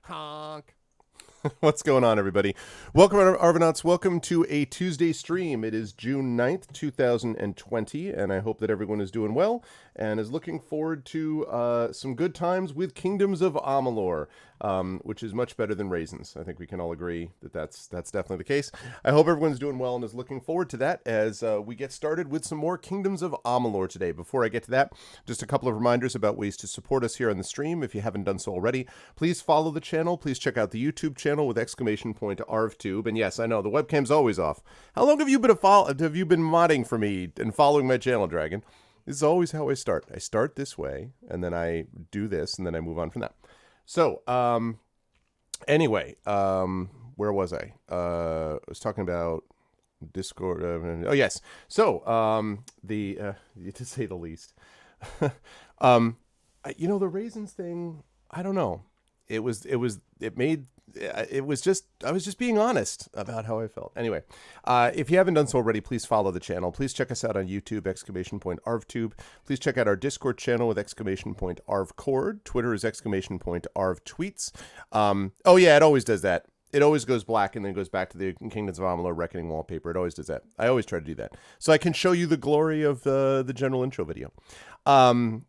Honk. What's going on, everybody? Welcome, Arvanauts. Welcome to a Tuesday stream. It is June 9th, 2020, and I hope that everyone is doing well and is looking forward to some good times with Kingdoms of Amalur, which is much better than raisins. I think we can all agree that that's definitely the case. I hope everyone's doing well and is looking forward to that as we get started with some more Kingdoms of Amalur today. Before I get to that, just a couple of reminders about ways to support us here on the stream. If you haven't done so already, please follow the channel. Please check out the YouTube channel with exclamation point ArvTube. And yes, I know the webcam's always off. How long have you been modding for me and following my channel, Dragon? This is always how I start. I start this way, and then I do this, and then I move on from that. So, anyway, where was I? I was talking about Discord. Oh, yes. So, to say the least, the raisins thing, I don't know. I was just being honest about how I felt. Anyway, if you haven't done so already, please follow the channel. Please check us out on YouTube, exclamation point ArvTube. Please check out our Discord channel with exclamation point ArvCord. Twitter is exclamation point ArvTweets. Oh yeah, it always does that. It always goes black and then goes back to the Kingdoms of Amalur Reckoning wallpaper. It always does that. I always try to do that. So I can show you the glory of the general intro video. So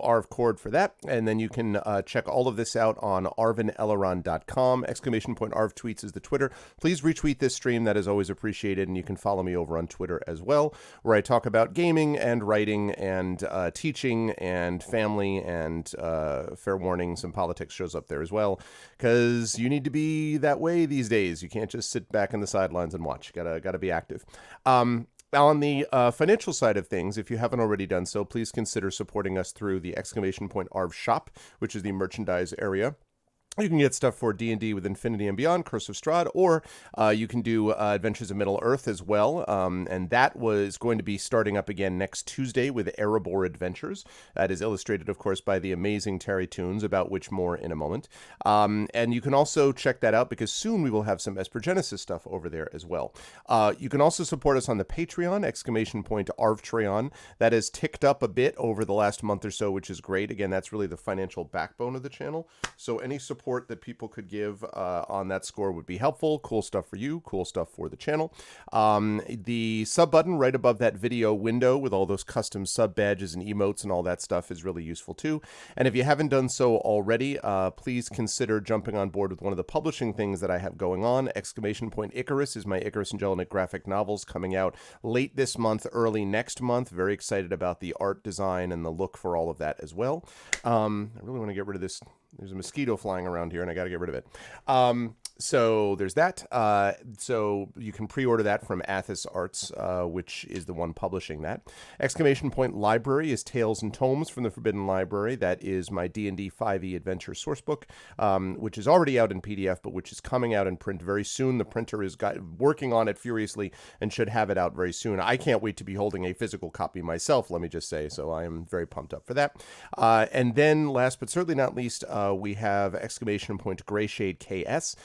ArvCord for that. And then you can check all of this out on arvineleron.com. Exclamation point ArvTweets is the Twitter. Please retweet this stream. That is always appreciated. And you can follow me over on Twitter as well, where I talk about gaming and writing and teaching and family and fair warning, some politics shows up there as well. Because you need to be that way these days. You can't just sit back in the sidelines and watch. Gotta be active. On the financial side of things, if you haven't already done so, please consider supporting us through the exclamation point Arv Shop, which is the merchandise area. You can get stuff for D&D with Infinity and Beyond, Curse of Strahd, or you can do Adventures of Middle-earth as well, and that was going to be starting up again next Tuesday with Erebor Adventures. That is illustrated, of course, by the amazing Terry Toons, about which more in a moment. And you can also check that out, because soon we will have some Espergenesis stuff over there as well. You can also support us on the Patreon, exclamation point Arvtreon. That has ticked up a bit over the last month or so, which is great. Again, that's really the financial backbone of the channel, so any support that people could give on that score would be helpful. Cool stuff for you, cool stuff for the channel. The sub button right above that video window with all those custom sub badges and emotes and all that stuff is really useful too. And if you haven't done so already, please consider jumping on board with one of the publishing things that I have going on. Exclamation point Icarus is my Icarus and Jelinek graphic novels coming out late this month, early next month. Very excited about the art design and the look for all of that as well. I really want to get rid of this. There's a mosquito flying around here, and I got to get rid of it. So there's that. So you can pre-order that from Athos Arts, which is the one publishing that. Exclamation point Library is Tales and Tomes from the Forbidden Library. That is my D&D 5e adventure sourcebook, which is already out in PDF, but which is coming out in print very soon. The printer is working on it furiously and should have it out very soon. I can't wait to be holding a physical copy myself, let me just say, so I am very pumped up for that. And then last but certainly not least, we have exclamation point Greyshade KS,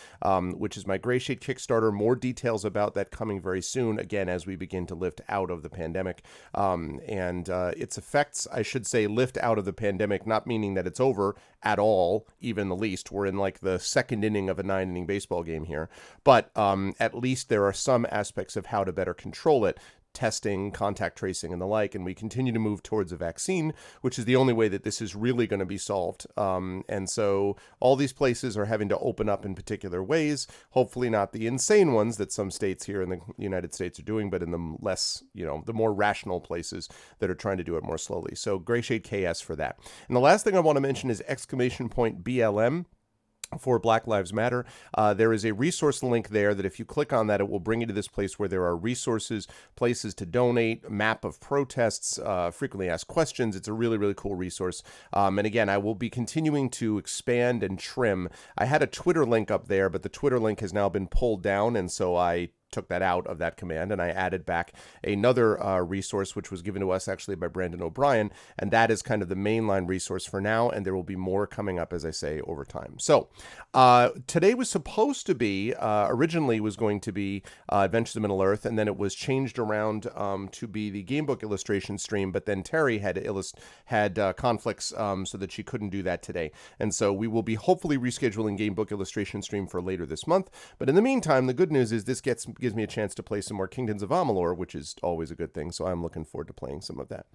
which is my Greyshade Kickstarter. More details about that coming very soon, again, as we begin to lift out of the pandemic. And its effects, I should say, lift out of the pandemic, not meaning that it's over at all, even the least. We're in like the second inning of a 9-inning baseball game here. But at least there are some aspects of how to better control it. Testing, contact tracing, and the like, and we continue to move towards a vaccine, which is the only way that this is really going to be solved. And so all these places are having to open up in particular ways, hopefully not the insane ones that some states here in the United States are doing, but in the less, the more rational places that are trying to do it more slowly. So Greyshade KS for that. And the last thing I want to mention is exclamation point BLM. for Black Lives Matter. There is a resource link there that if you click on that, it will bring you to this place where there are resources, places to donate, map of protests, frequently asked questions. It's a really, really cool resource. And again, I will be continuing to expand and trim. I had a Twitter link up there, but the Twitter link has now been pulled down, and so I took that out of that command, and I added back another resource, which was given to us actually by Brandon O'Brien, and that is kind of the mainline resource for now, and there will be more coming up, as I say, over time. So today was supposed to be, originally was going to be Adventures of Middle-earth, and then it was changed around to be the gamebook illustration stream, but then Terry had conflicts so that she couldn't do that today, and so we will be hopefully rescheduling gamebook illustration stream for later this month. But in the meantime, the good news is this gives me a chance to play some more Kingdoms of Amalur, which is always a good thing, so I'm looking forward to playing some of that.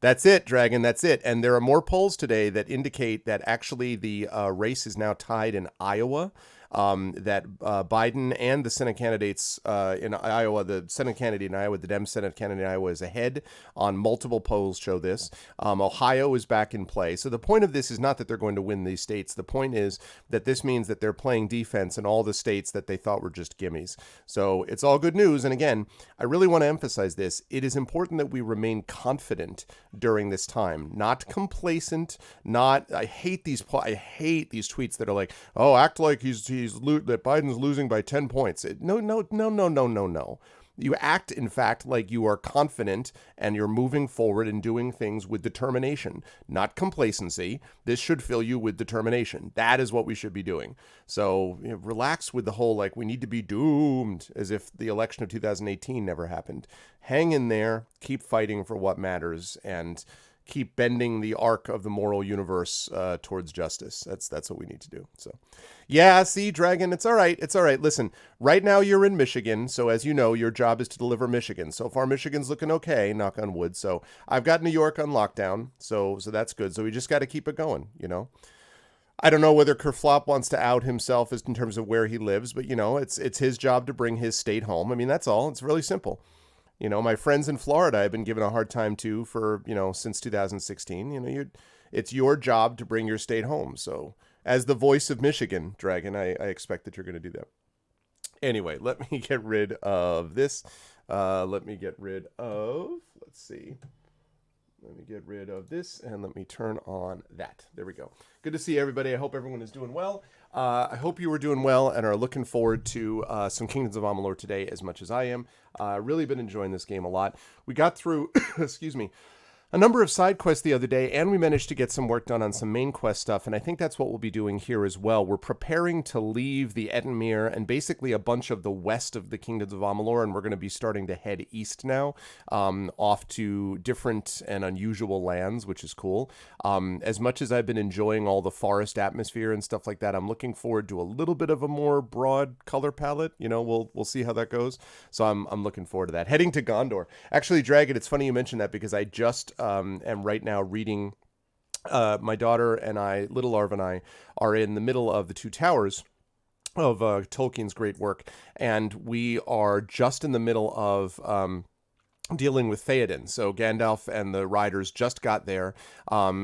That's it, Dragon, that's it. And there are more polls today that indicate that actually the race is now tied in Iowa, that Biden and the Senate candidates in Iowa, the Senate candidate in Iowa, the Dem Senate candidate in Iowa is ahead on multiple polls show this. Ohio is back in play. So the point of this is not that they're going to win these states. The point is that this means that they're playing defense in all the states that they thought were just gimmies. So it's all good news. And again, I really want to emphasize this. It is important that we remain confident during this time, not complacent, not, I hate these tweets that are like, oh, act like that Biden's losing by 10 points. No. You act, in fact, like you are confident and you're moving forward and doing things with determination, not complacency. This should fill you with determination. That is what we should be doing. So relax with the whole, like, we need to be doomed, as if the election of 2018 never happened. Hang in there, keep fighting for what matters, and keep bending the arc of the moral universe towards justice. That's what we need to do. So, yeah, see, Dragon, it's all right. It's all right. Listen, right now you're in Michigan, so as you know, your job is to deliver Michigan. So far, Michigan's looking okay, knock on wood. So I've got New York on lockdown, so that's good. So we just got to keep it going, you know. I don't know whether Kerflop wants to out himself as in terms of where he lives, but, you know, it's his job to bring his state home. I mean, that's all. It's really simple. You know, my friends in Florida I've been given a hard time to for, you know, since 2016. You know, it's your job to bring your state home. So as the voice of Michigan, Dragon, I expect that you're going to do that. Anyway, let me get rid of this. Let me get rid of this, and let me turn on that. There we go. Good to see everybody. I hope everyone is doing well. I hope you are doing well and are looking forward to some Kingdoms of Amalur today as much as I am. Really been enjoying this game a lot. We got through, excuse me, a number of side quests the other day, and we managed to get some work done on some main quest stuff, and I think that's what we'll be doing here as well. We're preparing to leave the Etenmere and basically a bunch of the west of the Kingdoms of Amalur, and we're going to be starting to head east now, off to different and unusual lands, which is cool. As much as I've been enjoying all the forest atmosphere and stuff like that, I'm looking forward to a little bit of a more broad color palette. You know, we'll see how that goes. So I'm looking forward to that. Heading to Gondor. Actually, Dragon, it's funny you mentioned that because I just am right now reading, my daughter and I, Little Arv and I, are in the middle of the Two Towers of Tolkien's great work, and we are just in the middle of dealing with Theoden. So Gandalf and the riders just got there.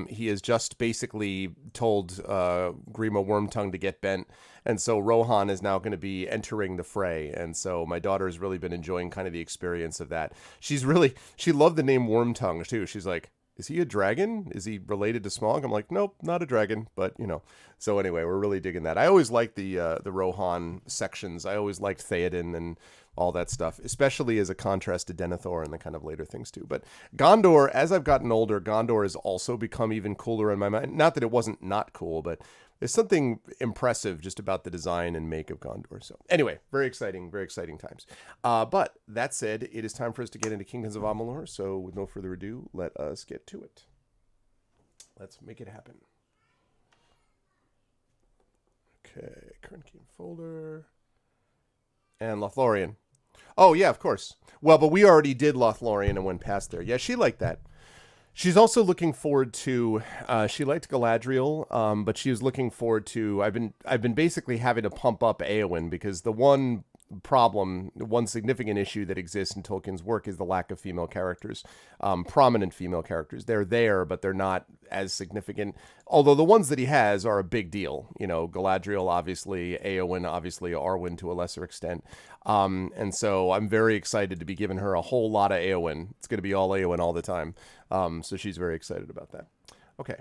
He has just basically told Grima Wormtongue to get bent, and so Rohan is now going to be entering the fray. And so my daughter has really been enjoying kind of the experience of that. She loved the name Wormtongue too. She's like, is he a dragon? Is he related to Smaug? I'm like, nope, not a dragon, but you know. So anyway, we're really digging that. I always liked the Rohan sections. I always liked Theoden and all that stuff, especially as a contrast to Denethor and the kind of later things too. But Gondor, as I've gotten older, Gondor has also become even cooler in my mind. Not that it wasn't not cool, but there's something impressive just about the design and make of Gondor. So anyway, very exciting times. But that said, it is time for us to get into Kingdoms of Amalur. So with no further ado, let us get to it. Let's make it happen. Okay, current game folder. And Lothlorien. Oh, yeah, of course. Well, but we already did Lothlorien and went past there. Yeah, she liked that. She's also looking forward to, she liked Galadriel, but she was looking forward to, I've been basically having to pump up Eowyn because the one problem, one significant issue that exists in Tolkien's work is the lack of female characters, prominent female characters. They're there, but they're not as significant. Although the ones that he has are a big deal. You know, Galadriel, obviously, Éowyn, obviously, Arwen to a lesser extent. And so I'm very excited to be giving her a whole lot of Éowyn. It's going to be all Éowyn all the time. So she's very excited about that. Okay.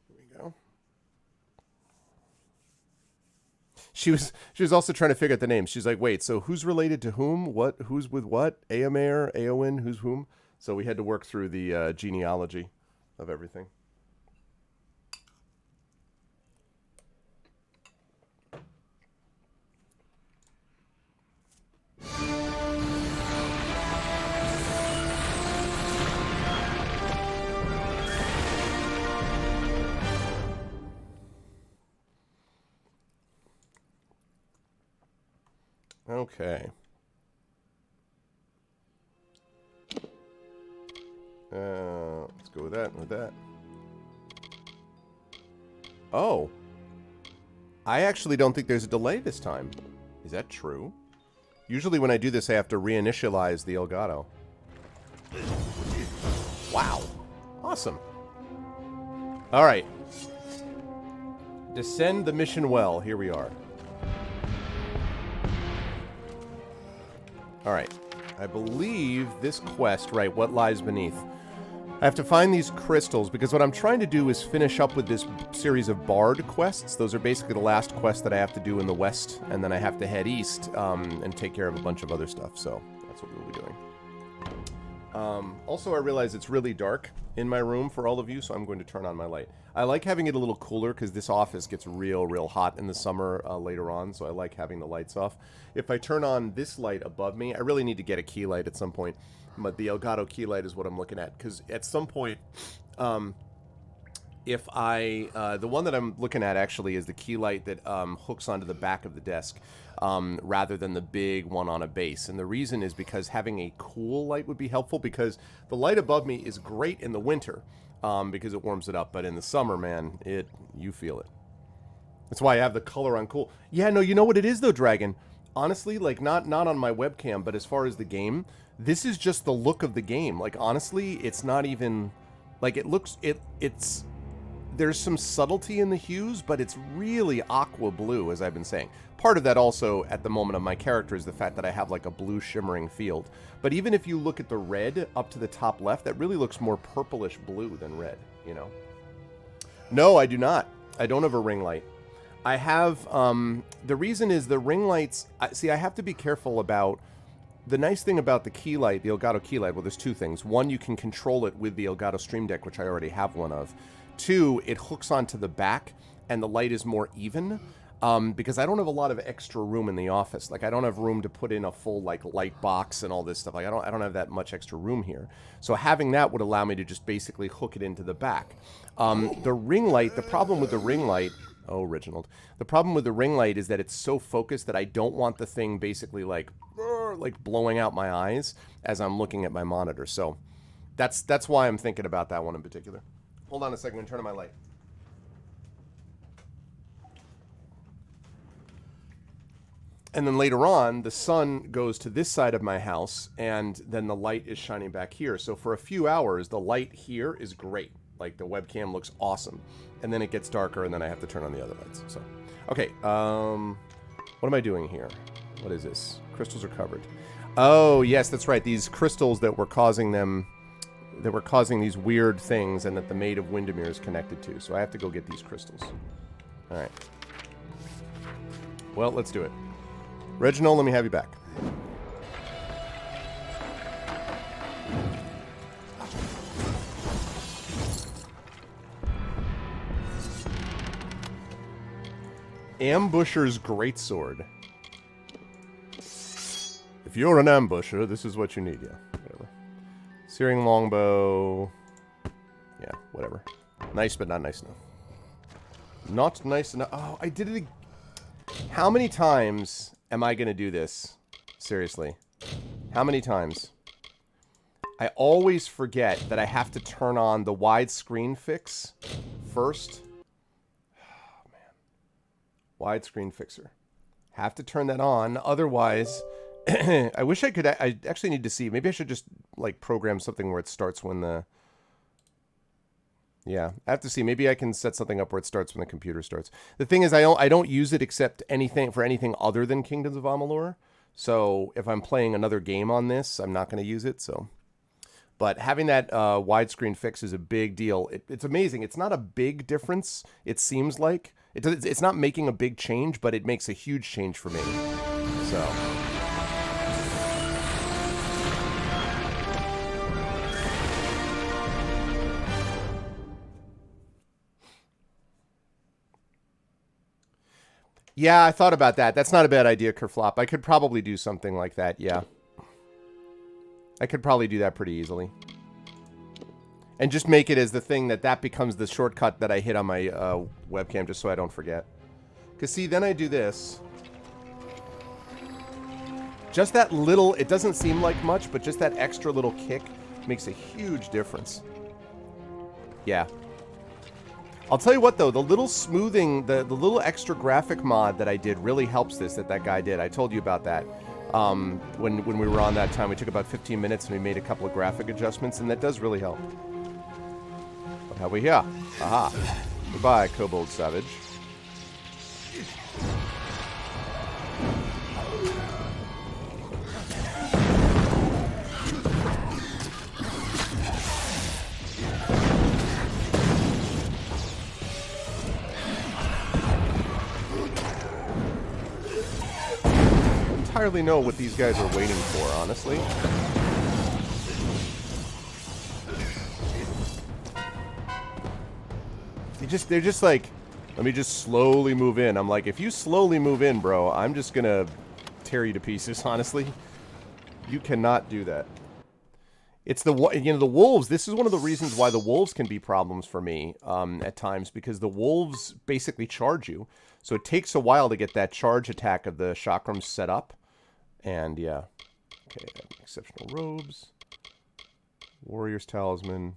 Here we go. She was also trying to figure out the names. She's like, wait, so who's related to whom? What? Who's with what? Éomer, Éowyn, who's whom? So we had to work through the genealogy of everything. Okay. Let's go with that, Oh. I actually don't think there's a delay this time. Is that true? Usually when I do this, I have to reinitialize the Elgato. Wow. Awesome. All right. Descend the mission well. Here we are. All right. I believe this quest, right, what lies beneath. I have to find these crystals, because what I'm trying to do is finish up with this series of Bard quests. Those are basically the last quests that I have to do in the west, and then I have to head east and take care of a bunch of other stuff, so that's what we'll be doing. Also, I realize it's really dark in my room for all of you, so I'm going to turn on my light. I like having it a little cooler, because this office gets real hot in the summer later on, so I like having the lights off. If I turn on this light above me, I really need to get a key light at some point. But the Elgato key light is what I'm looking at, because at some point, if I, the one that I'm looking at actually is the key light that hooks onto the back of the desk, rather than the big one on a base. And the reason is because having a cool light would be helpful, because the light above me is great in the winter, because it warms it up, but in the summer, man, you feel it. That's why I have the color on cool. Yeah, no, you know what it is though, Dragon? Honestly, like, not on my webcam, but as far as the game, this is just the look of the game. Like, honestly, it's not even, like, it looks, it's, there's some subtlety in the hues, but it's really aqua blue, as I've been saying. Part of that also, at the moment of my character, is the fact that I have, like, a blue shimmering field. But even if you look at the red up to the top left, that really looks more purplish blue than red, you know? No, I do not. I don't have a ring light. I have, the reason is the ring lights, see, I have to be careful about, the nice thing about the key light, the Elgato key light, well, there's two things. One, you can control it with the Elgato Stream Deck, which I already have one of. Two, it hooks onto the back, and the light is more even, because I don't have a lot of extra room in the office. Like, I don't have room to put in a full, like, light box and all this stuff. Like, I don't have that much extra room here. So having that would allow me to just basically hook it into the back. The ring light, the problem with the ring light, oh, Reginald. The problem with the ring light is that it's so focused that I don't want the thing basically like blowing out my eyes as I'm looking at my monitor. So that's why I'm thinking about that one in particular. Hold on a second and turn on my light. And then later on, the sun goes to this side of my house, and then the light is shining back here. So for a few hours, the light here is great. Like, the webcam looks awesome. And then it gets darker, and then I have to turn on the other lights. So, okay, what am I doing here? What is this? Crystals are covered. Oh, yes, that's right. These crystals that were causing these weird things, and that the Maid of Windermere is connected to. So I have to go get these crystals. All right. Well, let's do it. Reginald, let me have you back. Ambusher's Greatsword. If you're an ambusher, this is what you need. Yeah, whatever. Searing Longbow. Yeah, whatever. Nice, but not nice enough. Not nice enough. Oh, I did it. How many times am I going to do this? Seriously. How many times? I always forget that I have to turn on the widescreen fix first. Widescreen fixer. Have to turn that on. Otherwise, I wish I could. I actually need to see. Maybe I should just like program something where it starts when the. Yeah, I have to see. Maybe I can set something up where it starts when the computer starts. The thing is, I don't use it except for anything other than Kingdoms of Amalur. So if I'm playing another game on this, I'm not going to use it. So, but having that widescreen fix is a big deal. It's amazing. It's not a big difference. It seems like it's not making a big change, but it makes a huge change for me. So. Yeah, I thought about that. That's not a bad idea, Kerflop. I could probably do something like that, yeah. I could probably do that pretty easily. And just make it as the thing that becomes the shortcut that I hit on my webcam, just so I don't forget. Because, see, then I do this. Just that little, it doesn't seem like much, but just that extra little kick makes a huge difference. Yeah. I'll tell you what, though, the little smoothing, the little extra graphic mod that I did really helps this, that guy did. I told you about that. When we were on that time, we took about 15 minutes and we made a couple of graphic adjustments, and that does really help. What have we here? Aha. Goodbye, Kobold Savage. Entirely know what these guys are waiting for, honestly. They're just like, let me just slowly move in. I'm like, if you slowly move in, bro, I'm just gonna tear you to pieces, honestly. You cannot do that. It's the wolves. This is one of the reasons why the wolves can be problems for me at times, because the wolves basically charge you. So it takes a while to get that charge attack of the chakrams set up. And, yeah. Okay, exceptional robes. Warrior's Talisman.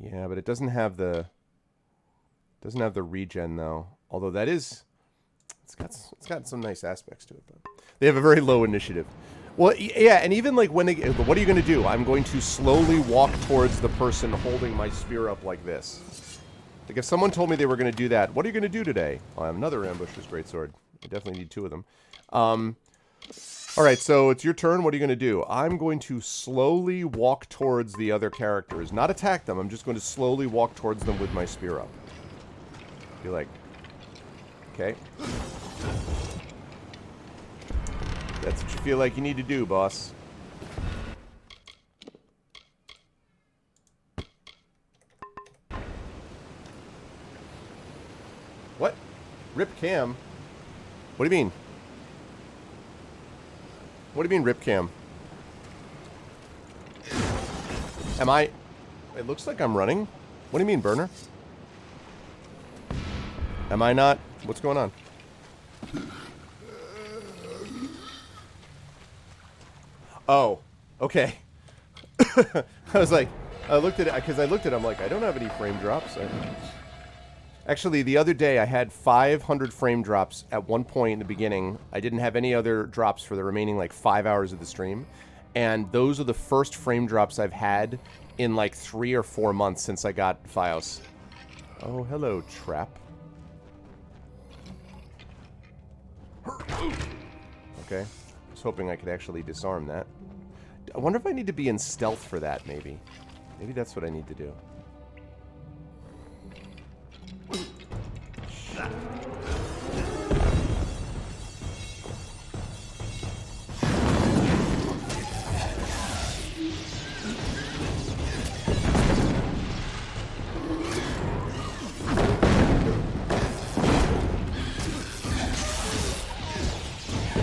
Yeah, but it doesn't have the regen, though. Although that is... It's got some nice aspects to it, but... They have a very low initiative. Well, yeah, and even, like, when they... What are you going to do? I'm going to slowly walk towards the person holding my spear up like this. Like, if someone told me they were going to do that, what are you going to do today? Oh, I have another Ambusher's Greatsword. I definitely need 2 of them. Alright, so it's your turn. What are you going to do? I'm going to slowly walk towards the other characters. Not attack them. I'm just going to slowly walk towards them with my spear up. Be like... Okay. That's what you feel like you need to do, boss. What? Rip cam? What do you mean? What do you mean, rip cam? Am I... It looks like I'm running. What do you mean, burner? Am I not... What's going on? Oh. Okay. I was like... I looked at it... Because I looked at it, I'm like, I don't have any frame drops. Actually, the other day, I had 500 frame drops at one point in the beginning. I didn't have any other drops for the remaining, like, 5 hours of the stream. And those are the first frame drops I've had in, like, 3 or 4 months since I got Fios. Oh, hello, trap. Okay. I was hoping I could actually disarm that. I wonder if I need to be in stealth for that, maybe. Maybe that's what I need to do.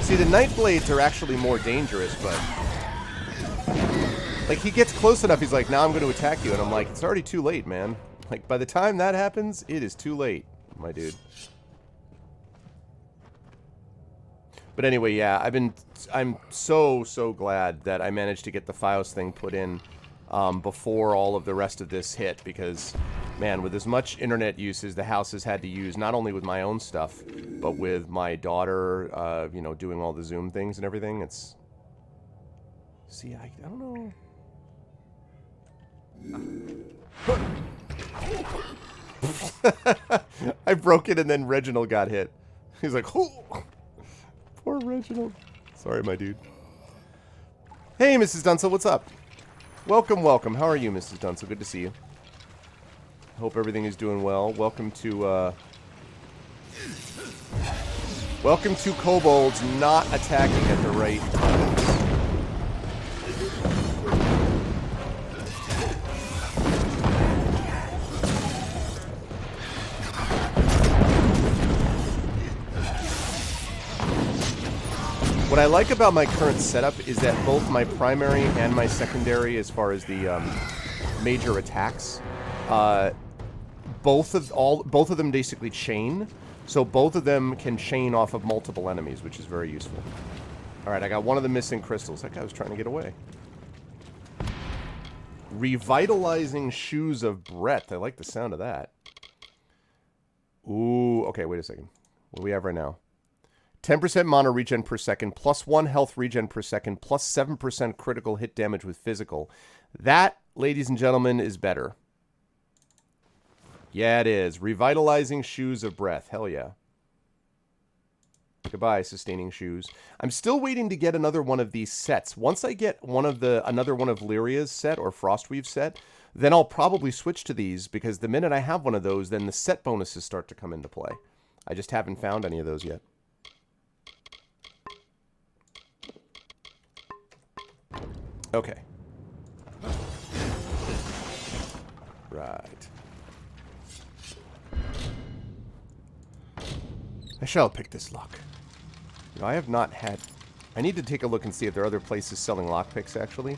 See, the Nightblades are actually more dangerous, but... Like, he gets close enough, he's like, now I'm going to attack you. And I'm like, it's already too late, man. Like, by the time that happens, it is too late, my dude. But anyway, yeah, I'm so glad that I managed to get the Fios thing put in before all of the rest of this hit, because Man, with as much internet use as the house has had to use, not only with my own stuff, but with my daughter, you know, doing all the Zoom things and everything, it's... See, I don't know... I broke it and then Reginald got hit. He's like, oh, poor Reginald. Sorry, my dude. Hey, Mrs. Dunsel, what's up? Welcome, welcome. How are you, Mrs. Dunsel? Good to see you. Hope everything is doing well. Welcome to kobolds not attacking at the right time. What I like about my current setup is that both my primary and my secondary, as far as the major attacks, both of them basically chain, so both of them can chain off of multiple enemies, which is very useful. All right, I got one of the missing crystals. That guy was trying to get away. Revitalizing Shoes of Breath. I like the sound of that. Ooh, okay, wait a second. What do we have right now? 10% mana regen per second, plus 1 health regen per second, plus 7% critical hit damage with physical. That, ladies and gentlemen, is better. Yeah, it is. Revitalizing Shoes of Breath. Hell yeah. Goodbye, Sustaining Shoes. I'm still waiting to get another one of these sets. Once I get another one of Lyria's set or Frostweave's set, then I'll probably switch to these, because the minute I have one of those, then the set bonuses start to come into play. I just haven't found any of those yet. Okay. Right. I shall pick this lock. You know, I have not had... I need to take a look and see if there are other places selling lockpicks, actually.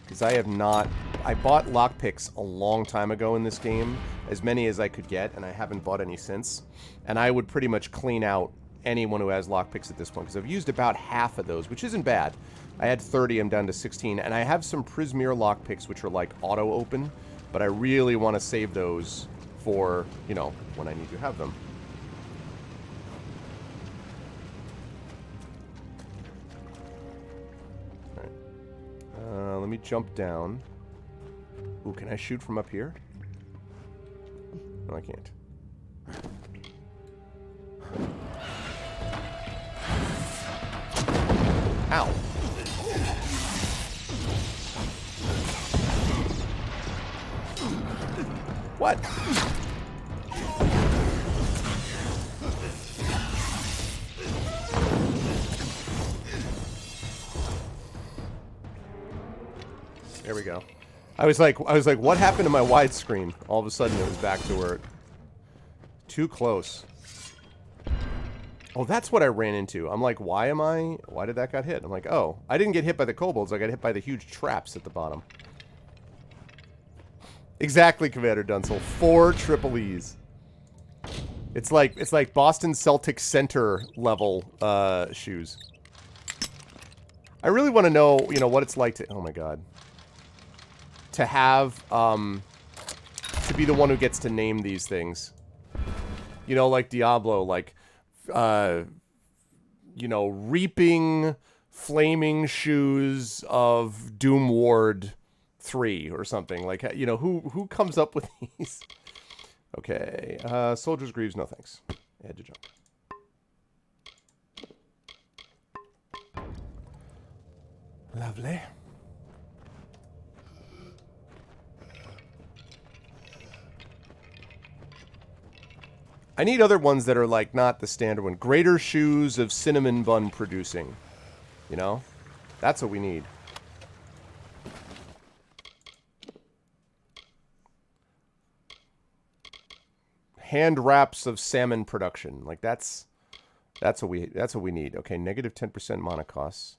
Because I have not... I bought lockpicks a long time ago in this game. As many as I could get, and I haven't bought any since. And I would pretty much clean out anyone who has lockpicks at this point, because I've used about half of those, which isn't bad. I had 30, I'm down to 16, and I have some Prismere lockpicks which are like auto-open, but I really want to save those for, you know, when I need to have them. Alright. Let me jump down. Ooh, can I shoot from up here? No, I can't. Ow. What? There we go. I was like, what happened to my widescreen? All of a sudden, it was back to where... Too close. Oh, that's what I ran into. I'm like, why did that got hit? I'm like, oh, I didn't get hit by the kobolds. I got hit by the huge traps at the bottom. Exactly, Commander Dunsel. 4 triple E's. It's like Boston Celtics center level shoes. I really want to know, you know, what it's like to... Oh, my God. To have, to be the one who gets to name these things. You know, like Diablo, like... you know, reaping flaming shoes of Doom Ward 3 or something. Like, you know, who comes up with these? Okay, Soldier's Greaves, no thanks. I had to jump. Lovely. I need other ones that are, like, not the standard one. Greater Shoes of Cinnamon Bun Producing. You know? That's what we need. Hand Wraps of Salmon Production. Like, that's what we need. Okay, negative 10% mana costs.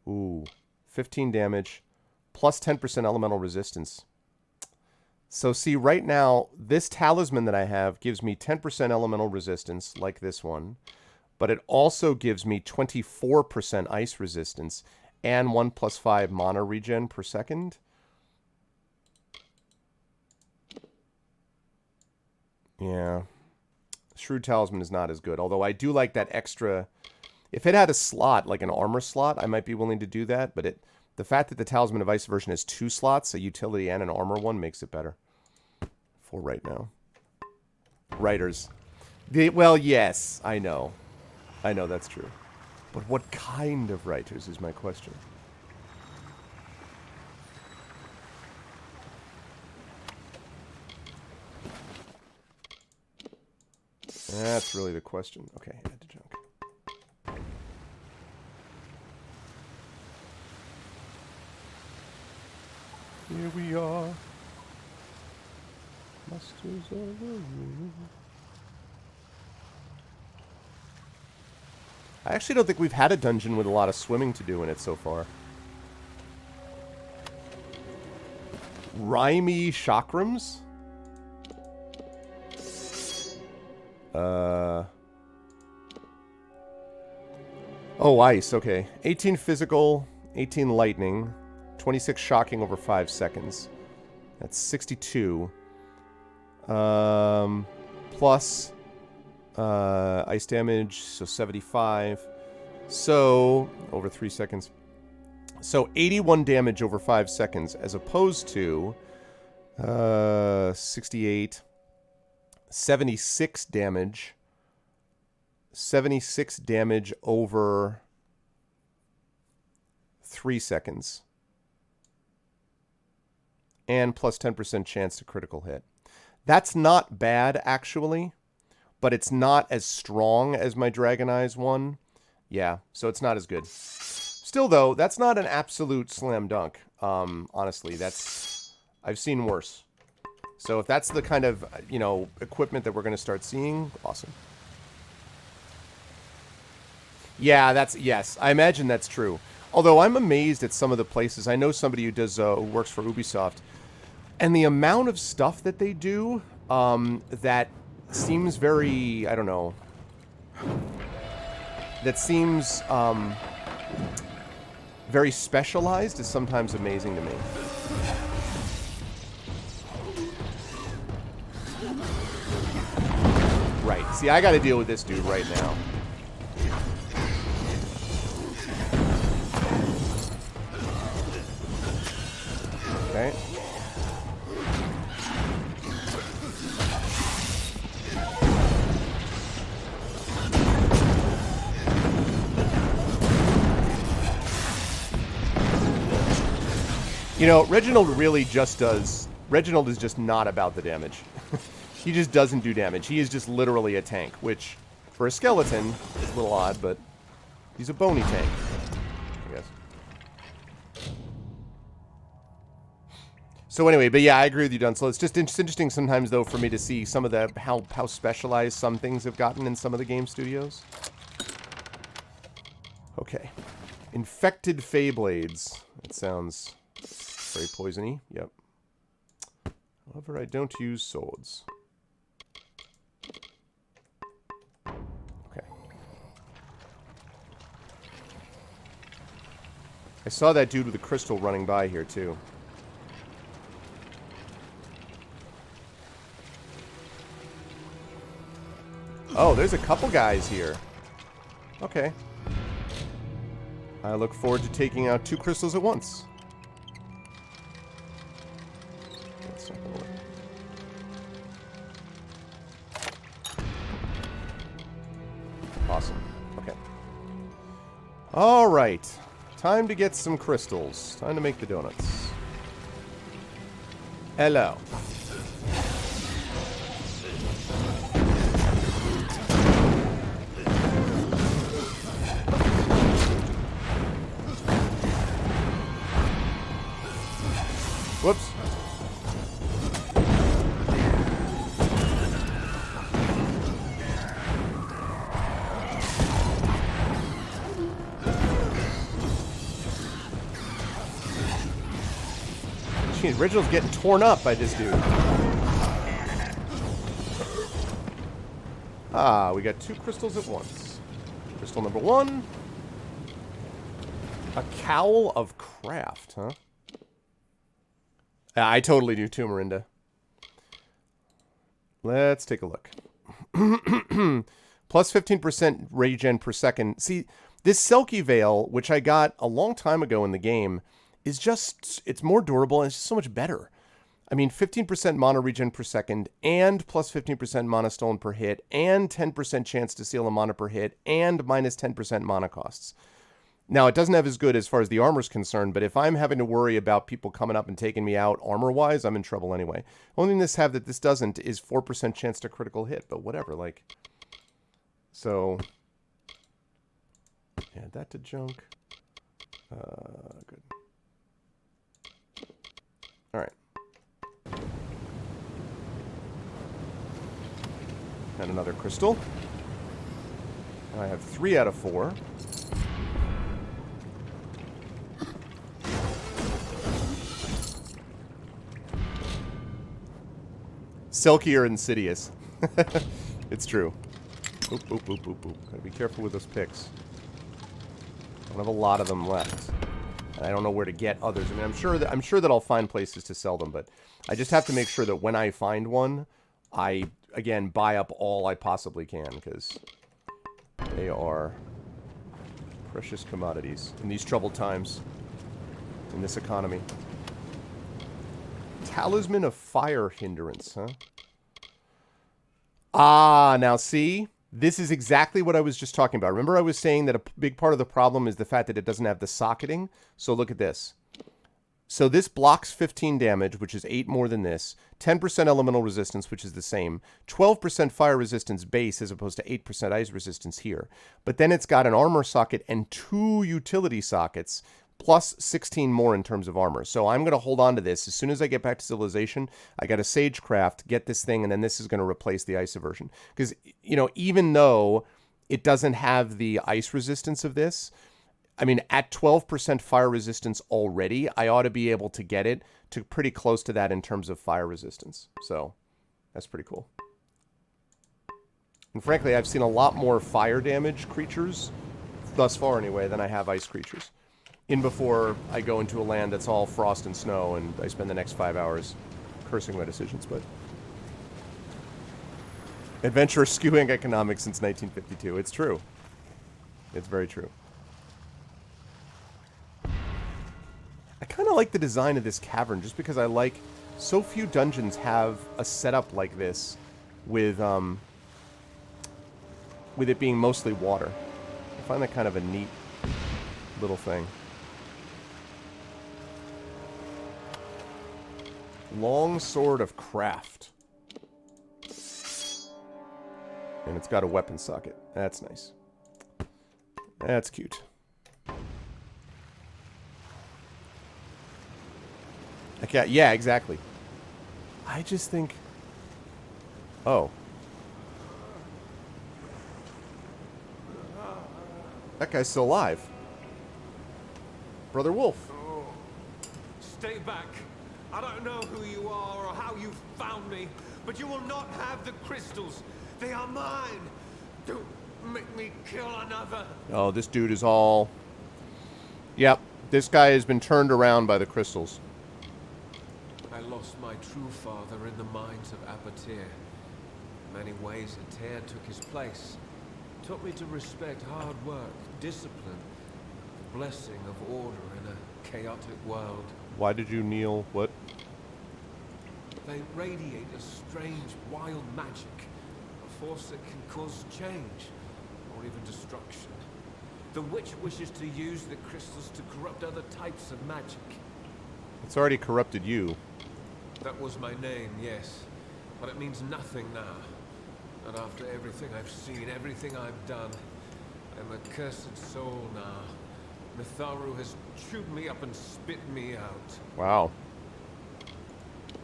Ooh. 15 damage. Plus 10% elemental resistance. So see, right now, this talisman that I have gives me 10% elemental resistance, like this one. But it also gives me 24% ice resistance and 1+5 mana regen per second. Yeah. Shrewd Talisman is not as good, although I do like that extra... If it had a slot, like an armor slot, I might be willing to do that, but the fact that the Talisman of Ice version has 2 slots, a utility and an armor one, makes it better. For right now. Writers. Well, yes, I know. I know that's true. But what kind of writers is my question. That's really the question. Okay, add to junk. Here we are. Masters of the Universe. I actually don't think we've had a dungeon with a lot of swimming to do in it so far. Rhymy chakrams? Oh, ice, okay. 18 physical, 18 lightning, 26 shocking over 5 seconds. That's 62. Plus ice damage, so 75. So, over 3 seconds. So, 81 damage over 5 seconds, as opposed to 68, 76 damage. 76 damage over 3 seconds. And plus 10% chance to critical hit. That's not bad, actually. But it's not as strong as my Dragon Eyes one. Yeah, so it's not as good. Still, though, that's not an absolute slam dunk. Honestly, I've seen worse. So if that's the kind of, equipment that we're going to start seeing, awesome. Yeah, yes, I imagine that's true. Although I'm amazed at some of the places. I know somebody who works for Ubisoft, and the amount of stuff that they do that seems very, I don't know, that seems very specialized is sometimes amazing to me. Right. See, I got to deal with this dude right now. Okay. Reginald really just does... Reginald is just not about the damage. He just doesn't do damage. He is just literally a tank, which, for a skeleton, is a little odd, but he's a bony tank, I guess. So anyway, but yeah, I agree with you, Dunslow. It's just interesting sometimes, though, for me to see some of the... how specialized some things have gotten in some of the game studios. Okay. Infected Feyblades. It sounds... very poisony, yep. However, I don't use swords. Okay. I saw that dude with the crystal running by here, too. Oh, there's a couple guys here. Okay. I look forward to taking out 2 crystals at once. Awesome. Okay. All right. Time to get some crystals. Time to make the donuts. Hello. Whoops. Jeez, Reginald's getting torn up by this dude. Ah, we got 2 crystals at once. Crystal number 1. A Cowl of Craft, huh? I totally do too, Marinda. Let's take a look. Plus 15% regen per second. See, this Selkie Veil, which I got a long time ago in the game, is just, it's more durable and it's just so much better. I mean, 15% mana regen per second, and plus 15% mana stolen per hit, and 10% chance to steal a mana per hit, and minus 10% mana costs. Now, it doesn't have as good as far as the armor's concerned, but if I'm having to worry about people coming up and taking me out armor-wise, I'm in trouble anyway. Only thing this doesn't is 4% chance to critical hit, but whatever, like... So... add that to junk. Good. Alright. And another crystal. I have 3 out of 4. Selkie or Insidious. It's true. Oop, oop, oop, oop, oop. Gotta be careful with those picks. I don't have a lot of them left. And I don't know where to get others. I mean, I'm sure that I'll find places to sell them, but I just have to make sure that when I find one, I, again, buy up all I possibly can, because they are precious commodities in these troubled times, in this economy. Talisman of Fire Hinderance, huh? Ah, now see? This is exactly what I was just talking about. Remember I was saying that a big part of the problem is the fact that it doesn't have the socketing? So look at this. So this blocks 15 damage, which is 8 more than this. 10% elemental resistance, which is the same. 12% fire resistance base as opposed to 8% ice resistance here. But then it's got an armor socket and 2 utility sockets, plus 16 more in terms of armor. So I'm going to hold on to this. As soon as I get back to Civilization, I got to Sagecraft, get this thing, and then this is going to replace the ice aversion. Because, you know, even though it doesn't have the ice resistance of this, I mean, at 12% fire resistance already, I ought to be able to get it to pretty close to that in terms of fire resistance. So that's pretty cool. And frankly, I've seen a lot more fire damage creatures, thus far anyway, than I have ice creatures. In before I go into a land that's all frost and snow and I spend the next 5 hours cursing my decisions, but... Adventure skewing economics since 1952. It's true. It's very true. I kind of like the design of this cavern just because I like... So few dungeons have a setup like this with it being mostly water. I find that kind of a neat little thing. Long Sword of Craft. And it's got a weapon socket. That's nice. That's cute. Okay, yeah, exactly. I just think... Oh. That guy's still alive. Brother Wolf. Oh, stay back. I don't know who you are or how you found me, but you will not have the crystals. They are mine. Don't make me kill another. Oh, this dude is all... Yep, this guy has been turned around by the crystals. I lost my true father in the mines of Apatir. In many ways, Atir took his place. Taught me to respect hard work, discipline, the blessing of order in a chaotic world. Why did you kneel? What? They radiate a strange, wild magic. A force that can cause change, or even destruction. The witch wishes to use the crystals to corrupt other types of magic. It's already corrupted you. That was my name, yes. But it means nothing now. Not after everything I've seen, everything I've done. I'm a cursed soul now. Mitharu has chewed me up and spit me out. Wow.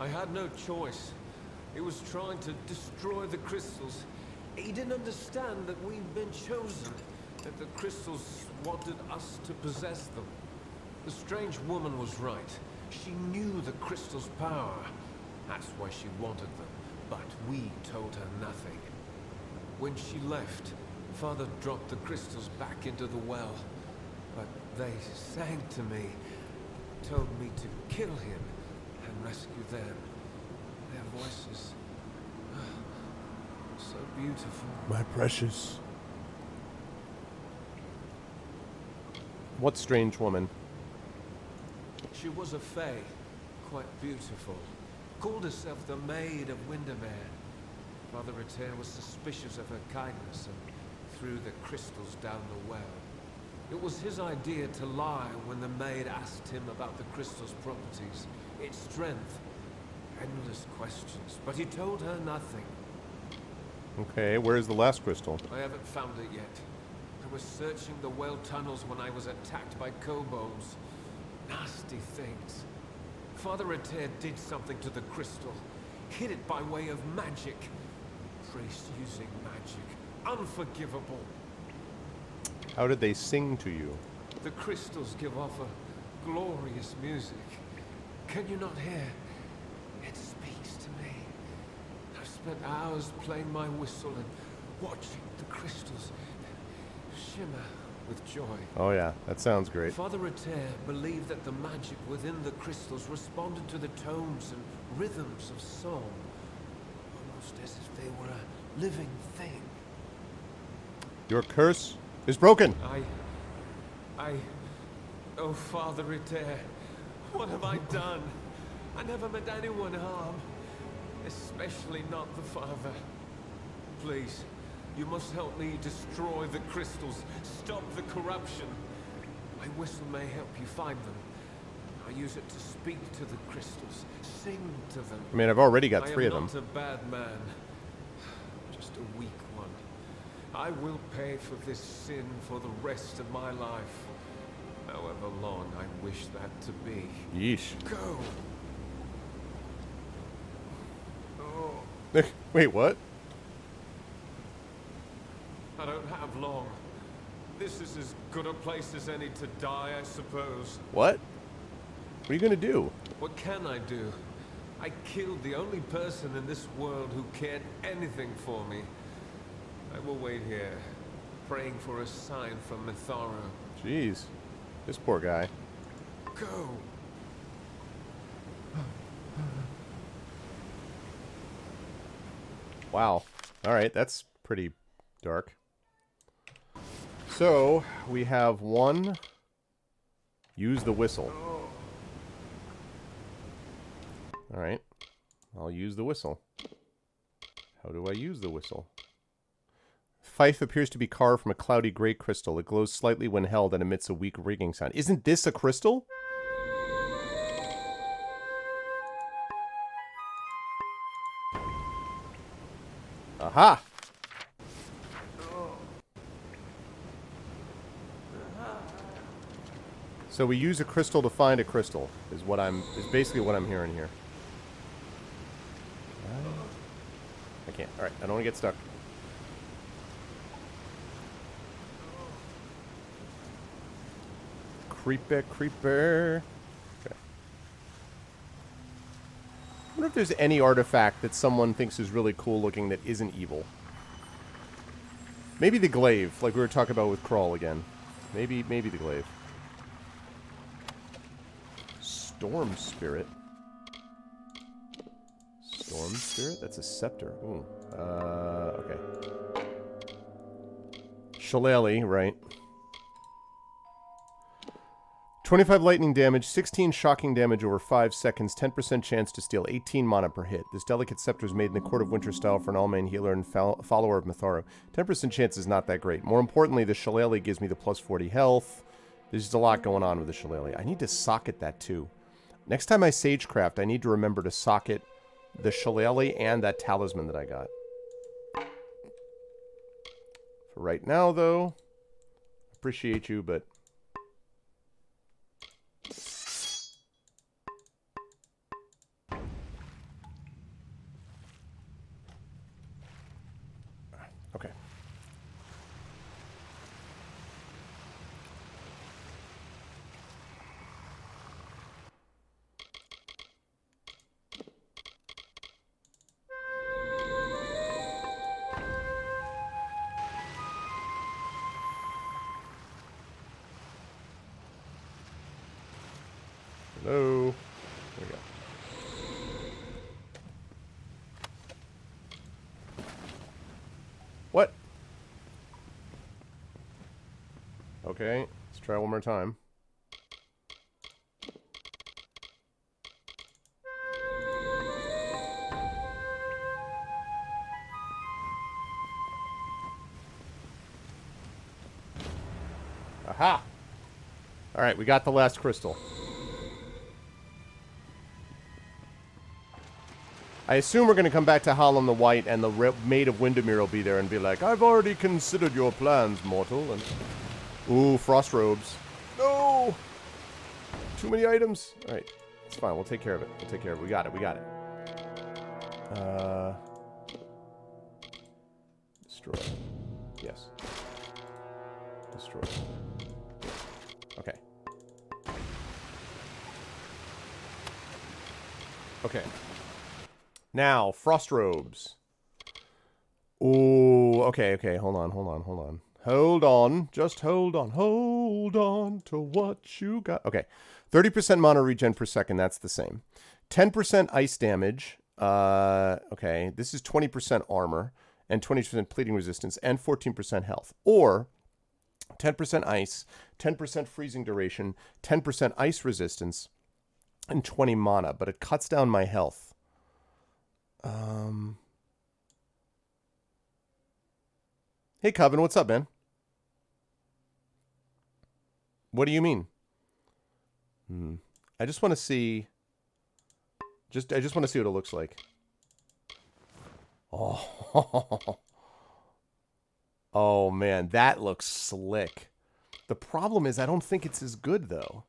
I had no choice. He was trying to destroy the crystals. He didn't understand that we'd been chosen. That the crystals wanted us to possess them. The strange woman was right. She knew the crystals' power. That's why she wanted them. But we told her nothing. When she left, Father dropped the crystals back into the well. But they sang to me, told me to kill him and rescue them. Their voices So beautiful. My precious. What strange woman? She was a fae, quite beautiful. Called herself the Maid of Windermere. Father Reter was suspicious of her kindness and threw the crystals down the well. It was his idea to lie when the maid asked him about the crystal's properties, its strength, endless questions, but he told her nothing. Okay, where's the last crystal? I haven't found it yet. I was searching the well tunnels when I was attacked by kobolds. Nasty things. Father Reter did something to the crystal. Hid it by way of magic. Priest using magic. Unforgivable. How did they sing to you? The crystals give off a glorious music. Can you not hear? It speaks to me. I've spent hours playing my whistle and watching the crystals shimmer with joy. Oh yeah, that sounds great. Father Reter believed that the magic within the crystals responded to the tones and rhythms of song, almost as if they were a living thing. Your curse is broken. Oh, Father Reter, what have I done? I never meant anyone harm, especially not the Father. Please, you must help me destroy the crystals, stop the corruption. My whistle may help you find them. I use it to speak to the crystals, sing to them. I mean, I've already got 3 of them. I am not a bad man, just a weak one. I will pay for this sin for the rest of my life, however long I wish that to be. Yeesh. Go! Oh, Wait, what? I don't have long. This is as good a place as any to die, I suppose. What? What are you gonna do? What can I do? I killed the only person in this world who cared anything for me. I will wait here, praying for a sign from Mithara. Jeez. This poor guy. Go! Wow. Alright, that's pretty dark. So, we have 1. Use the whistle. Alright. I'll use the whistle. How do I use the whistle? Fife appears to be carved from a cloudy gray crystal. It glows slightly when held and emits a weak ringing sound. Isn't this a crystal? Aha! So we use a crystal to find a crystal, is basically what I'm hearing here. I can't. Alright, I don't want to get stuck. Creeper, creeper. Okay. I wonder if there's any artifact that someone thinks is really cool looking that isn't evil. Maybe the glaive, like we were talking about with Crawl again. Maybe the glaive. Storm Spirit. Storm Spirit? That's a scepter. Ooh. Okay. Shillelagh, right. 25 lightning damage, 16 shocking damage over 5 seconds, 10% chance to steal 18 mana per hit. This delicate scepter is made in the Court of Winter style for an all-main healer and follower of Mithara. 10% chance is not that great. More importantly, the Shillelagh gives me the plus 40 health. There's just a lot going on with the Shillelagh. I need to socket that too. Next time I Sagecraft, I need to remember to socket the Shillelagh and that Talisman that I got. For right now, though, appreciate you, but... Okay. Hello. There we go. Okay, let's try one more time. Aha! Alright, we got the last crystal. I assume we're going to come back to Harlem the White, and the Maid of Windermere will be there and be like, I've already considered your plans, mortal. And ooh, frost robes. No! Too many items. Alright, it's fine. We'll take care of it. We'll take care of it. We got it. We got it. Destroy. Yes. Destroy. Okay. Okay. Now, frost robes. Ooh, okay, okay. Hold on, hold on, hold on. Hold on. Just hold on. Hold on to what you got. Okay. 30% mana regen per second. That's the same. 10% ice damage. Okay. This is 20% armor and 20% bleeding resistance and 14% health. Or 10% ice, 10% freezing duration, 10% ice resistance, and 20 mana. But it cuts down my health. Hey, Coven, what's up, man? What do you mean? I just want to see... I just want to see what it looks like. Oh. Oh, man, that looks slick. The problem is I don't think it's as good, though.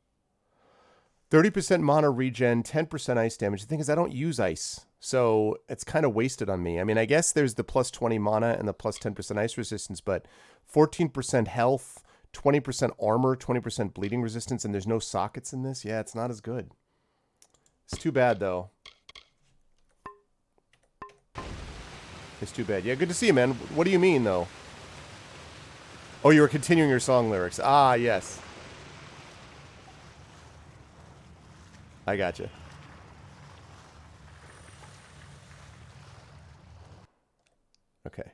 30% mana regen, 10% ice damage. The thing is I don't use ice, so it's kind of wasted on me. I mean, I guess there's the plus 20 mana and the plus 10% ice resistance, but 14% health, 20% armor, 20% bleeding resistance, and there's no sockets in this? Yeah, it's not as good. It's too bad, though. It's too bad. Yeah, good to see you, man. What do you mean, though? Oh, you were continuing your song lyrics. Ah, yes. I gotcha. Okay.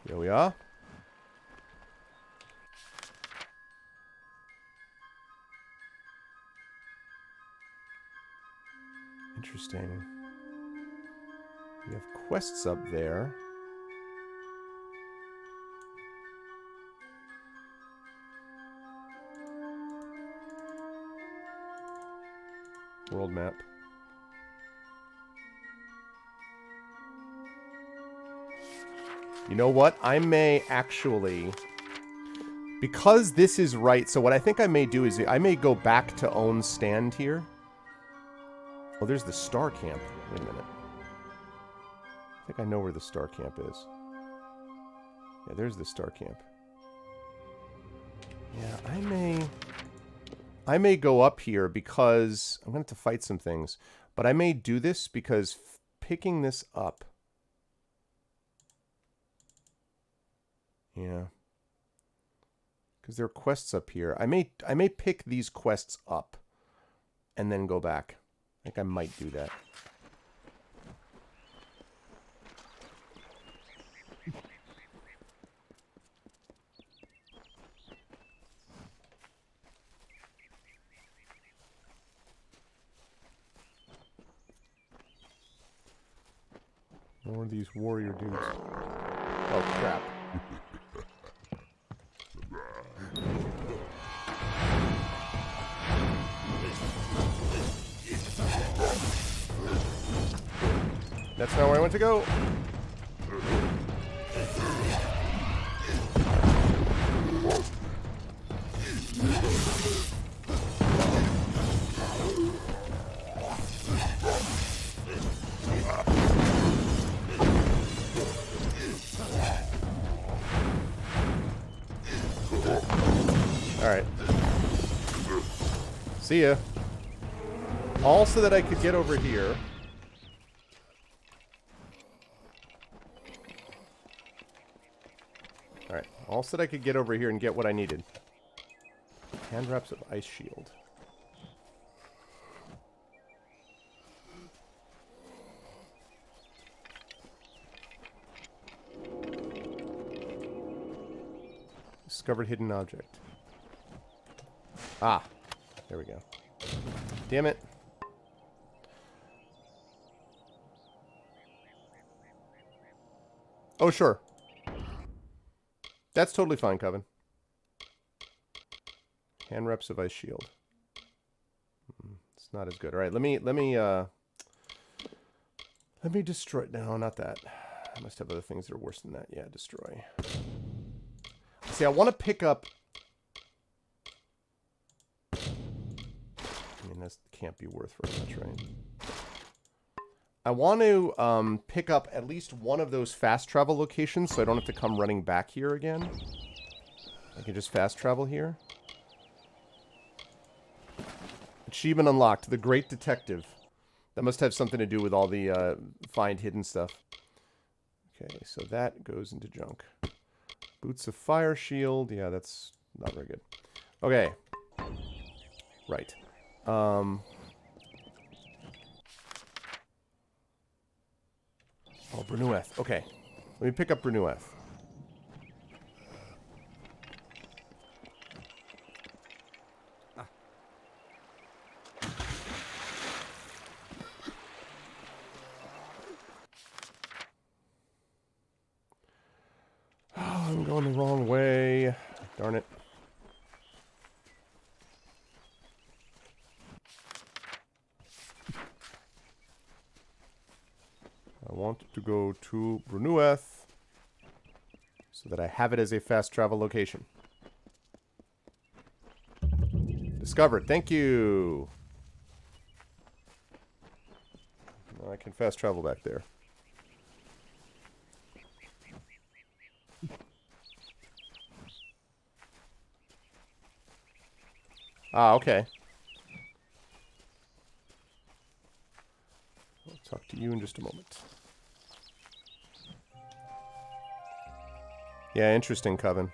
Here we are. Interesting. We have quests up there. World map. You know what? I may actually... Because this is right... So what I think I may do is I may go back to Own's stand here. Oh, there's the star camp. Wait a minute. I think I know where the star camp is. Yeah, there's the star camp. Yeah, I may go up here because I'm going to have to fight some things. But I may do this because picking this up... Yeah. Because there are quests up here. I may pick these quests up and then go back. I think I might do that. More of these warrior dudes. Oh, crap. That's not where I want to go. Alright. See ya. All so that I could get over here. Alright. All so that I could get over here and get what I needed. Hand wraps of ice shield. Discovered hidden object. Ah. There we go. Damn it. Oh, sure. That's totally fine, Coven. Hand reps of ice shield. It's not as good. All right, let me destroy. No, not that. I must have other things that are worse than that. Yeah, destroy. See, I want to pick up. I mean, this can't be worth very much, right? I want to pick up at least one of those fast travel locations so I don't have to come running back here again. I can just fast travel here. Achievement unlocked. The Great Detective. That must have something to do with all the find hidden stuff. Okay, so that goes into junk. Boots of Fire Shield. Yeah, that's not very good. Okay. Right. Oh, Brunueth. Okay. Let me pick up Brunueth. Oh, I'm going the wrong way. Darn it. I want to go to Brunueth so that I have it as a fast travel location. Discovered. Thank you. Now I can fast travel back there. Ah, okay. I'll talk to you in just a moment. Yeah, interesting, Coven.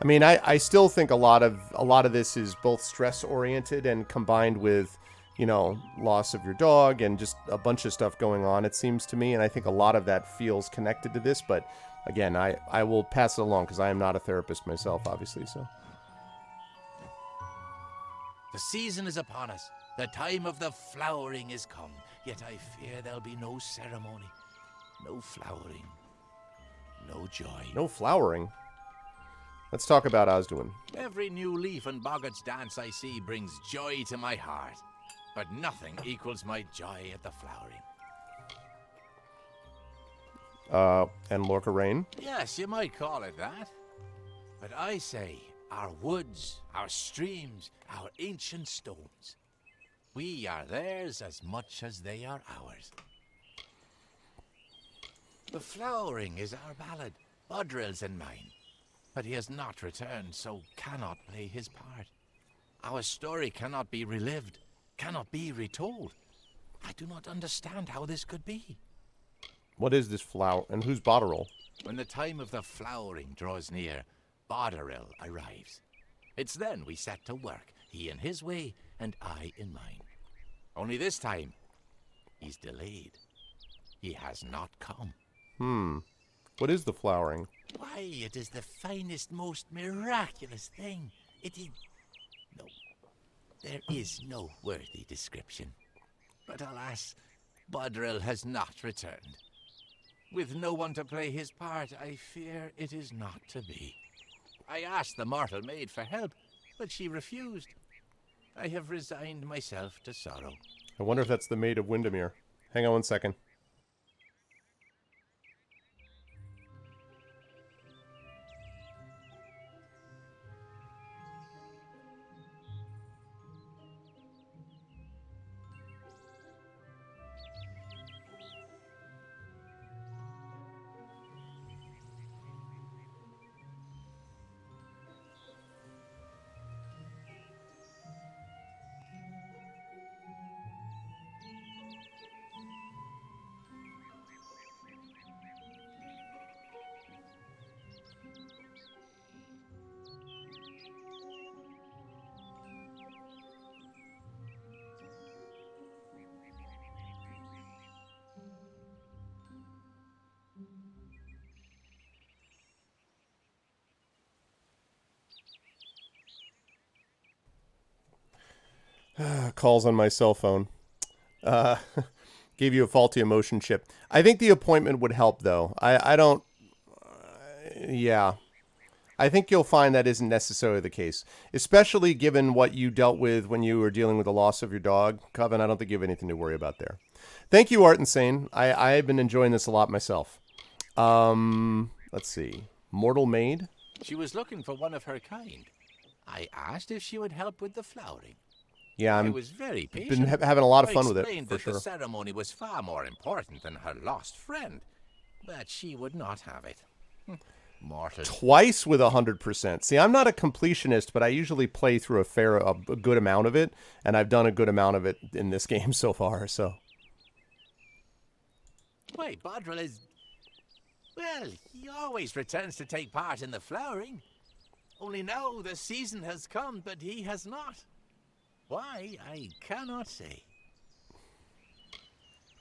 I mean, I still think a lot of this is both stress oriented and combined with, you know, loss of your dog and just a bunch of stuff going on, it seems to me, and I think a lot of that feels connected to this, but again, I will pass it along because I am not a therapist myself, obviously, so. The season is upon us. The time of the flowering is come. Yet I fear there'll be no ceremony, no flowering, no joy. No flowering? Let's talk about Osduin. Every new leaf and boggart's dance I see brings joy to my heart. But nothing equals my joy at the flowering. And Lorca Rain? Yes, you might call it that. But I say, our woods, our streams, our ancient stones. We are theirs as much as they are ours. The flowering is our ballad, Bodril's and mine. But he has not returned, so cannot play his part. Our story cannot be relived, cannot be retold. I do not understand how this could be. What is this flower, and who's Botterill? When the time of the flowering draws near, Botterill arrives. It's then we set to work, he in his way, and I in mine. Only this time, he's delayed. He has not come. What is the flowering? Why, it is the finest, most miraculous thing. It is... No, there is no worthy description. But alas, Bodrill has not returned. With no one to play his part, I fear it is not to be. I asked the mortal maid for help, but she refused. I have resigned myself to sorrow. I wonder if that's the Maid of Windermere. Hang on one second. Calls on my cell phone. Uh, gave you a faulty emotion chip. I think the appointment would help, though. I don't... yeah. I think you'll find that isn't necessarily the case. Especially given what you dealt with when you were dealing with the loss of your dog. Coven, I don't think you have anything to worry about there. Thank you, Art Insane. I've been enjoying this a lot myself. Let's see. Mortal Maid? She was looking for one of her kind. I asked if she would help with the flowering. Yeah, I I'm was very patient. been having a lot of I fun with it, explained for that sure. the ceremony was far more important than her lost friend, but she would not have it. Mortal. Twice with 100%. See, I'm not a completionist, but I usually play through a good amount of it, and I've done a good amount of it in this game so far, so... Why, Bodril is... Well, he always returns to take part in the flowering. Only now the season has come, but he has not. Why, I cannot say.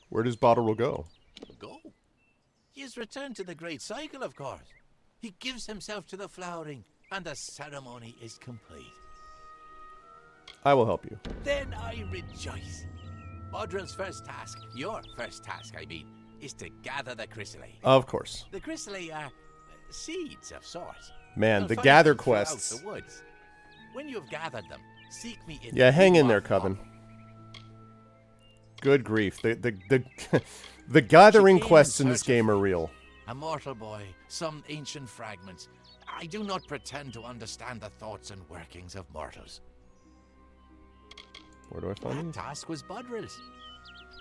Where does Botterill go? Go? He has returned to the great cycle, of course. He gives himself to the flowering, and the ceremony is complete. I will help you. Then I rejoice. Bodril's first task, your first task, I mean, is to gather the chrysalis. Of course. The chrysalis are seeds of sorts. Man, You'll the find gather them throughout quests. the woods. When you've gathered them, seek me in Yeah, hang the in there, Wall of Coven. Thorns. Good grief. The gathering She came quests in in this search game of are me. real. A mortal boy, some ancient fragments. I do not pretend to understand the thoughts and workings of mortals. Where do I find That these? task was Bodril's.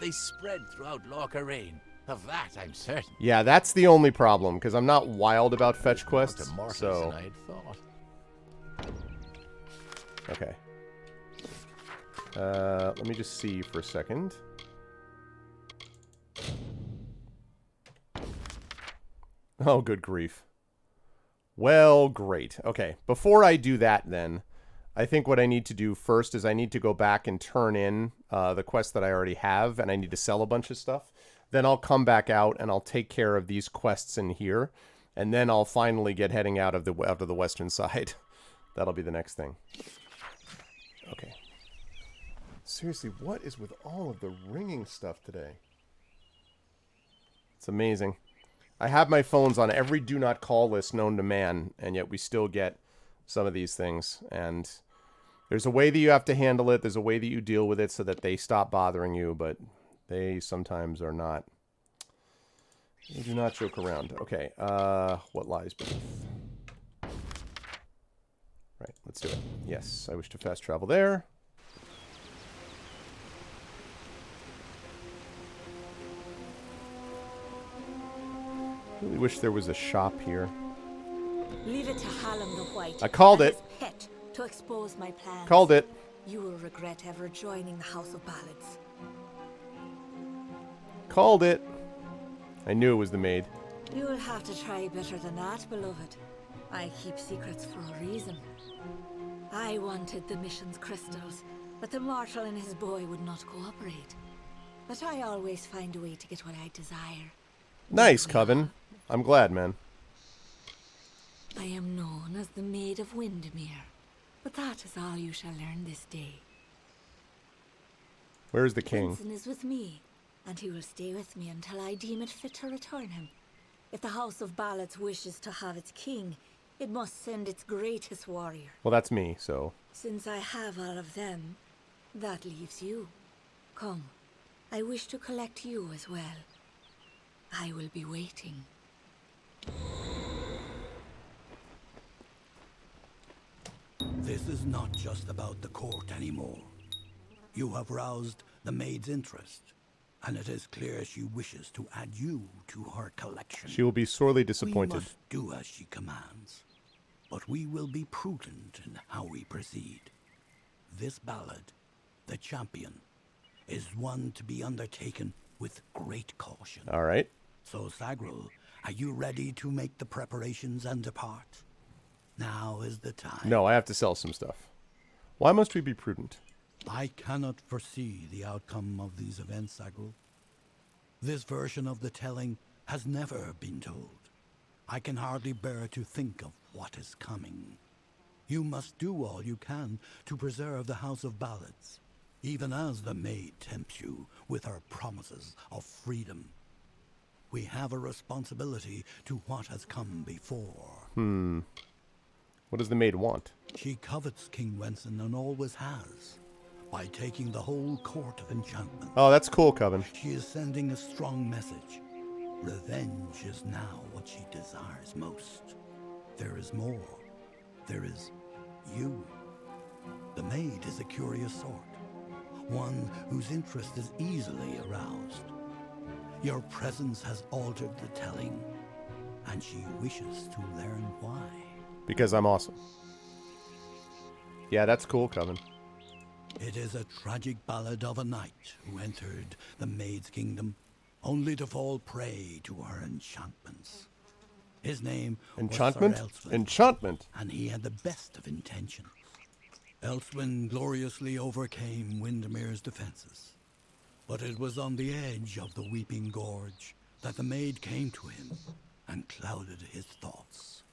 They spread throughout Lorca Rain. Of that, I'm certain. Yeah, that's the only problem, because I'm not wild about fetch More quests, to mortals so... than I'd thought. Okay. Let me just see for a second. Oh, good grief. Well, great. Okay, before I do that then, I think what I need to do first is I need to go back and turn in the quest that I already have, and I need to sell a bunch of stuff. Then I'll come back out and I'll take care of these quests in here, and then I'll finally get heading out of the western side. That'll be the next thing. Okay. Seriously, what is with all of the ringing stuff today? It's amazing. I have my phones on every do not call list known to man, and yet we still get some of these things. And there's a way that you have to handle it. There's a way that you deal with it so that they stop bothering you, but they sometimes are not. They do not joke around. Okay, what lies beneath? Right, let's do it. Yes, I wish to fast travel there. Really wish there was a shop here. Leave it to Hallam the White. I called and it. his pet to expose my plans. Called it. You will regret ever joining the House of Ballads. Called it. I knew it was the maid. You will have to try better than that, beloved. I keep secrets for a reason. I wanted the mission's crystals, but the mortal and his boy would not cooperate. But I always find a way to get what I desire. Nice, Coven. I'm glad, man. I am known as the Maid of Windermere, but that is all you shall learn this day. Where's the king? Vincent is with me, and he will stay with me until I deem it fit to return him. If the House of Ballads wishes to have its king, it must send its greatest warrior. Well, that's me, so... Since I have all of them, that leaves you. Come, I wish to collect you as well. I will be waiting. This is not just about the court anymore. You have roused the maid's interest, and it is clear she wishes to add you to her collection. She will be sorely We disappointed. must do as she commands, but we will be prudent in how we proceed. This ballad, The Champion, is one to be undertaken with great caution. All right. So, Sagril, are you ready to make the preparations and depart? Now is the time. No, I have to sell some stuff. Why must we be prudent? I cannot foresee the outcome of these events, Sagril. This version of the telling has never been told. I can hardly bear to think of what is coming. You must do all you can to preserve the House of Ballads. even as the maid tempts you with her promises of freedom. We have a responsibility to what has come before. What does the maid want? She covets King Wenson and always has, by taking the whole court of enchantment. Oh, that's cool, Coven. She is sending a strong message. Revenge is now what she desires most. There is more. There is you. The maid is a curious sort, one whose interest is easily aroused. Your presence has altered the telling, and she wishes to learn why. Because I'm awesome. Yeah, that's cool, Coven. It is a tragic ballad of a knight who entered the maid's kingdom, only to fall prey to her enchantments. His name Enchantment? was Sir Elswin, Enchantment. and he had the best of intentions. Elswin gloriously overcame Windermere's defenses, but it was on the edge of the Weeping Gorge that the maid came to him and clouded his thoughts.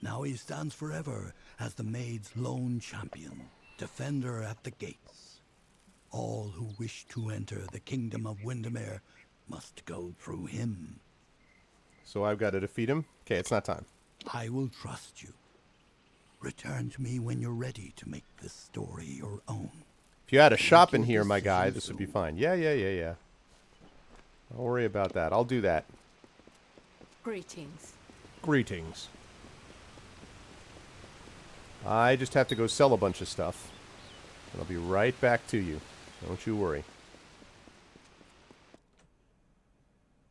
Now he stands forever as the maid's lone champion, defender at the gates. All who wish to enter the kingdom of Windermere must go through him. So I've got to defeat him? Okay, it's not time. I will trust you. Return to me when you're ready to make this story your own. If you had a shop in here, my guy, this would be fine. Yeah. Don't worry about that. I'll do that. Greetings. Greetings. I just have to go sell a bunch of stuff. And I'll be right back to you. Don't you worry.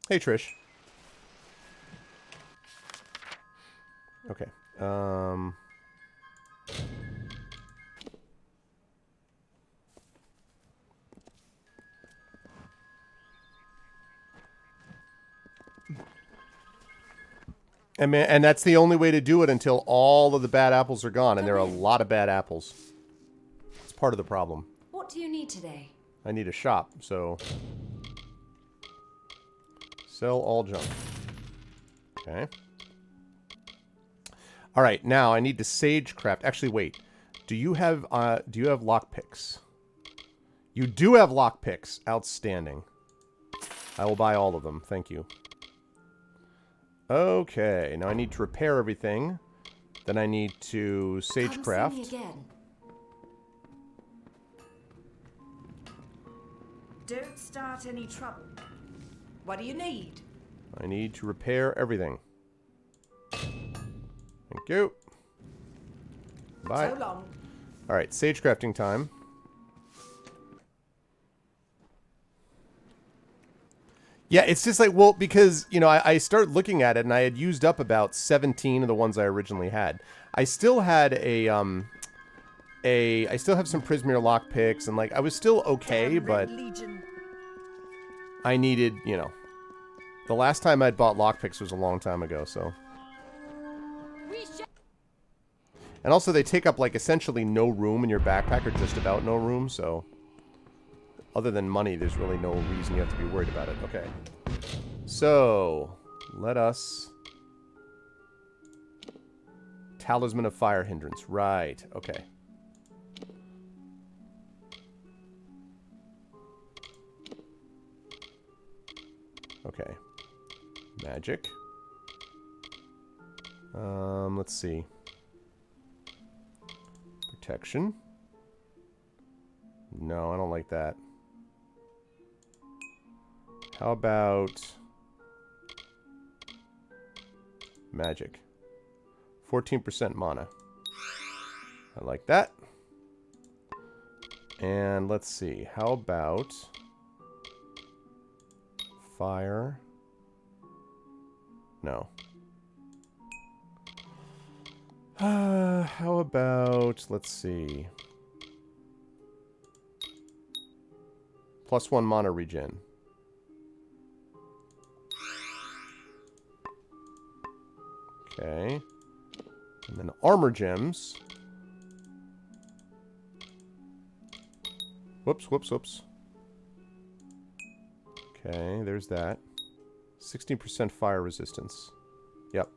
Hey, Trish. Okay. And that's the only way to do it until all of the bad apples are gone. And there are a lot of bad apples. It's part of the problem. What do you need today? I need a shop, so... Sell all junk. Okay. Alright, now I need to sagecraft. Actually, wait. Do you have lockpicks? You do have lockpicks. Outstanding. I will buy all of them. Thank you. Okay, now I need to repair everything. Then I need to sagecraft. Come see me again. Don't start any trouble. What do you need? I need to repair everything. Thank you. Bye. So long. Alright, sagecrafting time. Yeah, it's just like, well, because, you know, I started looking at it and I had used up about 17 of the ones I originally had. I still had I still have some Prismere lockpicks and, like, I was still okay, but I needed, you know, the last time I'd bought lockpicks was a long time ago, so. And also they take up, like, essentially no room in your backpack, or just about no room, so. Other than money, there's really no reason you have to be worried about it. Okay. So, let us... Talisman of Fire Hindrance. Right. Okay. Okay. Magic. Let's see. Protection. No, I don't like that. How about magic? 14% mana. I like that. And let's see. How about fire? No. How about, let's see. +1 mana regen. Okay. And then armor gems. Whoops. Okay, there's that. 16% fire resistance. Yep.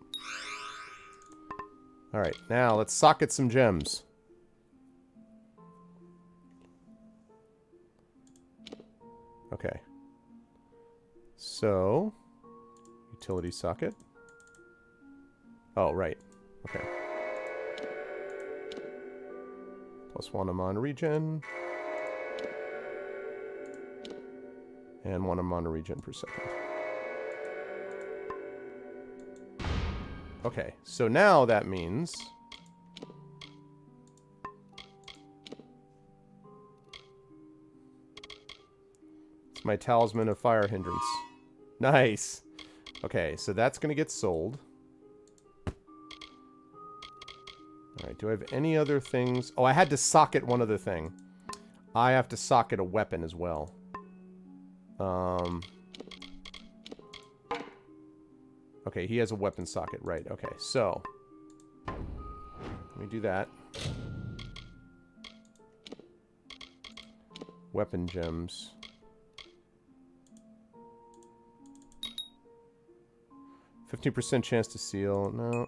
Alright, now let's socket some gems. Okay. So, utility socket. Oh, right. Okay. +1 Amon regen. And 1 Amon regen per second. Okay, so now that means... it's my Talisman of Fire Hindrance. Nice! Okay, so that's going to get sold. Alright, do I have any other things? Oh, I had to socket one other thing. I have to socket a weapon as well. Okay, he has a weapon socket. Right, okay. So, let me do that. Weapon gems. %15 chance to seal. No.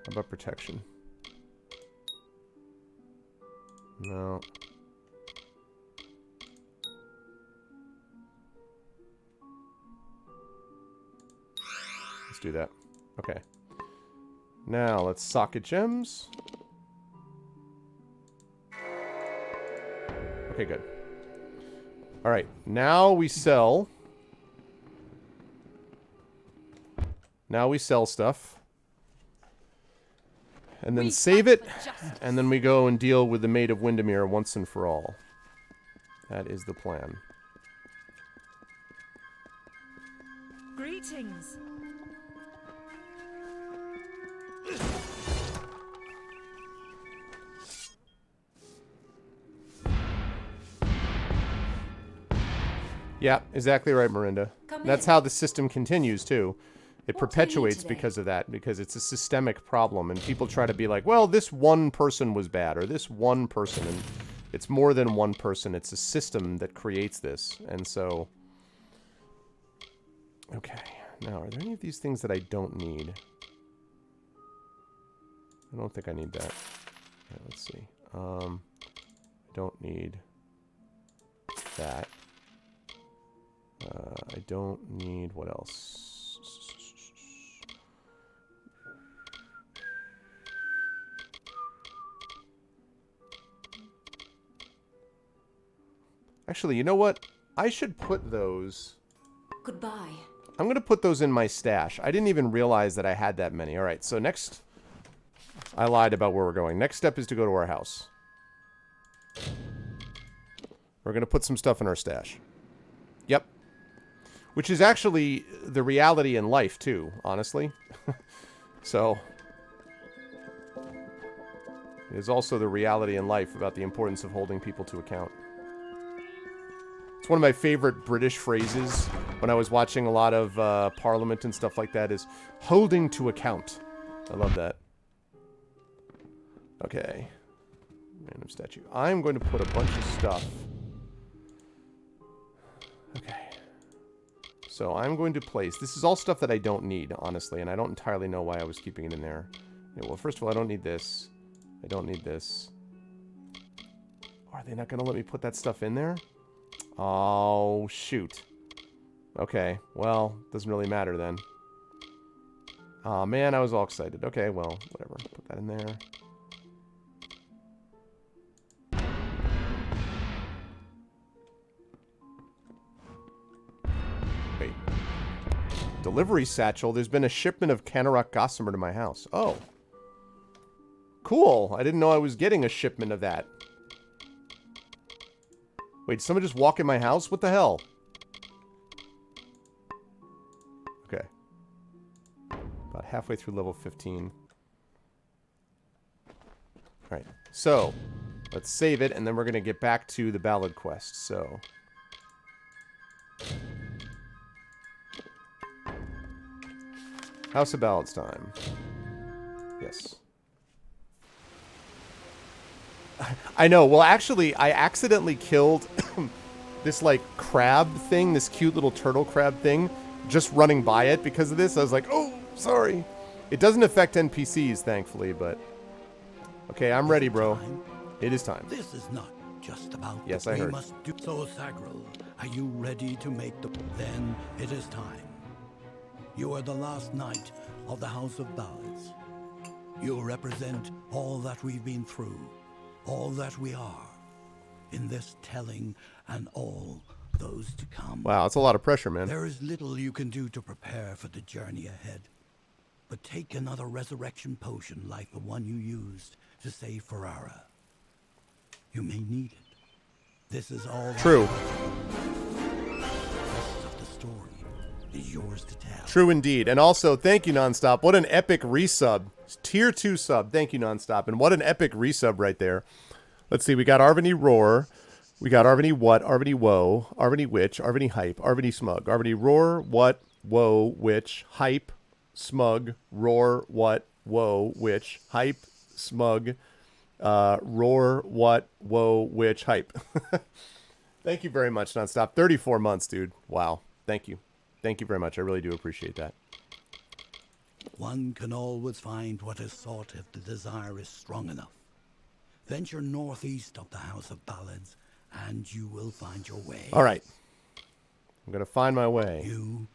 How about protection? No. Let's do that. Okay. Now, let's socket gems. Okay, good. Alright, now we sell... now we sell stuff. And then save it. And then we go and deal with the Maid of Windermere once and for all. That is the plan. Greetings. Yeah, exactly right, Miranda. That's how the system continues, too. It perpetuates because of that, because it's a systemic problem, and people try to be like, well, this one person was bad, or this one person, and it's more than one person. It's a system that creates this, and so... okay, now, are there any of these things that I don't need? I don't think I need that. Okay, let's see. I don't need that. I don't need... what else? Actually, you know what? I should put those... Goodbye. I'm going to put those in my stash. I didn't even realize that I had that many. Alright, so next... I lied about where we're going. Next step is to go to our house. We're going to put some stuff in our stash. Yep. Which is actually the reality in life, too, honestly. So... it is also the reality in life about the importance of holding people to account. It's one of my favorite British phrases when I was watching a lot of Parliament and stuff like that is holding to account. I love that. Okay. Random statue. I'm going to put a bunch of stuff. Okay. So I'm going to place... this is all stuff that I don't need, honestly, and I don't entirely know why I was keeping it in there. Okay, well, first of all, I don't need this. I don't need this. Are they not going to let me put that stuff in there? Oh, shoot. Okay, well, doesn't really matter then. Aw, man, I was all excited. Okay, well, whatever. Put that in there. Wait. Delivery satchel. There's been a shipment of Canorok Gossamer to my house. Oh. Cool. I didn't know I was getting a shipment of that. Wait, did someone just walk in my house? What the hell? Okay. About halfway through level 15. Alright, so let's save it, and then we're going to get back to the Ballad quest, so... House of Ballads time. Yes. I know. Well, actually, I accidentally killed this, like, crab thing, this cute little turtle crab thing, just running by it because of this. I was like, oh, sorry. It doesn't affect NPCs, thankfully, but... okay, I'm ready, bro. It is time. This is not just about Yes, what I we heard. must do. So, Sagril, are you ready to make the... Then it is time. You are the last knight of the House of Ballads. You represent all that we've been through, all that we are, in this telling and all those to come. Wow, that's a lot of pressure, man. There is little you can do to prepare for the journey ahead. But take another resurrection potion like the one you used to save Ferrara. You may need it. This is all... True. The rest of the story is yours to tell. True indeed. And also, thank you, Nonstop. What an epic resub. Tier 2 sub. Thank you, Nonstop. And what an epic resub right there. Let's see. We got Arvany Roar. We got Arvany What, Arvany Woe, Arvany Witch, Arvany Hype, Arvany Smug. Arvany Roar, What, Woe, Witch, Hype, Smug, Roar, What, Woe, Witch, Hype, Smug, Roar, What, Woe, Witch, Hype. Thank you very much, Nonstop. 34 months, dude. Wow. Thank you. Thank you very much. I really do appreciate that. One can always find what is sought if the desire is strong enough. Venture northeast of the House of Ballads, and you will find your way. All right. I'm going to find my way. You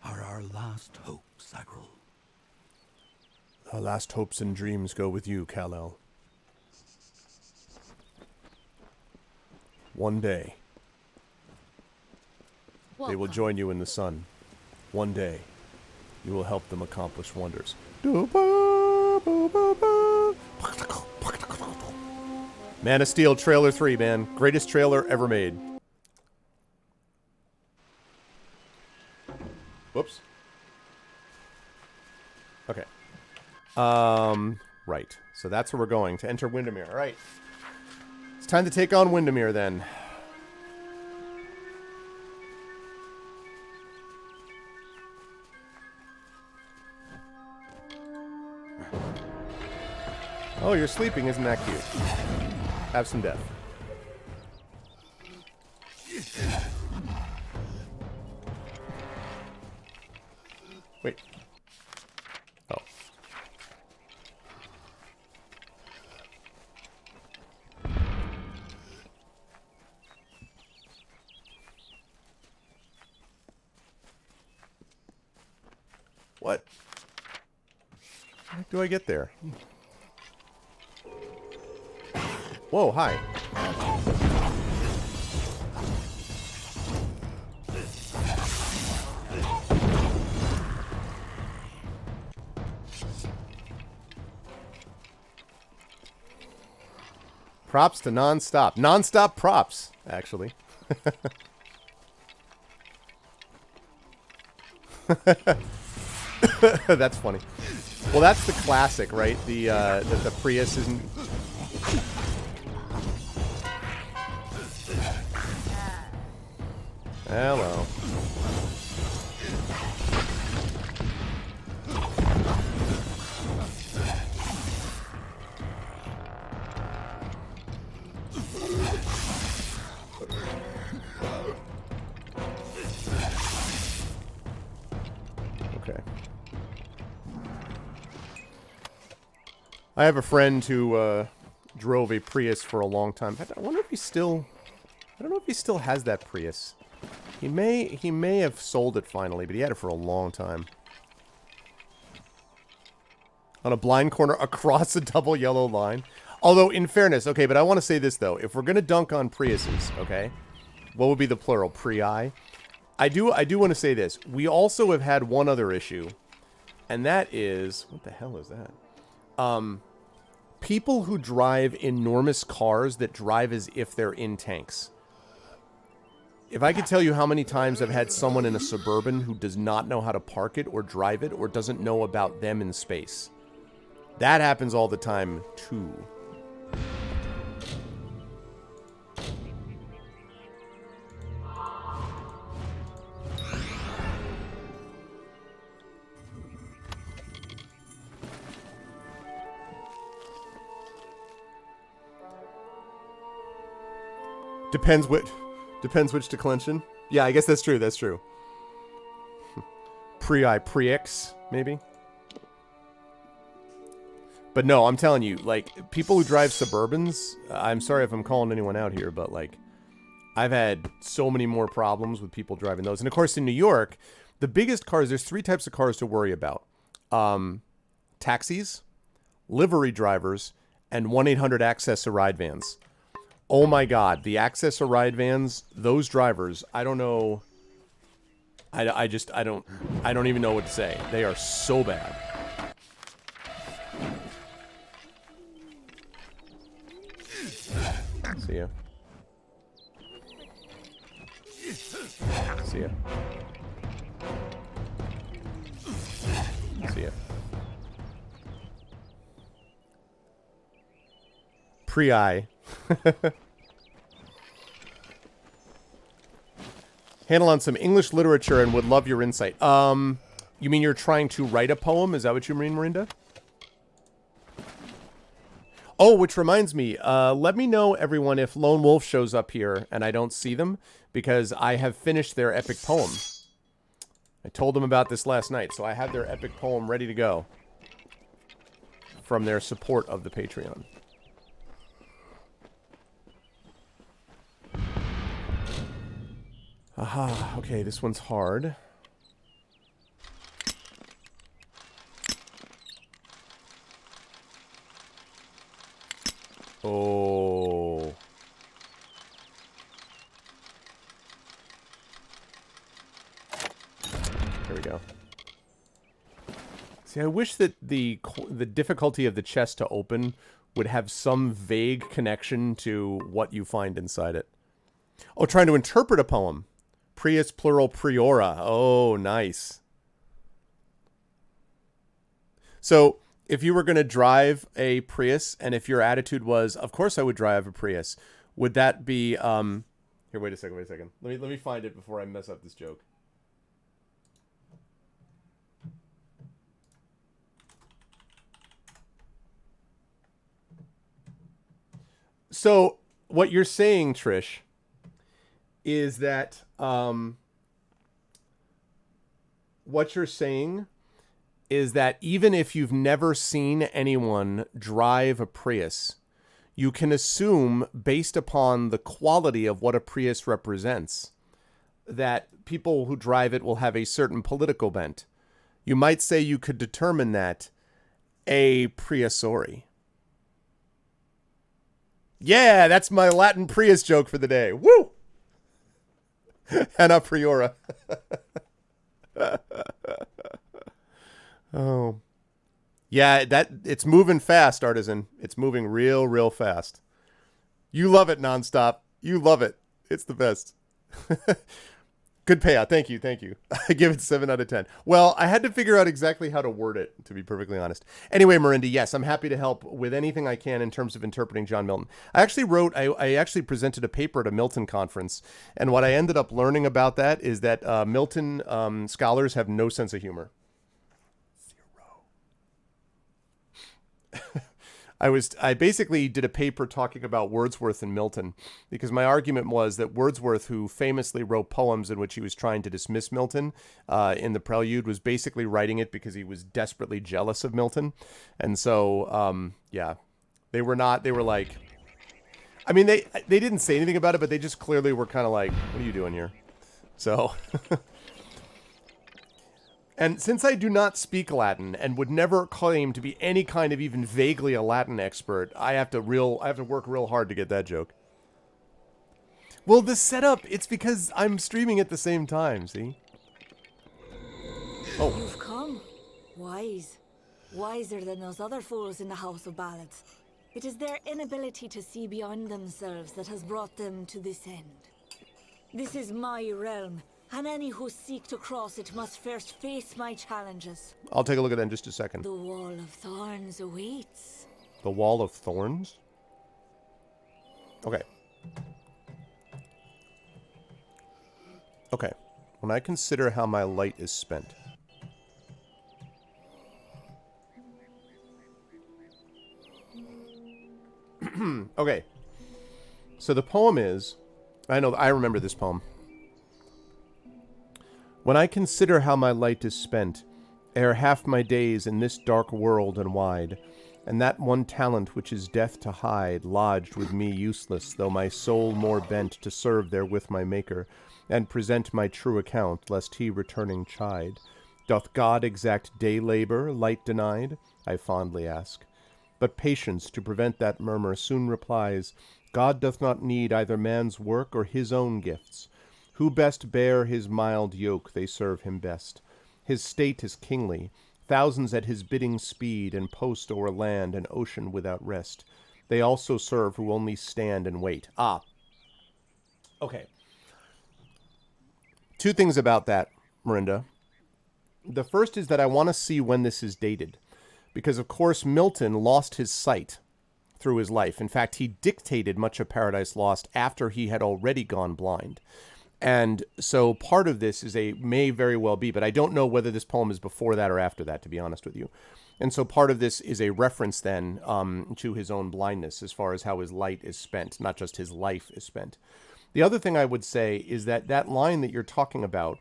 are our last hope, Sagril. Our last hopes and dreams go with you, Kal-El. One day, they will join you in the sun. One day, you will help them accomplish wonders. Man of Steel Trailer 3, man. Greatest trailer ever made. Whoops. Okay. Right. So that's where we're going, to enter Windermere. All right. It's time to take on Windermere, then. Oh, you're sleeping. Isn't that cute? Have some death. Wait. Oh. What? How do I get there? Whoa, hi. Props to Nonstop. Nonstop props, actually. That's funny. Well, that's the classic, right? The Prius isn't... Hello. Okay. I have a friend who drove a Prius for a long time. I wonder if he still... I don't know if he still has that Prius. He may have sold it finally, but he had it for a long time. On a blind corner across a double yellow line. Although, in fairness, okay, but I want to say this, though. If we're going to dunk on Priuses, okay, what would be the plural? Prii? I do want to say this. We also have had one other issue, and that is... What the hell is that? People who drive enormous cars that drive as if they're in tanks. If I could tell you how many times I've had someone in a Suburban who does not know how to park it or drive it or doesn't know about them in space. That happens all the time, too. Depends which declension. Yeah, I guess that's true. That's true. Pre-X, maybe. But no, I'm telling you, like, people who drive Suburbans, I'm sorry if I'm calling anyone out here, but, like, I've had so many more problems with people driving those. And, of course, in New York, the biggest cars, there's 3 types of cars to worry about. Taxis, livery drivers, and 1-800-ACCESS-A-RIDE vans. Oh, my God. The Access-A-Ride vans, those drivers, I don't know. I don't even know what to say. They are so bad. See ya. See ya. See ya. Pre-I. Handle on some English literature and would love your insight. You mean you're trying to write a poem? Is that what you mean, Marinda? Oh, which reminds me, let me know, everyone, if Lone Wolf shows up here and I don't see them, because I have finished their epic poem. I told them about this last night, so I have their epic poem ready to go from their support of the Patreon. Aha, okay, this one's hard. Oh. Here we go. See, I wish that the difficulty of the chest to open would have some vague connection to what you find inside it. Oh, trying to interpret a poem. Prius plural priora. Oh, nice. So, if you were going to drive a Prius, and if your attitude was, of course I would drive a Prius, would that be, here, wait a second. Let me find it before I mess up this joke. So, what you're saying, Trish, is that, even if you've never seen anyone drive a Prius, you can assume, based upon the quality of what a Prius represents, that people who drive it will have a certain political bent. You might say you could determine that a priori. Yeah, that's my Latin Prius joke for the day. Woo! And a priora. Oh. Yeah, it's moving fast, Artisan. It's moving real fast. You love it, Nonstop. You love it. It's the best. Good payout. Thank you. I give it 7 out of 10. Well, I had to figure out exactly how to word it, to be perfectly honest. Anyway, Miranda, yes, I'm happy to help with anything I can in terms of interpreting John Milton. I actually presented a paper at a Milton conference, and what I ended up learning about that is that Milton scholars have no sense of humor. I basically did a paper talking about Wordsworth and Milton, because my argument was that Wordsworth, who famously wrote poems in which he was trying to dismiss Milton in the Prelude, was basically writing it because he was desperately jealous of Milton. And so, yeah, they were like, I mean, they didn't say anything about it, but they just clearly were kind of like, what are you doing here? So... And since I do not speak Latin and would never claim to be any kind of even vaguely a Latin expert, I have to work real hard to get that joke. Well, the setup, it's because I'm streaming at the same time, see? Oh. You've come. Wise. Wiser than those other fools in the House of Ballads. It is their inability to see beyond themselves that has brought them to this end. This is my realm. And any who seek to cross it must first face my challenges. I'll take a look at that in just a second. The Wall of Thorns awaits. The Wall of Thorns? Okay. Okay. When I consider how my light is spent. Okay. So the poem is... I remember this poem. When I consider how my light is spent, ere half my days in this dark world and wide, And that one talent which is death to hide, lodged with me useless, though my soul more bent to serve there with my Maker, and present my true account, lest he returning chide. Doth God exact day labor, light denied? I fondly ask. But patience, to prevent that murmur, soon replies, God doth not need either man's work or his own gifts. Who best bear his mild yoke, they serve him best. His state is kingly, thousands at his bidding speed, and post o'er land and ocean without rest. They also serve who only stand and wait. Ah. Okay. Two things about that, Marinda. The first is that I want to see when this is dated. Because, of course, Milton lost his sight through his life. In fact, he dictated much of Paradise Lost after he had already gone blind. And so part of this may very well be, but I don't know whether this poem is before that or after that, to be honest with you. And so part of this is a reference then to his own blindness as far as how his light is spent, not just his life is spent. The other thing I would say is that line that you're talking about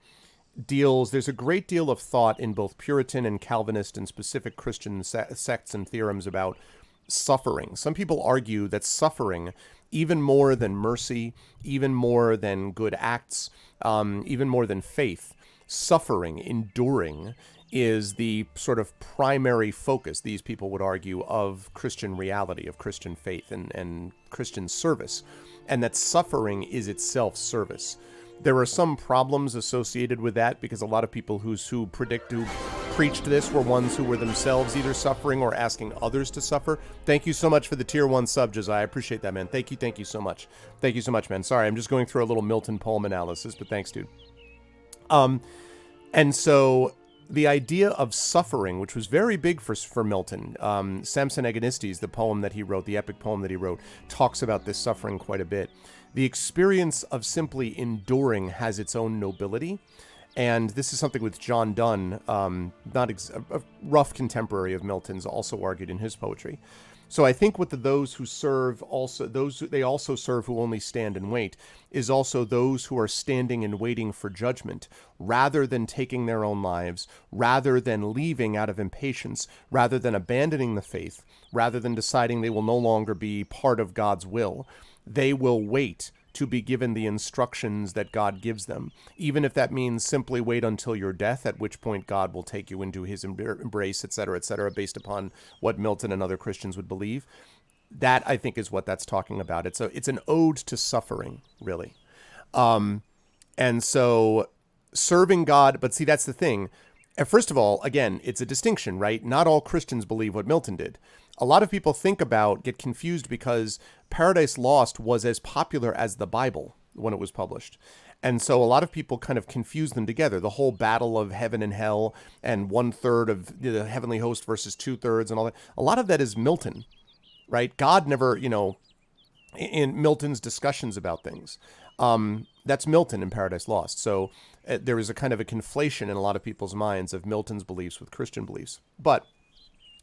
there's a great deal of thought in both Puritan and Calvinist and specific Christian sects and theorems about suffering. Some people argue that suffering, even more than mercy, even more than good acts, even more than faith, suffering, enduring, is the sort of primary focus, these people would argue, of Christian reality, of Christian faith and Christian service, and that suffering is itself service. There are some problems associated with that because a lot of people who preached this were ones who were themselves either suffering or asking others to suffer. Thank you so much for the tier 1 sub, Josiah. I appreciate that, man. Thank you so much. Thank you so much, man. Sorry, I'm just going through a little Milton poem analysis, but thanks, dude. And so the idea of suffering, which was very big for Milton, Samson Agonistes, the poem that he wrote, the epic poem that he wrote, talks about this suffering quite a bit. The experience of simply enduring has its own nobility. And this is something with John Donne, a rough contemporary of Milton's, also argued in his poetry. So I think what those who serve also, they also serve who only stand and wait, is also those who are standing and waiting for judgment, rather than taking their own lives, rather than leaving out of impatience, rather than abandoning the faith, rather than deciding they will no longer be part of God's will. They will wait to be given the instructions that God gives them, even if that means simply wait until your death, at which point God will take you into his embrace, etc., based upon what Milton and other Christians would believe. That, I think, is what that's talking about. It's an ode to suffering, really. And so serving God, but see, that's the thing. First of all, again, it's a distinction, right? Not all Christians believe what Milton did. A lot of people get confused because Paradise Lost was as popular as the Bible when it was published. And so a lot of people kind of confuse them together. The whole battle of heaven and hell and 1/3 of the heavenly host versus 2/3 and all that. A lot of that is Milton, right? God never, in Milton's discussions about things. That's Milton in Paradise Lost. So there is a kind of a conflation in a lot of people's minds of Milton's beliefs with Christian beliefs.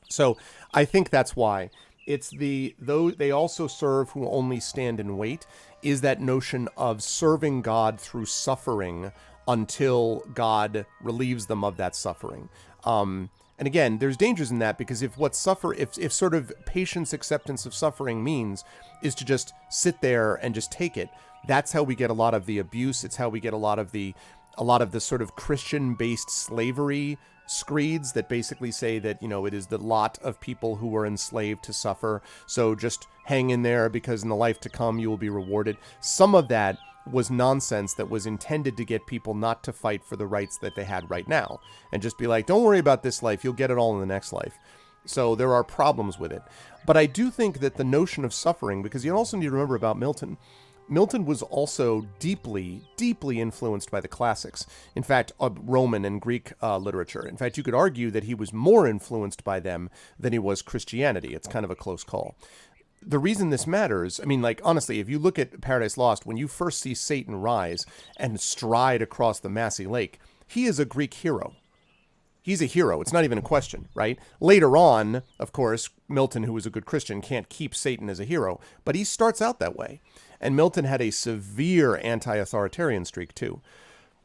So I think that's why. It's though they also serve who only stand and wait, is that notion of serving God through suffering until God relieves them of that suffering. And again, there's dangers in that, because if sort of patience acceptance of suffering means is to just sit there and just take it, that's how we get a lot of the abuse. It's how we get a lot of the sort of Christian-based slavery screeds that basically say that, it is the lot of people who were enslaved to suffer. So just hang in there because in the life to come you will be rewarded. Some of that was nonsense that was intended to get people not to fight for the rights that they had right now and just be like, don't worry about this life, you'll get it all in the next life. So there are problems with it. But I do think that the notion of suffering, because you also need to remember about Milton was also deeply, deeply influenced by the classics. In fact, Roman and Greek literature. In fact, you could argue that he was more influenced by them than he was Christianity. It's kind of a close call. The reason this matters, honestly, if you look at Paradise Lost, when you first see Satan rise and stride across the Massey Lake, he is a Greek hero. He's a hero. It's not even a question, right? Later on, of course, Milton, who was a good Christian, can't keep Satan as a hero, but he starts out that way. And Milton had a severe anti-authoritarian streak, too.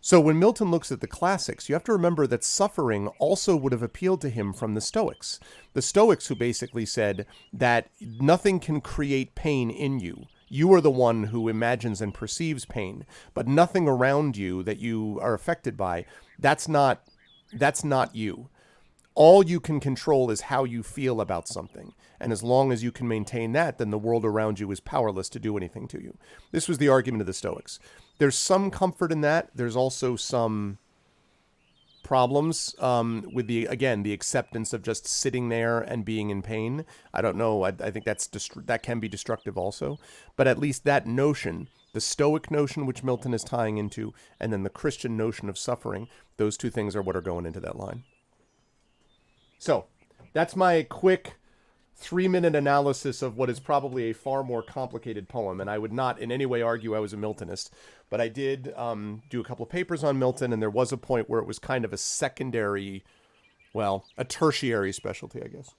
So when Milton looks at the classics, you have to remember that suffering also would have appealed to him from the Stoics. The Stoics who basically said that nothing can create pain in you. You are the one who imagines and perceives pain, but nothing around you that you are affected by, that's not you. All you can control is how you feel about something. And as long as you can maintain that, then the world around you is powerless to do anything to you. This was the argument of the Stoics. There's some comfort in that. There's also some problems with the acceptance of just sitting there and being in pain. I don't know. I think that can be destructive also. But at least that notion, the Stoic notion, which Milton is tying into, and then the Christian notion of suffering, those two things are what are going into that line. So that's my quick 3-minute analysis of what is probably a far more complicated poem. And I would not in any way argue I was a Miltonist, but I did do a couple of papers on Milton, and there was a point where it was kind of a secondary, well, a tertiary specialty, I guess.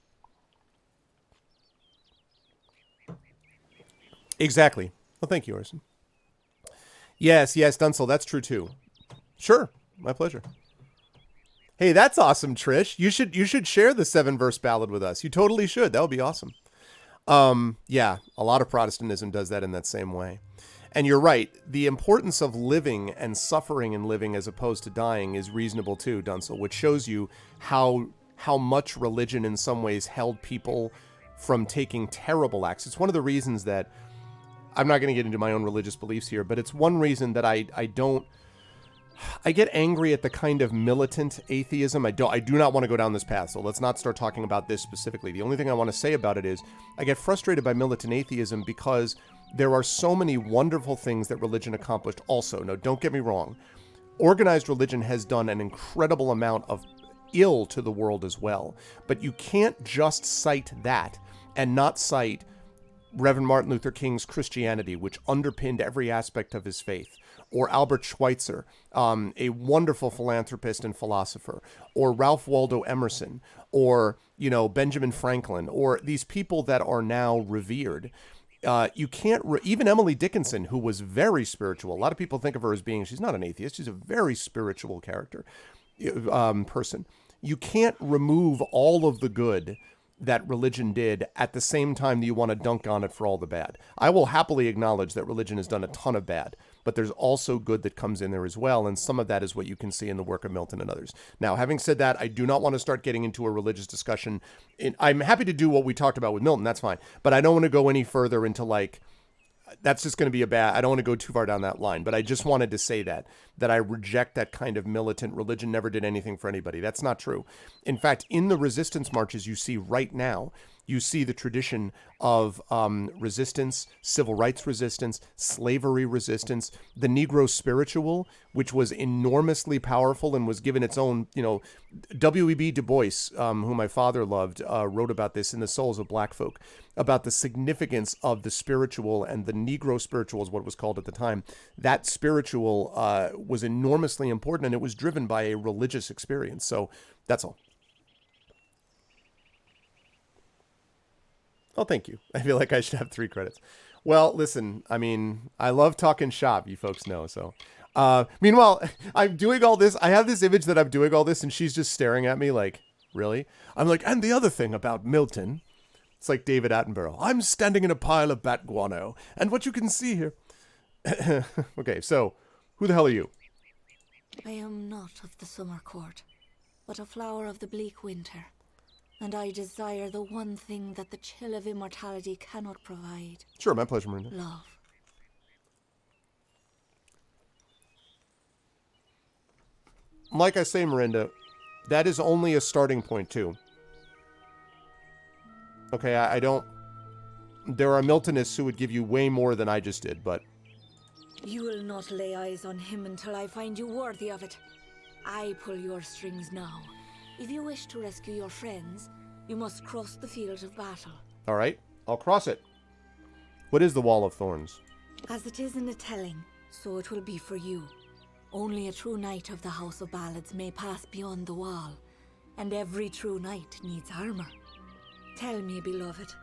Exactly. Well, thank you, Orson. Yes, Dunsel, that's true too. Sure, my pleasure. Hey, that's awesome, Trish. You should share the 7-verse ballad with us. You totally should. That would be awesome. Yeah, a lot of Protestantism does that in that same way. And you're right. The importance of living and suffering and living as opposed to dying is reasonable too, Dunsel, which shows you how much religion in some ways held people from taking terrible acts. It's one of the reasons that I'm not going to get into my own religious beliefs here, but it's one reason that I get angry at the kind of militant atheism. I do not want to go down this path, so let's not start talking about this specifically. The only thing I want to say about it is I get frustrated by militant atheism because there are so many wonderful things that religion accomplished also. Now, don't get me wrong. Organized religion has done an incredible amount of ill to the world as well, but you can't just cite that and not cite Reverend Martin Luther King's Christianity, which underpinned every aspect of his faith, or Albert Schweitzer, a wonderful philanthropist and philosopher, or Ralph Waldo Emerson, or, Benjamin Franklin, or these people that are now revered. You can't, even Emily Dickinson, who was very spiritual. A lot of people think of her as being, she's not an atheist, she's a very spiritual person. You can't remove all of the good that religion did at the same time that you want to dunk on it for all the bad. I will happily acknowledge that religion has done a ton of bad, but there's also good that comes in there as well, and some of that is what you can see in the work of Milton and others. Now, having said that, I do not want to start getting into a religious discussion. I'm happy to do what we talked about with Milton, that's fine, but I don't want to go any further into that's just going to be I don't want to go too far down that line, but I just wanted to say that I reject that kind of militant religion never did anything for anybody. That's not true. In fact, in the resistance marches you see right now, you see the tradition of resistance, civil rights resistance, slavery resistance, the Negro spiritual, which was enormously powerful and was given its own, W.E.B. Du Bois, whom my father loved, wrote about this in The Souls of Black Folk, about the significance of the spiritual, and the Negro spiritual is what it was called at the time. That spiritual was enormously important, and it was driven by a religious experience. So that's all. Oh, thank you. I feel like I should have 3 credits. Well, listen, I love talking shop, you folks know. So, meanwhile, I'm doing all this. I have this image that I'm doing all this, and she's just staring at me like, really? I'm like, and the other thing about Milton, it's like David Attenborough. I'm standing in a pile of bat guano, and what you can see here. Okay, so, who the hell are you? I am not of the summer court, but a flower of the bleak winter. And I desire the one thing that the chill of immortality cannot provide. Sure, my pleasure, Miranda. Love. Like I say, Miranda, that is only a starting point, too. Okay, I don't... There are Miltonists who would give you way more than I just did, but... You will not lay eyes on him until I find you worthy of it. I pull your strings now. If you wish to rescue your friends, you must cross the field of battle. All right, I'll cross it. What is the Wall of Thorns? As it is in the telling, so it will be for you. Only a true knight of the House of Ballads may pass beyond the wall, and every true knight needs armor. Tell me, beloved,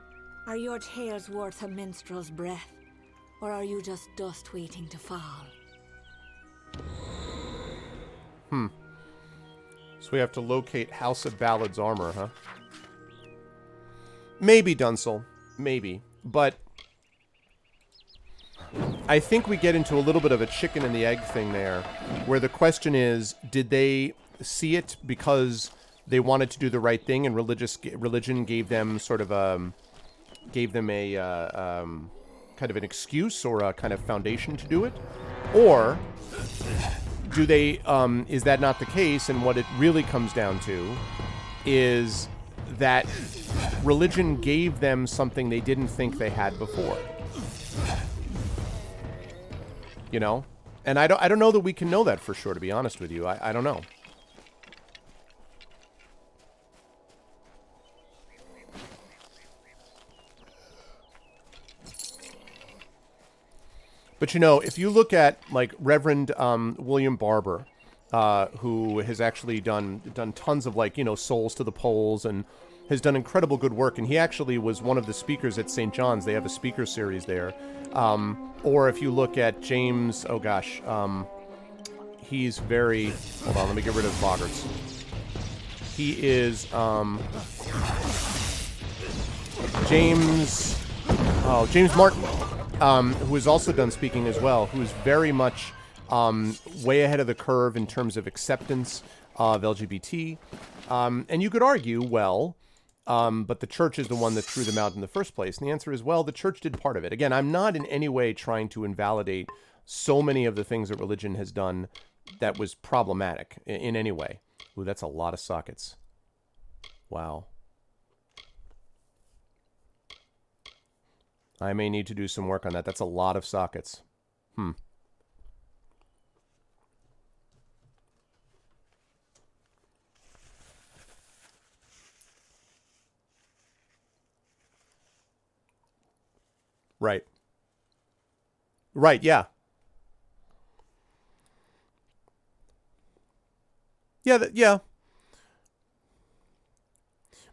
are your tales worth a minstrel's breath, or are you just dust waiting to fall? So we have to locate House of Ballads armor, huh? Maybe, Dunsel. Maybe. But I think we get into a little bit of a chicken and the egg thing there, where the question is, did they see it because they wanted to do the right thing and religion gave them sort of a kind of an excuse or a kind of foundation to do it? Or do they, is that not the case, and what it really comes down to is that religion gave them something they didn't think they had before? You know? And I don't know that we can know that for sure, to be honest with you. I don't know. But, you know, if you look at, like, Reverend William Barber, who has actually done tons of, like, you know, Souls to the Poles and has done incredible good work. And he actually was one of the speakers at St. John's. They have a speaker series there. Or if you look at James, oh gosh, he's very, hold on, let me get rid of Boggarts. He is James Martin. Who has also done speaking as well, who is very much way ahead of the curve in terms of acceptance of LGBT. And you could argue, well, but the church is the one that threw them out in the first place. And the answer is, well, the church did part of it. Again, I'm not in any way trying to invalidate so many of the things that religion has done that was problematic in any way. Ooh, that's a lot of sockets. Wow. I may need to do some work on that. That's a lot of sockets. Right. Right, yeah. Yeah, yeah.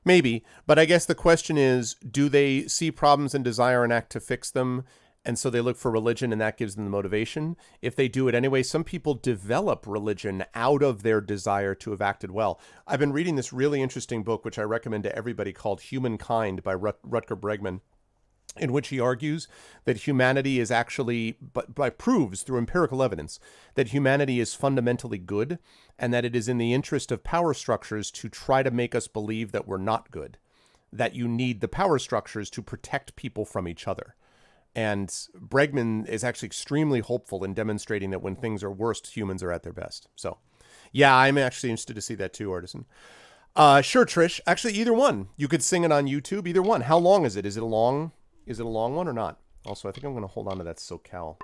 Maybe, but I guess the question is, do they see problems and desire and act to fix them, and so they look for religion and that gives them the motivation? If they do it anyway, some people develop religion out of their desire to have acted well. I've been reading this really interesting book, which I recommend to everybody, called Humankind by Rutger Bregman, in which he argues that humanity is actually, by proves through empirical evidence, that humanity is fundamentally good, and that it is in the interest of power structures to try to make us believe that we're not good, that you need the power structures to protect people from each other. And Bregman is actually extremely hopeful in demonstrating that when things are worst, humans are at their best. So, yeah, I'm actually interested to see that too, Artisan. Sure, Trish. Actually, either one. You could sing it on YouTube, either one. How long is it? Is it a long one or not? Also, I think I'm going to hold on to that SoCal.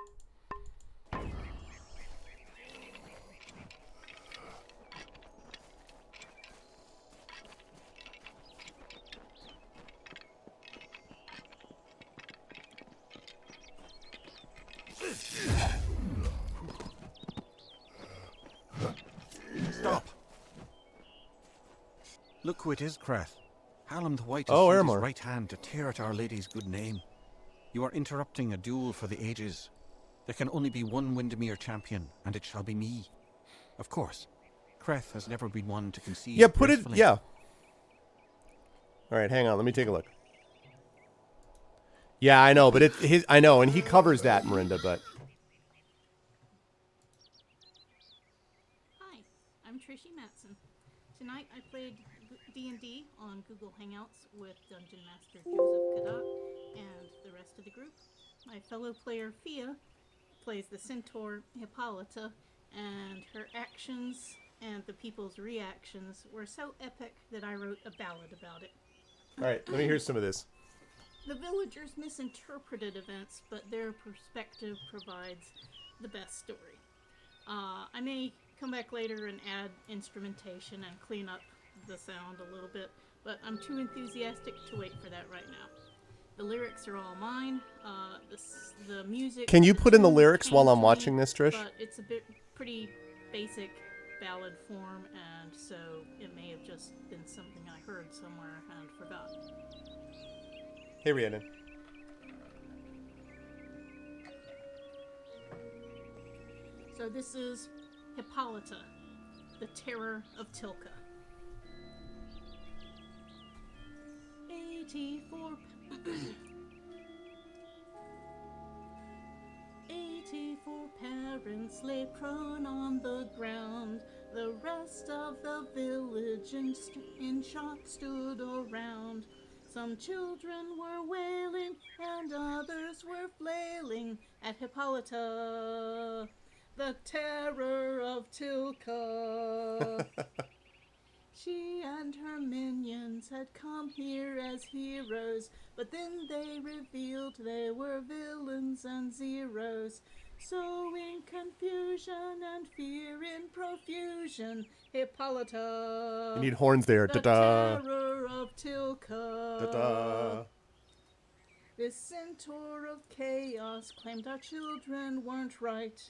Stop! Look who it is, Krath. Hallam the White has Oh, sent his Aramor. right hand to tear at Our Lady's good name. You are interrupting a duel for the ages. There can only be one Windermere champion, and it shall be me. Of course, Krath has never been one to concede. Yeah, put it, gracefully. yeah. All right, hang on. Let me take a look. Yeah, I know, but I know, and he covers that, Marinda, but... Hi, I'm Trishi Matson. Tonight I played D&D on Google Hangouts with Dungeon Master Joseph Kadat and the rest of the group. My fellow player Fia plays the centaur Hippolyta, and her actions and the people's reactions were so epic that I wrote a ballad about it. All right, let me hear some of this. The villagers misinterpreted events, but their perspective provides the best story. I may come back later and add instrumentation and clean up the sound a little bit, but I'm too enthusiastic to wait for that right now. The lyrics are all mine. The music... Can you put in the tune lyrics came while to I'm me, watching this, Trish? But it's a bit pretty basic ballad form, and so it may have just been something I heard somewhere and forgot. Hey, Rhiannon. So this is Hippolyta. the Terror of Tilka. 84 parents lay prone on the ground. The rest of the village in shock stood around. Some children were wailing and others were flailing at Hippolyta, the terror of Tilka. She and her minions had come here as heroes, but then they revealed they were villains and zeros. So in confusion and fear in profusion, Hippolyta, You need horns there. the Da-da. terror of Tilka. Da-da. This centaur of chaos claimed our children weren't right,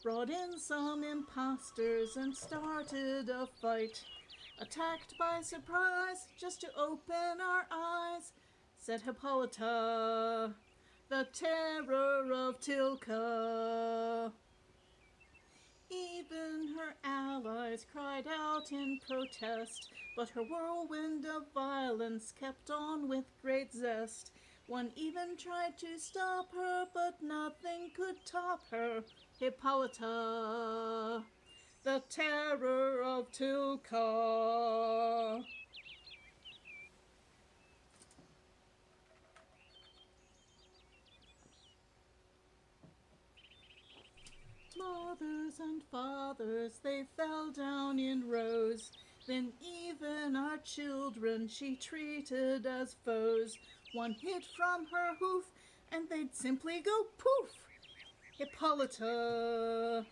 brought in some imposters and started a fight. Attacked by surprise, just to open our eyes, said Hippolyta, the terror of Tilka. Even her allies cried out in protest, but her whirlwind of violence kept on with great zest. One even tried to stop her, but nothing could top her, Hippolyta, the terror of Tilka. Mothers and fathers, they fell down in rows. Then even our children she treated as foes. One hit from her hoof, and they'd simply go poof. Hippolyta,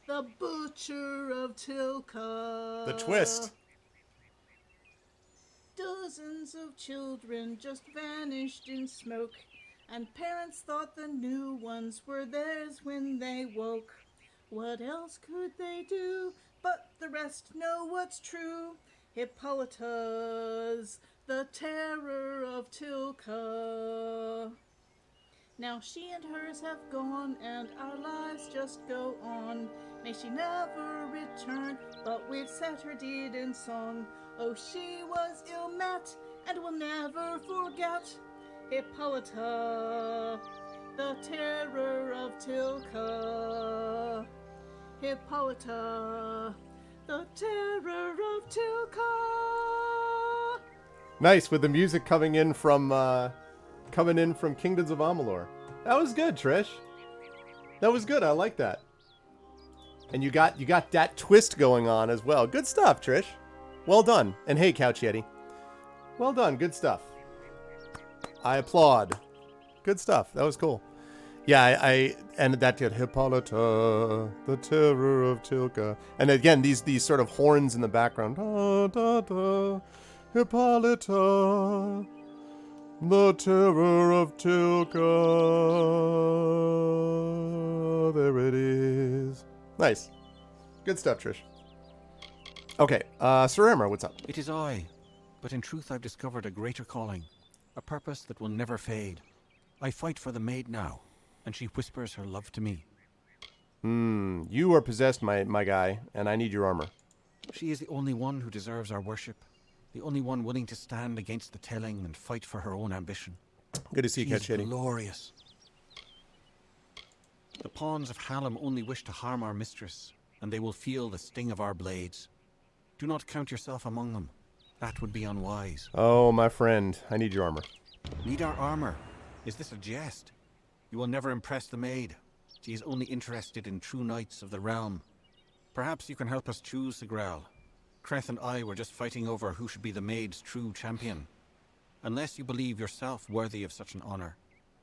the butcher of Tilka. The twist. Dozens of children just vanished in smoke, and parents thought the new ones were theirs when they woke. What else could they do? But the rest know what's true. Hippolyta's the terror of Tilka. Now she and hers have gone, and our lives just go on. May she never return, but we've set her deed in song. Oh, she was ill met, and we'll never forget Hippolyta, the terror of Tilka. Hippolyta, the terror of Tilka. Nice, with the music coming in from Kingdoms of Amalur. That was good, Trish. That was good. I like that. And you got that twist going on as well. Good stuff, Trish. Well done. And hey, Couch Yeti. Well done. Good stuff. I applaud. Good stuff. That was cool. Yeah, I and that did Hippolyta, the terror of Tilka. And again, these sort of horns in the background. Da, da, da, Hippolyta, the terror of Tilka. There it is. Nice. Good stuff, Trish. Okay, Sir Emmer, what's up? It is I, but in truth I've discovered a greater calling, a purpose that will never fade. I fight for the maid now, and she whispers her love to me. You are possessed, my guy, and I need your armor. She is the only one who deserves our worship, the only one willing to stand against the telling and fight for her own ambition. Good to see you, She is Catch Yeti. glorious. The pawns of Hallam only wish to harm our mistress, and they will feel the sting of our blades. Do not count yourself among them. That would be unwise. Oh, my friend, I need your armor. Need our armor? Is this a jest? You will never impress the maid. She is only interested in true knights of the realm. Perhaps you can help us choose, Sigral. Creth and I were just fighting over who should be the maid's true champion. Unless you believe yourself worthy of such an honor,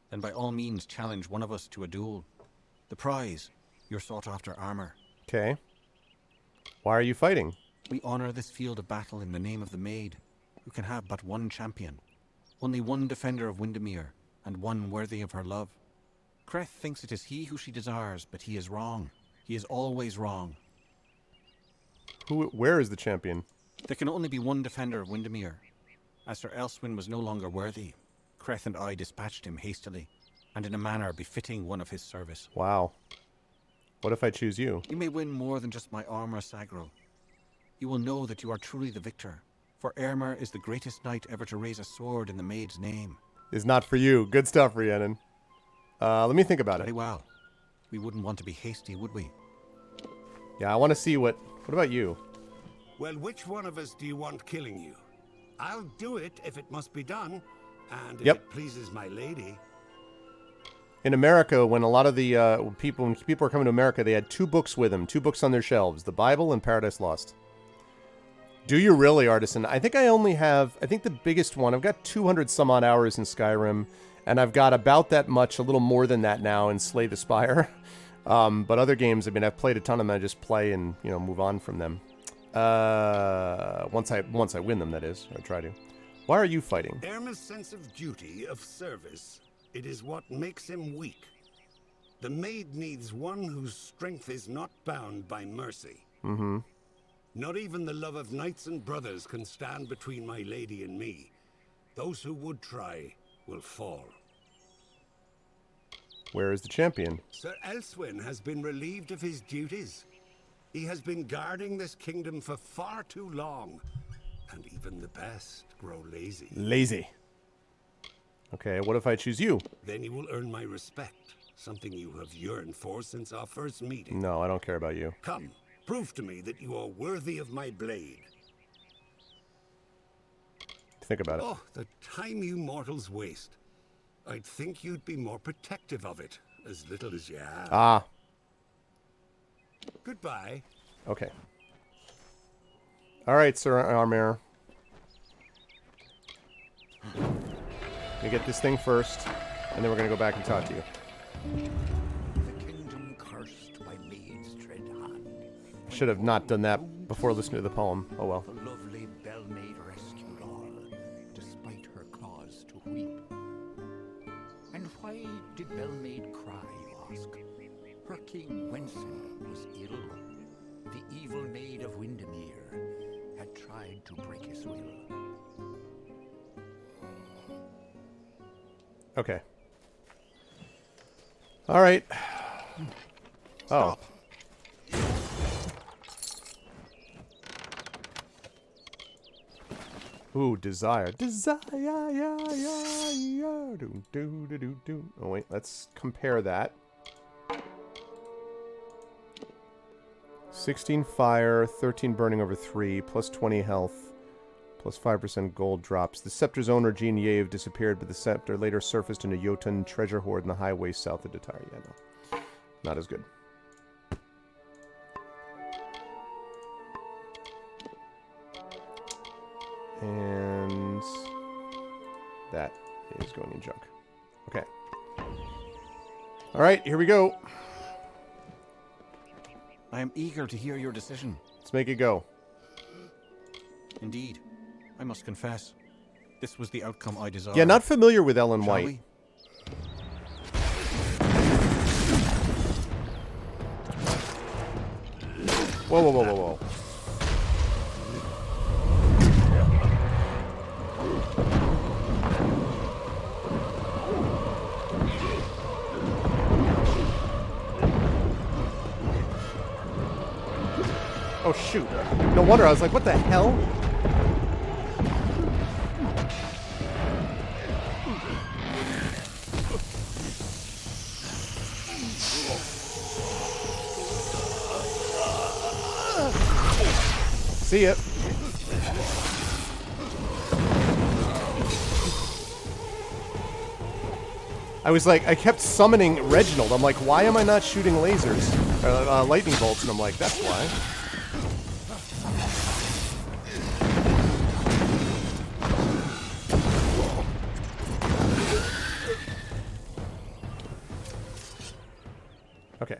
then by all means challenge one of us to a duel. The prize, your sought-after armor. Okay. Why are you fighting? We honor this field of battle in the name of the maid, who can have but one champion. Only one defender of Windermere, and one worthy of her love. Creth thinks it is he who she desires, but he is wrong. He is always wrong. Where is the champion? There can only be one defender of Windermere. As Sir Elswin was no longer worthy, Creth and I dispatched him hastily, and in a manner befitting one of his service. Wow. What if I choose you? You may win more than just my armor, Sagro. you will know that you are truly the victor. For Ermer is the greatest knight ever to raise a sword in the maid's name. Is not for you. Good stuff, Rhiannon. Let me think about Very it. well. We wouldn't want to be hasty, would we? Yeah, I want to see what... What about you? Well, which one of us do you want killing you? I'll do it if it must be done, and if it pleases my lady. In America, when a lot of the when people were coming to America, they had 2 books with them, 2 books on their shelves, the Bible and Paradise Lost. Do you really, Artisan? I think I only have, I think the biggest one, I've got 200 some odd hours in Skyrim, and I've got about that much, a little more than that now in Slay the Spire. But other games, I mean, I've played a ton of them, I just play and, you know, move on from them. Once I win them, that is, I try to. Why are you fighting? Erma's sense of duty, of service, it is what makes him weak. The maid needs one whose strength is not bound by mercy. Mm-hmm. Not even the love of knights and brothers can stand between my lady and me. Those who would try will fall. Where is the champion? Sir Elswyn has been relieved of his duties. He has been guarding this kingdom for far too long. And even the best grow lazy. Lazy. Okay, what if I choose you? Then you will earn my respect. Something you have yearned for since our first meeting. No, I don't care about you. Come, prove to me that you are worthy of my blade. Think about it. Oh, the time you mortals waste. I'd think you'd be more protective of it, as little as you have. Ah. Goodbye. Okay. All right, Sir Armor. We get this thing first, and then we're going to go back and talk to you. The kingdom cursed by maid's dread hand. Should have not done that before listening to the poem. Oh well. The lovely Bellmaid rescued all, despite her cause to weep. And why did Bellmaid cry, you ask? Her king Wenson was ill. The evil maid of Windermere had tried to break his will. Okay. All right. Stop. Ooh, desire. Desire, yeah, yeah, yeah. Do, do, do, do, do. Oh, wait, let's compare that. 16 fire, 13 burning over 3, plus 20 health, plus 5% gold drops. The scepter's owner, Jean Yave, disappeared, but the scepter later surfaced in a Jotun treasure hoard in the highway south of Datar. Yeah, no. Not as good. And that is going in junk. Okay. All right, here we go. I am eager to hear your decision. Let's make it go. Indeed. I must confess, this was the outcome I desired. Yeah, not familiar with Ellen Shall White. we? Whoa, whoa, whoa, whoa, whoa. Oh, shoot. No wonder. I was like, what the hell? See ya. I was like, I kept summoning Reginald. I'm like, why am I not shooting lasers? Lightning bolts. And I'm like, that's why. Okay.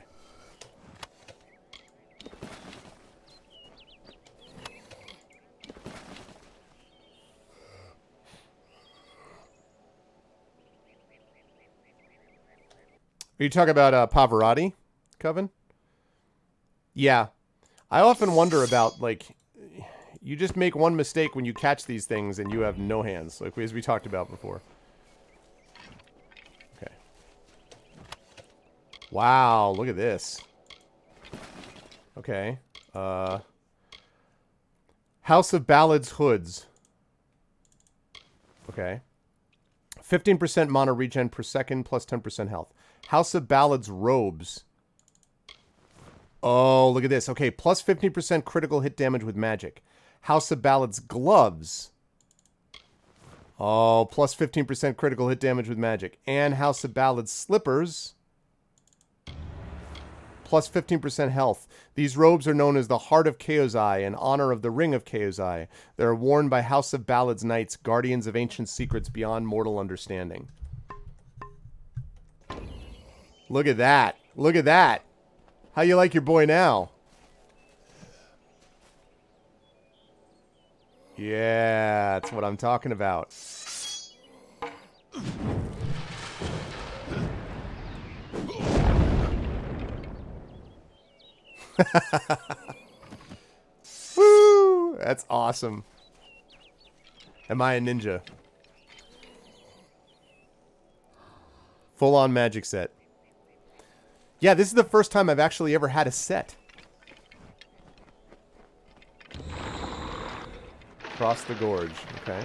Are you talking about Pavarotti, Coven? Yeah. I often wonder about, like, you just make one mistake when you catch these things and you have no hands, like as we talked about before. Okay. Wow, look at this. Okay. House of Ballads hoods. Okay. 15% mana regen per second plus 10% health. House of Ballads robes. Oh, look at this. Okay, plus 15% critical hit damage with magic. House of Ballads gloves. Oh, plus 15% critical hit damage with magic. And House of Ballads slippers. Plus 15% health. These robes are known as the Heart of Chaosai in honor of the Ring of Chaosai. They are worn by House of Ballads knights, guardians of ancient secrets beyond mortal understanding. Look at that. Look at that. How you like your boy now? Yeah, that's what I'm talking about. Woo! That's awesome. Am I a ninja? Full-on magic set. Yeah, this is the first time I've actually ever had a set. Across the gorge. Okay.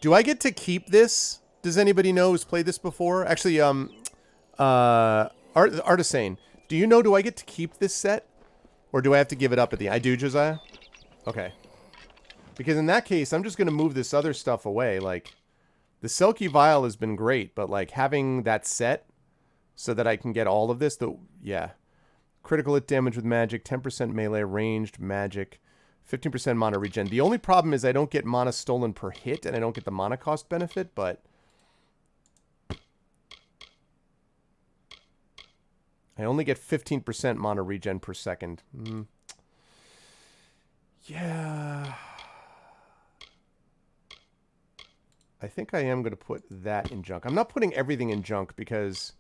Do I get to keep this? Does anybody know who's played this before? Actually, Artisane, do you know, do I get to keep this set? Or do I have to give it up at the end? I do, Josiah? Okay. Because in that case, I'm just going to move this other stuff away. Like, the Selkie Vial has been great, but, like, having that set so that I can get all of this, yeah. Critical hit damage with magic, 10% melee, ranged magic, 15% mana regen. The only problem is I don't get mana stolen per hit, and I don't get the mana cost benefit, but I only get 15% mana regen per second. Yeah. I think I am going to put that in junk. I'm not putting everything in junk because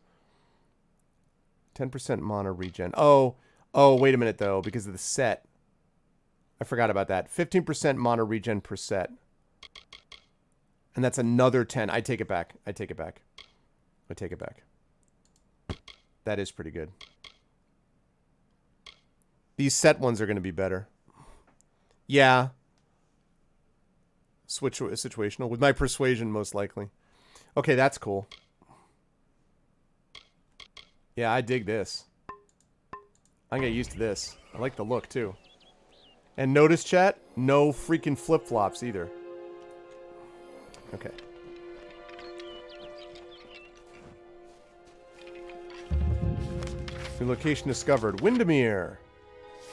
10% mana regen. Oh, wait a minute, though, because of the set. I forgot about that. 15% mana regen per set. And that's another 10. I take it back. I take it back. I take it back. That is pretty good. These set ones are going to be better. Yeah. Situational. With my persuasion, most likely. Okay, that's cool. Yeah, I dig this. I'm going to get used to this. I like the look, too. And notice, chat, no freaking flip-flops either. Okay. New location discovered. Windermere.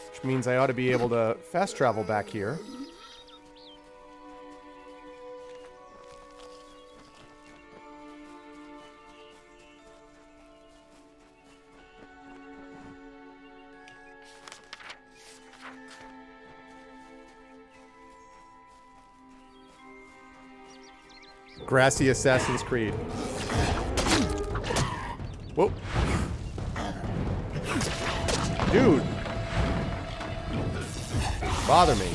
Which means I ought to be able to fast travel back here. Grassy Assassin's Creed. Whoa. Dude. Bother me.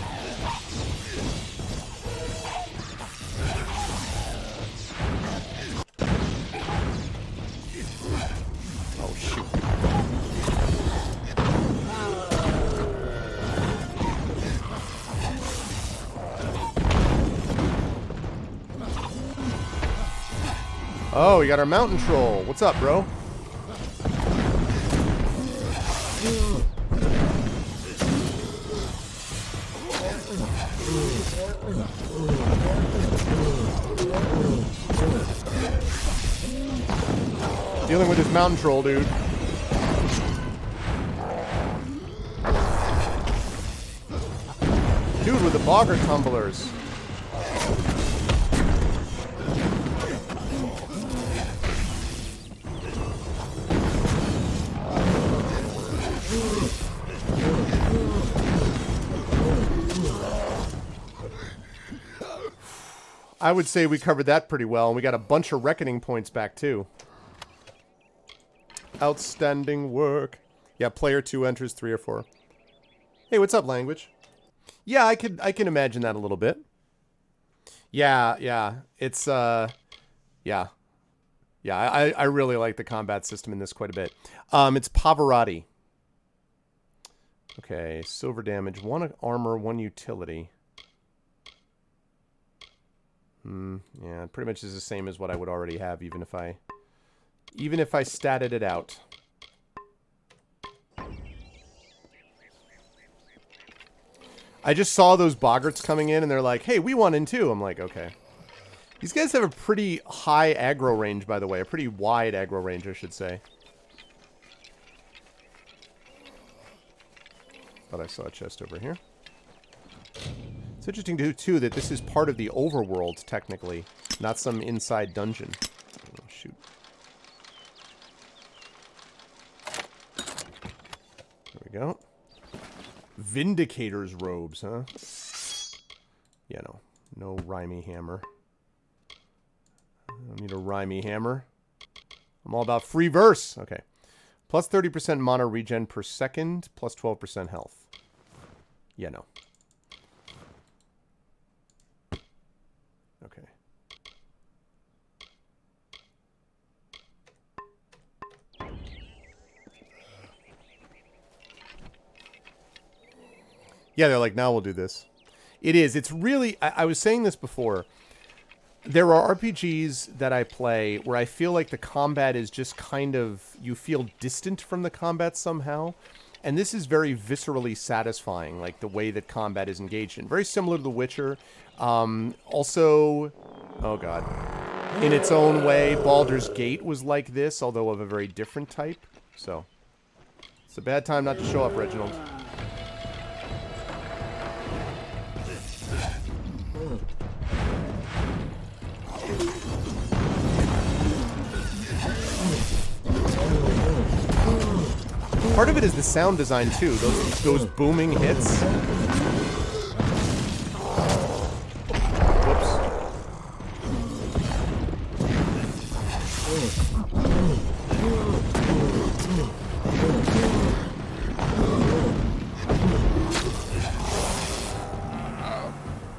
Oh, shoot. Oh, we got our mountain troll. What's up, bro? Dealing with this mountain troll, dude. Dude with the bogger tumblers. I would say we covered that pretty well, and we got a bunch of reckoning points back, too. Outstanding work. Yeah, player 2 enters 3 or 4. Hey, what's up, language? Yeah, I can imagine that a little bit. Yeah. It's, yeah. Yeah, I really like the combat system in this quite a bit. It's Pavarotti. Okay, silver damage, 1 armor, 1 utility. Yeah, it pretty much is the same as what I would already have, even if I statted it out. I just saw those boggarts coming in, and they're like, hey, we want in too. I'm like, okay. These guys have a pretty high aggro range, by the way. A pretty wide aggro range, I should say. But I saw a chest over here. It's interesting, too, that this is part of the overworld, technically. Not some inside dungeon. Oh, shoot. There we go. Vindicator's robes, huh? Yeah, no. No rhymey hammer. I don't need a rhymey hammer. I'm all about free verse. Okay. Plus 30% mana regen per second. Plus 12% health. Yeah, no. Okay. Yeah, they're like, now we'll do this. It is. It's really... I was saying this before. There are RPGs that I play where I feel like the combat is just kind of... You feel distant from the combat somehow. And this is very viscerally satisfying, like the way that combat is engaged in. Very similar to The Witcher. Also... Oh, God. In its own way, Baldur's Gate was like this, although of a very different type. So... It's a bad time not to show up, Reginald. Part of it is the sound design too. Those booming hits. Whoops.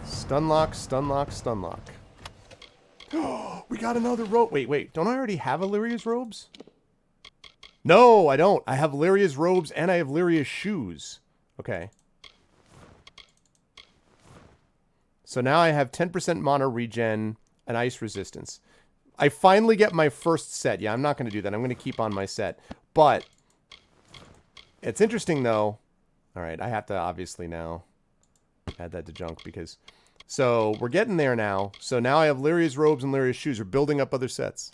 Stunlock, stunlock, stunlock. We got another robe. Wait. Don't I already have Illyria's robes? No, I don't. I have Lyria's robes and I have Lyria's shoes. Okay. So now I have 10% mana regen and ice resistance. I finally get my first set. Yeah, I'm not going to do that. I'm going to keep on my set. But it's interesting, though. All right, I have to obviously now add that to junk because... So we're getting there now. So now I have Lyria's robes and Lyria's shoes. We're building up other sets.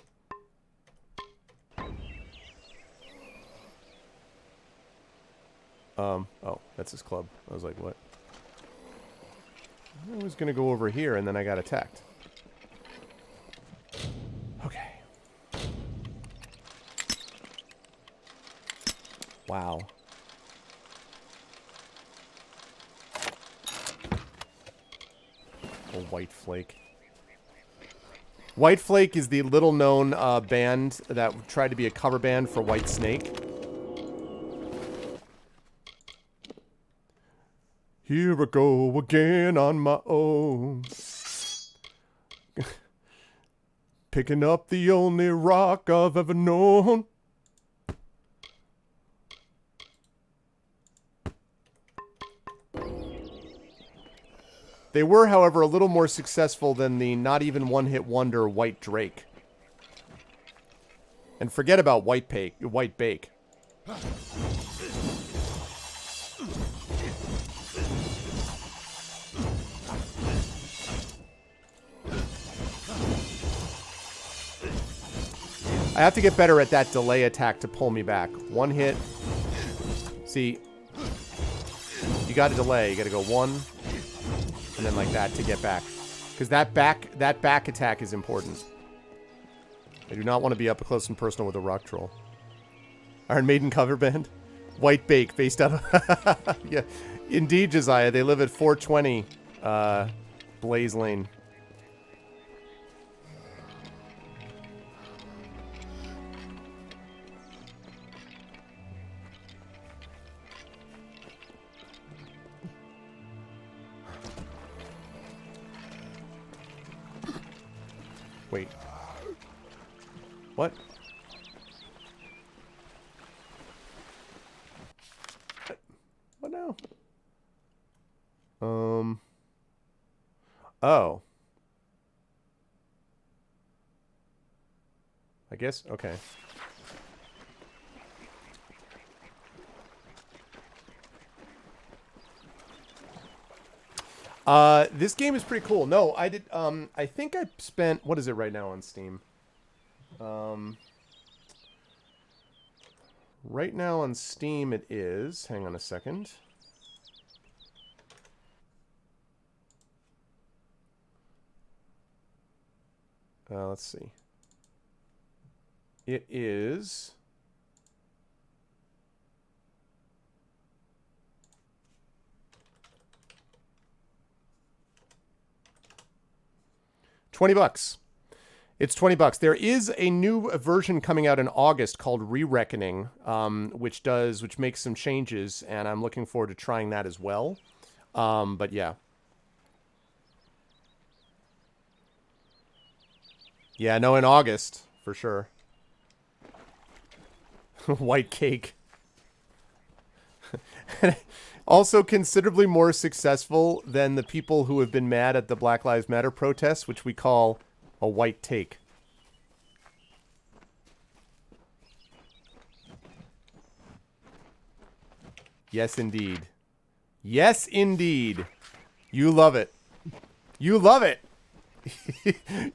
Oh, that's his club. I was like, what? I was going to go over here, and then I got attacked. Okay. Wow. A White Flake. White Flake is the little-known band that tried to be a cover band for White Snake. Here I go again on my own. Picking up the only rock I've ever known. They were, however, a little more successful than the not even one-hit wonder White Drake. And forget about White Bake. I have to get better at that delay attack to pull me back. One hit. See, you got to delay. You got to go one, and then like that to get back. Because that back attack is important. I do not want to be up close and personal with a rock troll. Iron Maiden cover band. White Bake, based out of... Yeah, indeed, Josiah. They live at 420 Blaze Lane. Wait. What? What now? Oh. I guess, okay. This game is pretty cool. No, I did, I think I spent, what is it right now on Steam? Right now on Steam it is, hang on a second. Let's see. It is... $20. It's $20. There is a new version coming out in August called Re-Reckoning, which makes some changes, and I'm looking forward to trying that as well. But yeah. Yeah, no, in August, for sure. White cake. Also considerably more successful than the people who have been mad at the Black Lives Matter protests, which we call a white take. Yes, indeed. Yes, indeed. You love it. You love it.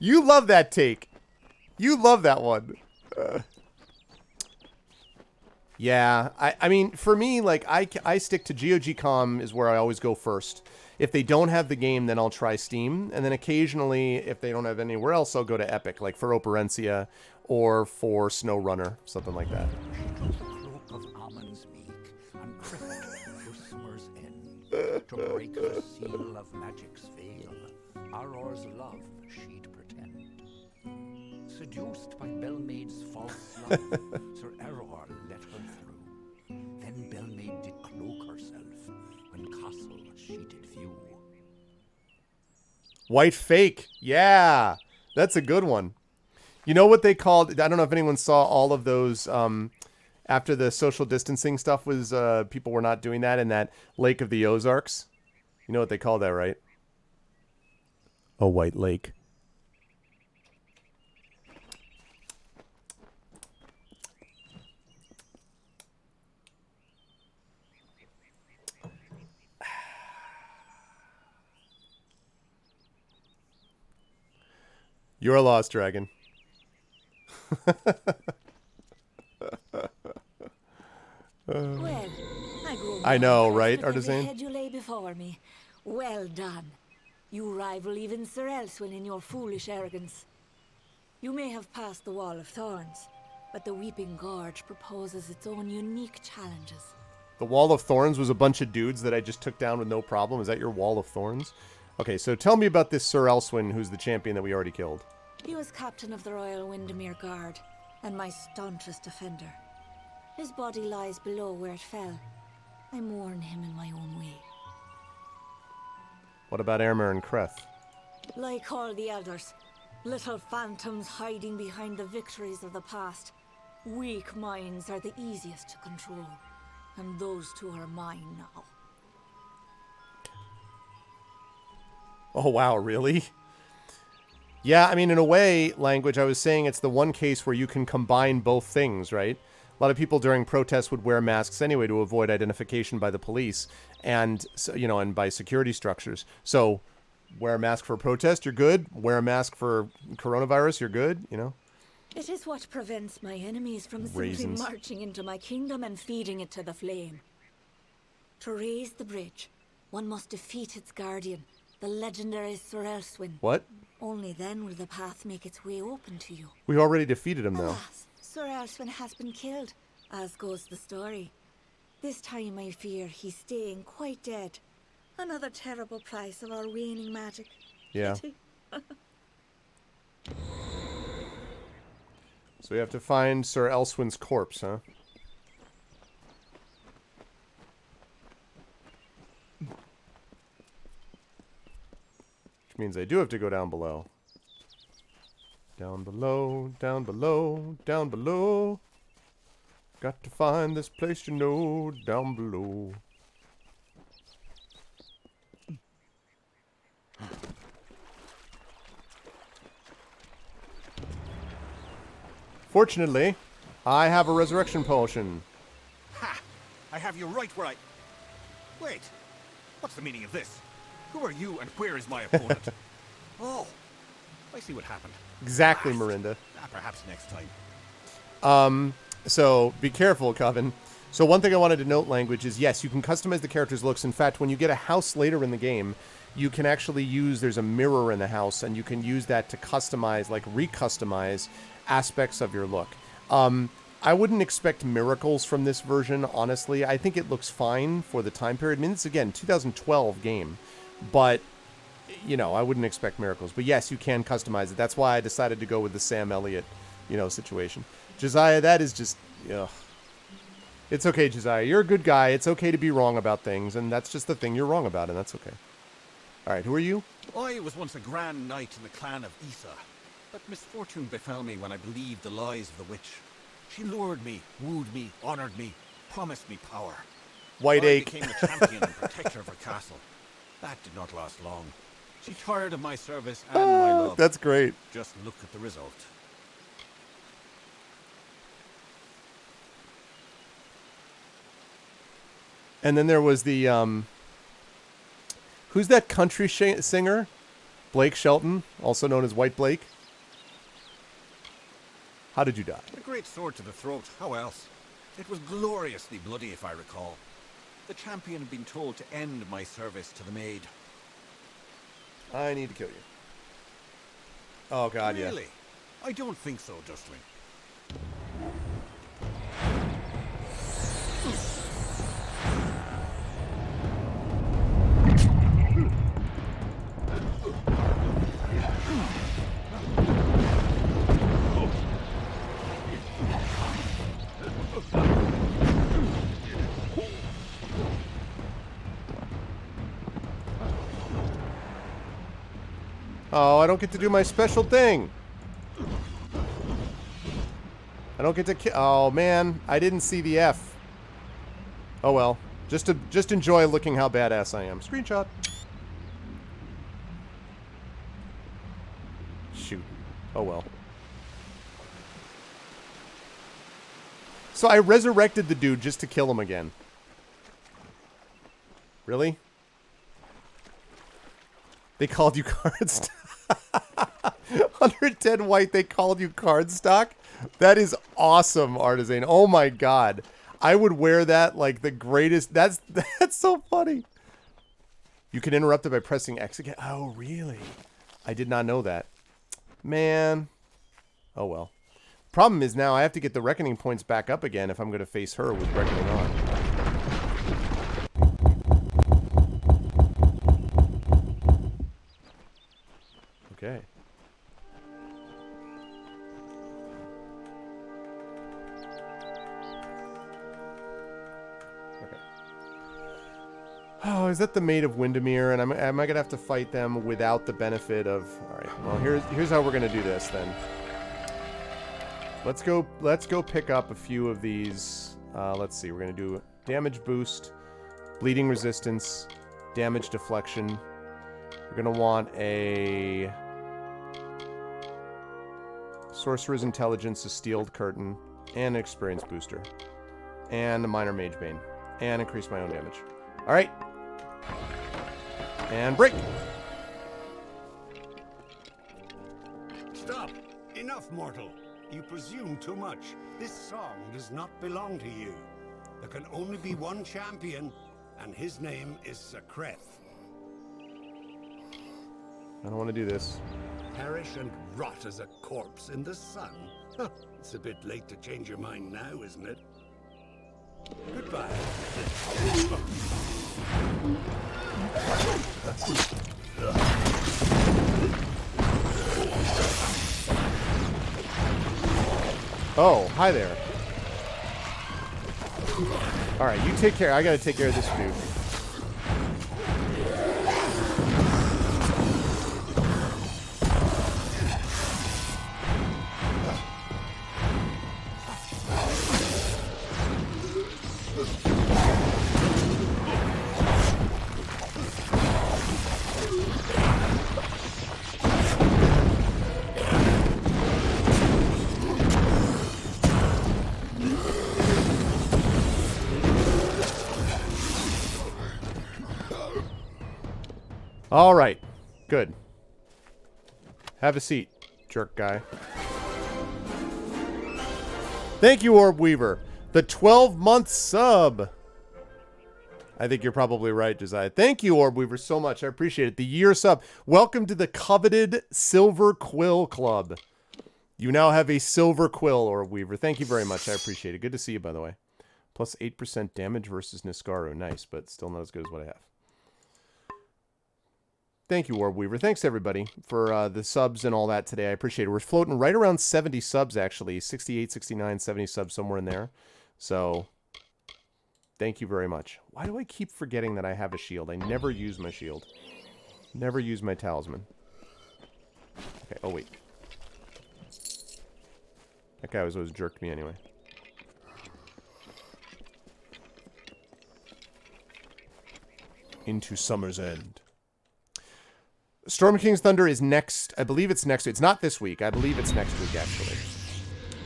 You love that take. You love that one. Yeah, I mean, for me, like, I stick to GOG.com is where I always go first. If they don't have the game, then I'll try Steam. And then occasionally, if they don't have anywhere else, I'll go to Epic, like for Operencia or for SnowRunner, something like that. To break the seal of magic's veil, Auror's love she'd pretend. Seduced by Belmaid's false love, Sir Auror let her through. Then Belmaid did cloak herself, when castle she did view. White fake. Yeah, that's a good one. You know what they called, I don't know if anyone saw all of those, after the social distancing stuff was, people were not doing that in that Lake of the Ozarks. You know what they call that, right? A white lake. You're a lost dragon. Well, I know, right, Artisan? Head you lay before me. Well done. You rival even Sir Elswin in your foolish arrogance. You may have passed the Wall of Thorns, but the Weeping Gorge proposes its own unique challenges. The Wall of Thorns was a bunch of dudes that I just took down with no problem. Is that your Wall of Thorns? Okay, so tell me about this Sir Elswin, who's the champion that we already killed. He was captain of the Royal Windermere Guard, and my staunchest defender. His body lies below where it fell. I mourn him in my own way. What about Aemir and Creth? Like all the elders, little phantoms hiding behind the victories of the past. Weak minds are the easiest to control, and those two are mine now. Oh, wow, really? Yeah, I mean, in a way, language, I was saying it's the one case where you can combine both things, right? A lot of people during protests would wear masks anyway to avoid identification by the police and, you know, and by security structures. So, wear a mask for a protest, you're good. Wear a mask for coronavirus, you're good, you know? It is what prevents my enemies from simply marching into my kingdom and feeding it to the flame. To raise the bridge, one must defeat its guardian, the legendary Sir Elswin. What? Only then will the path make its way open to you. We already defeated him, though. Alas, Sir Elswin has been killed, as goes the story. This time I fear he's staying quite dead. Another terrible price of our waning magic. Yeah. So we have to find Sir Elswin's corpse, huh? Which means I do have to go down below. Down below, down below, down below. Got to find this place you know, down below. Fortunately, I have a resurrection potion. Ha! I have you right where I... Wait. What's the meaning of this? Who are you and where is my opponent? Oh, I see what happened. Exactly, Blast. Mirinda. Perhaps next time. So be careful, Coven. So one thing I wanted to note, language, is yes, you can customize the character's looks. In fact, when you get a house later in the game, you can actually use, there's a mirror in the house, and you can use that to customize, like recustomize aspects of your look. I wouldn't expect miracles from this version, honestly. I think it looks fine for the time period. I mean, it's, again, 2012 game, but, you know, I wouldn't expect miracles. But yes, you can customize it. That's why I decided to go with the Sam Elliott, you know, situation. Josiah, that is just, ugh. It's okay, Josiah. You're a good guy. It's okay to be wrong about things, and that's just the thing you're wrong about, and that's okay. All right, who are you? I was once a grand knight in the clan of Isa, but misfortune befell me when I believed the lies of the witch. She lured me, wooed me, honored me, promised me power. White Ache. I became the champion and protector of her castle. That did not last long. She tired of my service and my love. That's great. Just look at the result. And then there was the, who's that country singer? Blake Shelton, also known as White Blake. How did you die? A great sword to the throat, how else? It was gloriously bloody, if I recall. The champion had been told to end my service to the maid. I need to kill you. Oh, God, yeah. Really? I don't think so, Dustling. Oh, I don't get to do my special thing. I don't get to oh, man. I didn't see the F. Oh, well. Just enjoy looking how badass I am. Screenshot. Shoot. Oh, well. So I resurrected the dude just to kill him again. Really? They called you cardstock. 110 white, they called you cardstock? That is awesome, Artisan. Oh my god. I would wear that like the greatest. That's so funny. You can interrupt it by pressing X again. Oh, really? I did not know that. Man. Oh well. Problem is now I have to get the reckoning points back up again if I'm going to face her with reckoning on. Okay. Okay. Oh, is that the Maid of Windermere? And am I gonna have to fight them without the benefit of? All right. Well, here's how we're gonna do this then. Let's go pick up a few of these. Let's see. We're gonna do damage boost, bleeding resistance, damage deflection. We're gonna want a Sorcerer's Intelligence, a Steeled Curtain, and an Experience Booster. And a Minor Mage Bane. And increase my own damage. Alright. And break! Stop! Enough, mortal! You presume too much. This song does not belong to you. There can only be one champion, and his name is Sakreth. I don't want to do this. Perish and rot as a corpse in the sun? It's a bit late to change your mind now, isn't it? Goodbye. Oh, hi there. Alright, you take care. I gotta take care of this dude. All right. Good. Have a seat, jerk guy. Thank you, Orb Weaver. The 12-month sub. I think you're probably right, Josiah. Thank you, Orb Weaver, so much. I appreciate it. The year sub. Welcome to the coveted Silver Quill Club. You now have a Silver Quill, Orb Weaver. Thank you very much. I appreciate it. Good to see you, by the way. Plus 8% damage versus Niskaru. Nice, but still not as good as what I have. Thank you, Orb Weaver. Thanks, everybody, for the subs and all that today. I appreciate it. We're floating right around 70 subs, actually. 68, 69, 70 subs, somewhere in there. So, thank you very much. Why do I keep forgetting that I have a shield? I never use my shield. Never use my talisman. Okay, oh, wait. That guy was always jerked me anyway. Into Summer's End. Storm King's Thunder is next. I believe it's next week. It's not this week. I believe it's next week, actually.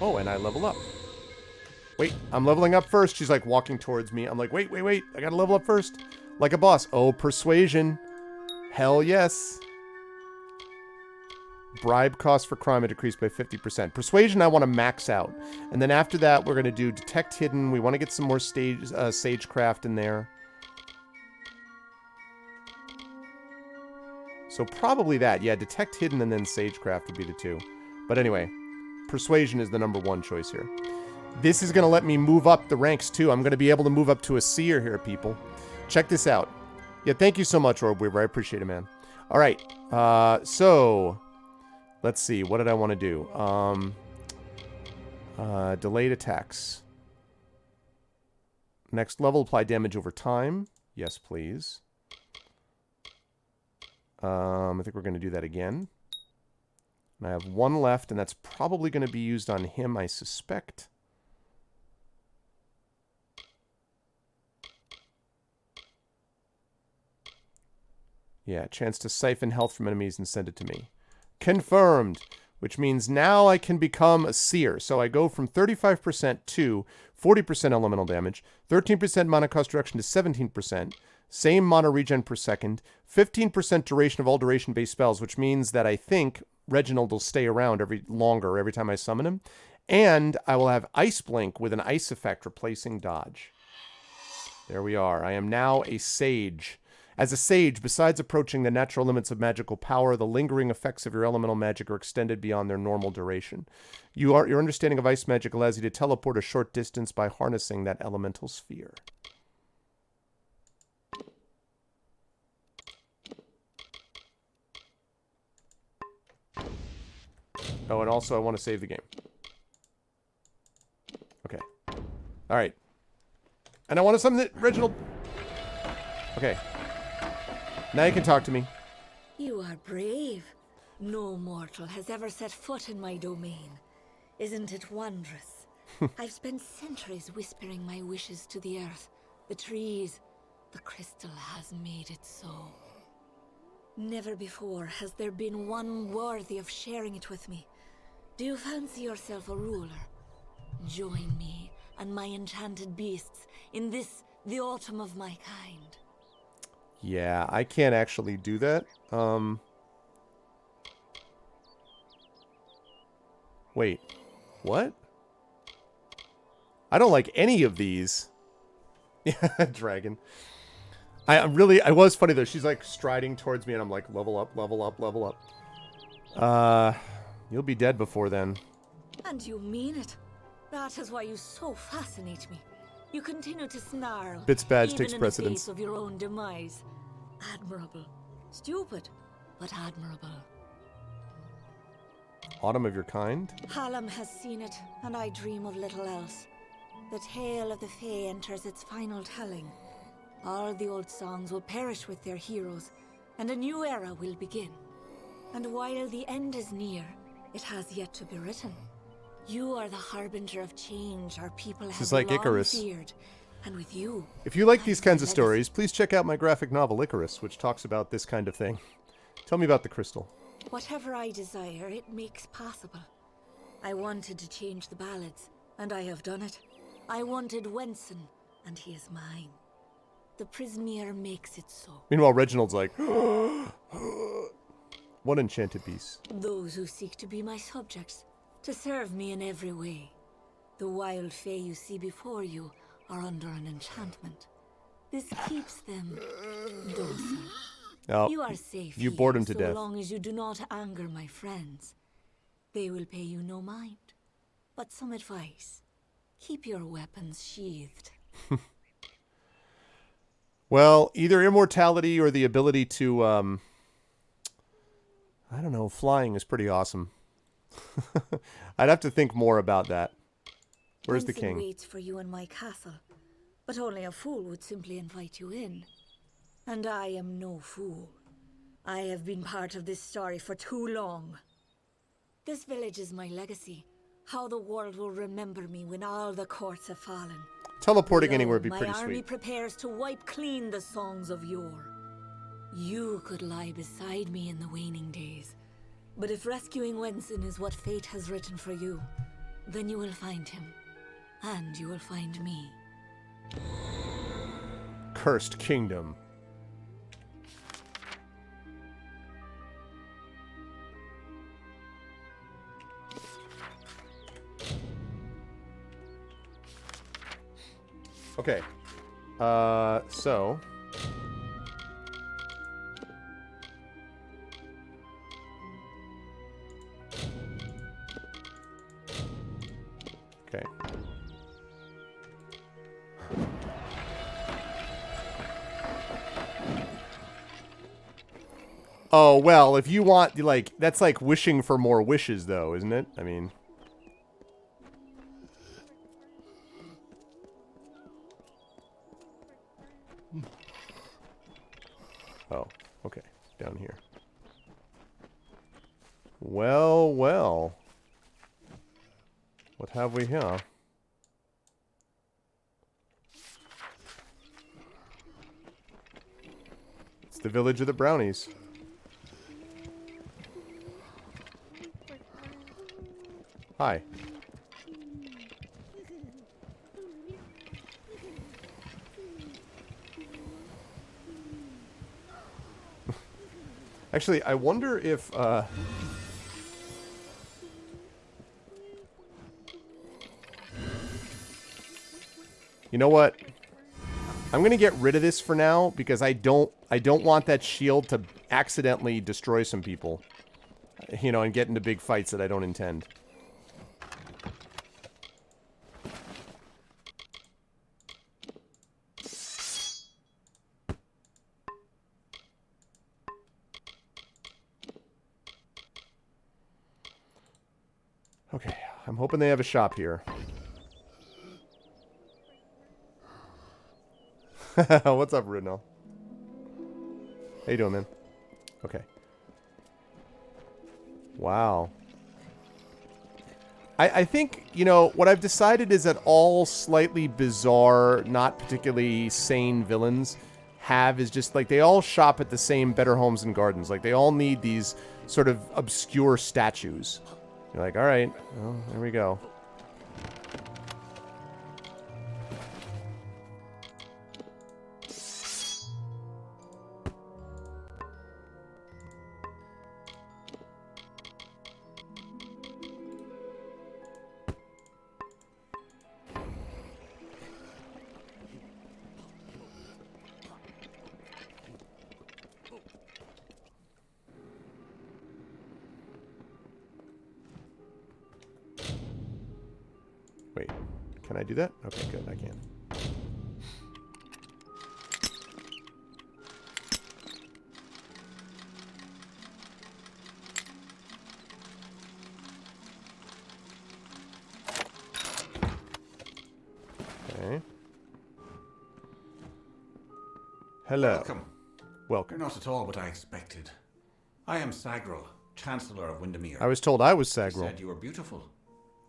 Oh, and I level up. Wait, I'm leveling up first. She's like walking towards me. I'm like, wait. I gotta level up first. Like a boss. Oh, Persuasion. Hell yes. Bribe cost for crime decreased by 50%. Persuasion I want to max out. And then after that, we're going to do Detect Hidden. We want to get some more Sagecraft in there. So probably that. Yeah, Detect Hidden and then Sagecraft would be the two. But anyway, Persuasion is the #1 choice here. This is going to let me move up the ranks too. I'm going to be able to move up to a seer here, people. Check this out. Yeah, thank you so much, Orb Weaver. I appreciate it, man. All right. So, let's see. What did I want to do? Delayed attacks. Next level, apply damage over time. Yes, please. I think we're going to do that again. And I have one left, and that's probably going to be used on him, I suspect. Yeah, chance to siphon health from enemies and send it to me. Confirmed, which means now I can become a seer. So I go from 35% to 40% elemental damage, 13% mana cost reduction to 17%, same mana regen per second, 15% duration of all duration-based spells, which means that I think Reginald will stay around every time I summon him. And I will have Ice Blink with an ice effect replacing dodge. There we are. I am now a sage. As a sage, besides approaching the natural limits of magical power, the lingering effects of your elemental magic are extended beyond their normal duration. Your understanding of ice magic allows you to teleport a short distance by harnessing that elemental sphere. Oh, and also I want to save the game. Okay. All right. And I want to summon it, Reginald. Okay. Now you can talk to me. You are brave. No mortal has ever set foot in my domain. Isn't it wondrous? I've spent centuries whispering my wishes to the earth, the trees. The crystal has made it so. Never before has there been one worthy of sharing it with me. Do you fancy yourself a ruler? Join me and my enchanted beasts in this, the autumn of my kind. Yeah, I can't actually do that. Wait. What? I don't like any of these. Yeah, dragon. I was funny though. She's like striding towards me and I'm like, level up, level up, level up. You'll be dead before then. And you mean it. That is why you so fascinate me. You continue to snarl. Bits badge even takes in precedence. The face of your own demise. Admirable. Stupid, but admirable. Autumn of your kind? Hallam has seen it, and I dream of little else. The tale of the Fae enters its final telling. All the old songs will perish with their heroes, and a new era will begin. And while the end is near, it has yet to be written. You are the harbinger of change our people have like long Icarus. feared. And with you, If you like these kinds of stories, please check out my graphic novel Icarus, which talks about this kind of thing. Tell me about the crystal. whatever I desire, it makes possible. I wanted to change the Ballads, and I have done it. I wanted Wenson, and he is mine. The Prismeer makes it so. Meanwhile, Reginald's like, what enchanted beast. Those who seek to be my subjects, to serve me in every way. The wild fae you see before you are under an enchantment. This keeps them docile. Oh, You are safe you here, bored him to so death. long as you do not anger my friends. They will pay you no mind. But some advice. Keep your weapons sheathed. Well, either immortality or the ability to, I don't know, flying is pretty awesome. I'd have to think more about that. Where's the Winston king? waits for you in my castle, but only a fool would simply invite you in. And I am no fool. I have been part of this story for too long. This village is my legacy. How the world will remember me when all the courts have fallen. Teleporting Below, anywhere would be pretty my army sweet. prepares to wipe clean the songs of yore. You could lie beside me in the waning days. But if rescuing Winston is what fate has written for you, then you will find him. And you will find me. Cursed Kingdom. Okay. So... Okay. Oh, well, if you want, like, that's like wishing for more wishes, though, isn't it? I mean... Oh, okay. Down here. Well, well. What have we here? It's the village of the brownies. Hi. Actually, I wonder if, you know what? I'm gonna get rid of this for now because I don't want that shield to accidentally destroy some people. You know, and get into big fights that I don't intend. Okay, I'm hoping they have a shop here. What's up, Ridnell? How you doing, man? Okay. Wow. I think, you know, what I've decided is that all slightly bizarre, not particularly sane villains is just, like, they all shop at the same Better Homes and Gardens. Like, they all need these sort of obscure statues. You're like, all right, well, there we go. Wait, can I do that? Okay, good, I can. Okay. Hello. Welcome. Welcome. You're not at all what I expected. I am Sagril, Chancellor of Windermere. I was told I was You Sagril. said you were beautiful.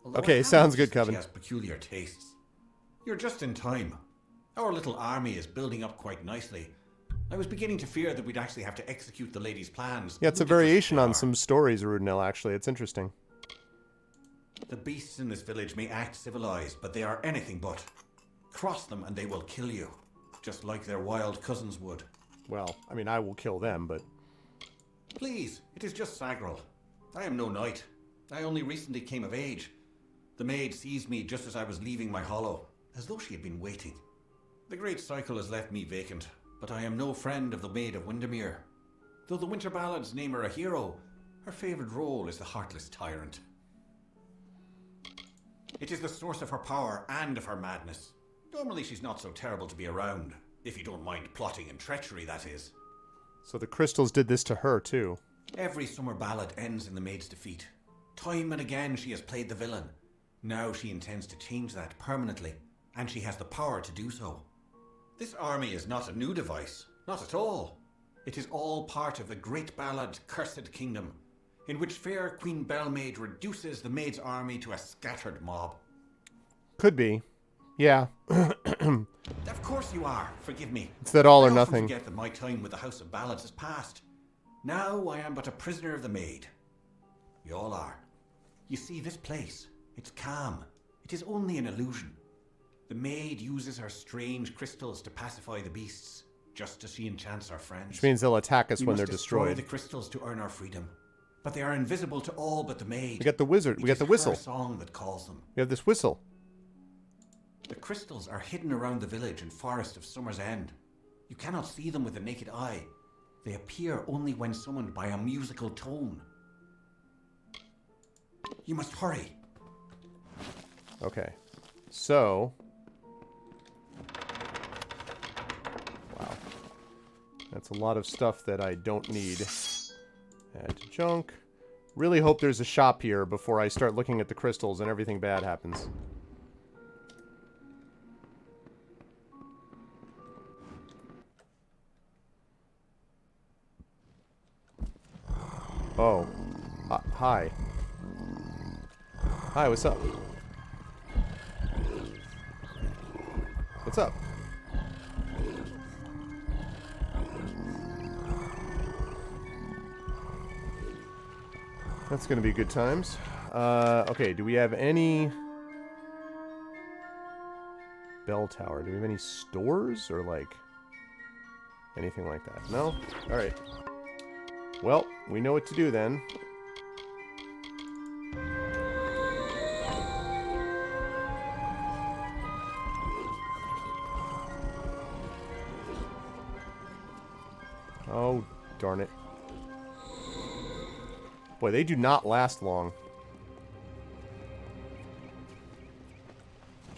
Although Okay, I have sounds good, noticed that Kevin. She has peculiar tastes. You're just in time. Our little army is building up quite nicely. I was beginning to fear that we'd actually have to execute the lady's plans. Yeah, it's a Ludicrous variation they on are. some stories, Rudnell, actually. It's interesting. The beasts in this village may act civilized, but they are anything but. Cross them and they will kill you. just like their wild cousins would. Well, I mean, I will kill them, but... Please, it is just Sagrel. I am no knight. I only recently came of age. The maid seized me just as I was leaving my hollow, as though she had been waiting. The great cycle has left me vacant, but I am no friend of the Maid of Windermere. Though the Winter Ballads name her a hero, her favoured role is the heartless tyrant. It is the source of her power and of her madness. Normally she's not so terrible to be around, if you don't mind plotting and treachery, that is. So the crystals did this to her, too. Every summer ballad ends in the maid's defeat. Time and again she has played the villain. Now she intends to change that permanently, and she has the power to do so. This army is not a new device, not at all. It is all part of the great ballad Cursed Kingdom, in which fair Queen Bellmaid reduces the maid's army to a scattered mob. Could be. Yeah. Of course you are, forgive me. It's that all or I often nothing. forget that my time with the House of Ballads has passed. Now I am but a prisoner of the maid. We all are. You see, this place, it's calm. It is only an illusion. The maid uses her strange crystals to pacify the beasts, just as she enchants our friends. Which means they'll attack us We when they're must destroy destroyed. the crystals to earn our freedom, but they are invisible to all but the maid. We got the wizard. We got the whistle. It is her song that calls them. We have this whistle. The crystals are hidden around the village and forest of Summer's End. You cannot see them with the naked eye. They appear only when summoned by a musical tone. You must hurry. Okay. So... Wow. That's a lot of stuff that I don't need. Add to junk. Really hope there's a shop here before I start looking at the crystals and everything bad happens. Oh. Hi. Hi, what's up? What's up? That's gonna be good times. Okay, do we have any... Bell tower. Do we have any stores or, like, anything like that? No? Alright. Well, we know what to do then. Oh, darn it. Boy, they do not last long.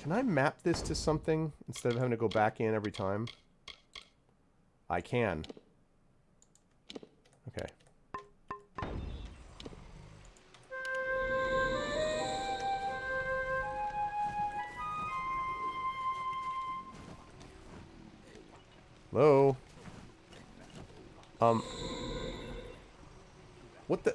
Can I map this to something instead of having to go back in every time? I can. Okay. Hello? What the...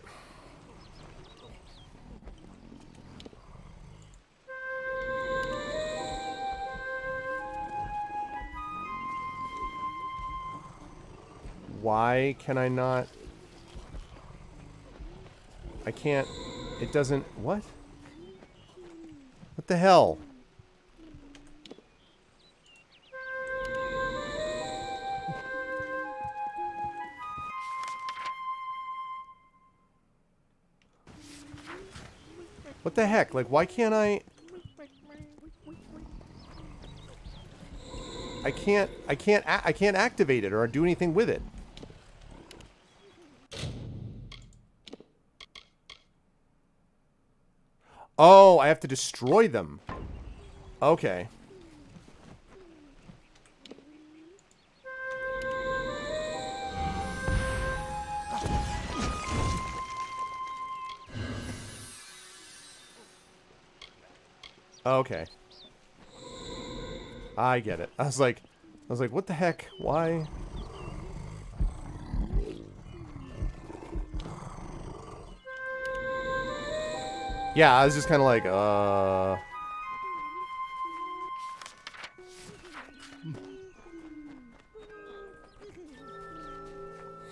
Why can I not... I can't... It doesn't... What? What the hell? What the heck? Like, why can't I... I can't activate it or do anything with it. Oh, I have to destroy them. Okay. Okay. I get it. I was like, what the heck? Why? Yeah, I was just kind of like,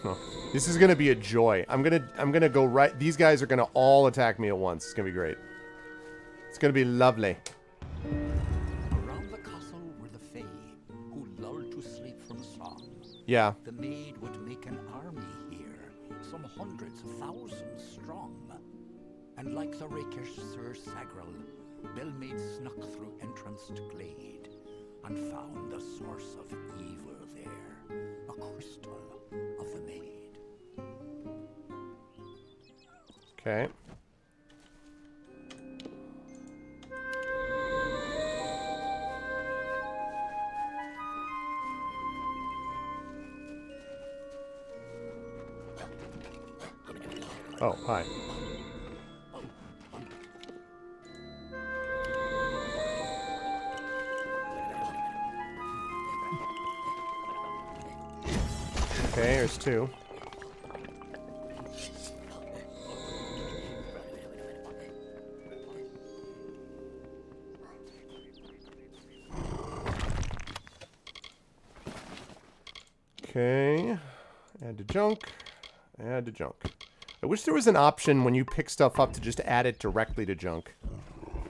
Huh. This is gonna be a joy. I'm gonna go right. These guys are gonna all attack me at once. It's gonna be great. It's gonna be lovely. Around the castle were the Fae, who lulled to Yeah. The maid would make an army here, some hundreds of thousands strong. And like the rakish Sir Sagril, Belmaid snuck through entranced glade and found the source of evil there, a crystal of the maid. Okay. Oh, hi. Okay, here's two. Okay. Add to junk. Add to junk. I wish there was an option when you pick stuff up to just add it directly to junk.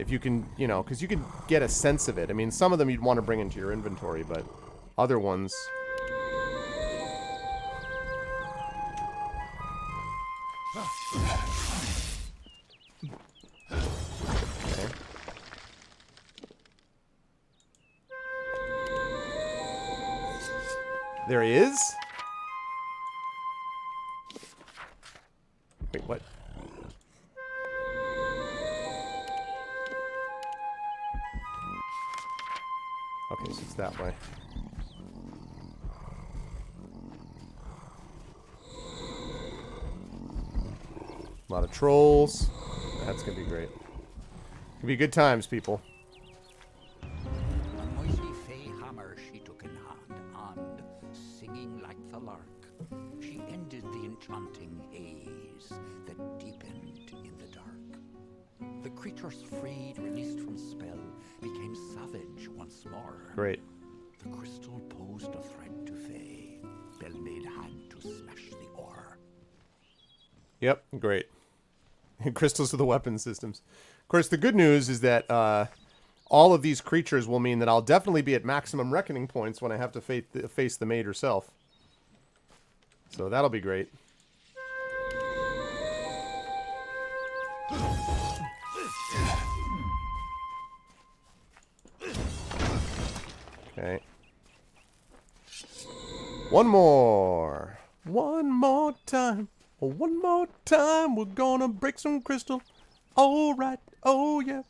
If you can, you know, because you can get a sense of it. I mean, some of them you'd want to bring into your inventory, but other ones... Okay. There is? Wait, what? Okay, so it's that way. A lot of trolls. That's gonna be great. Gonna be good times, people. A mighty fey hammer she took in hand, and, singing like the lark, she ended the enchanting haze that deepened in the dark. The creatures freed, released from spell, became savage once more. Great. The crystal posed a threat to Fae. Belmaid had to smash the ore. Yep, great. Crystals to the weapon systems. Of course, the good news is that all of these creatures will mean that I'll definitely be at maximum reckoning points when I have to face the maid herself. So that'll be great. Okay. One more. One more time. One more time. We're gonna break some crystal. All right. Oh, yeah.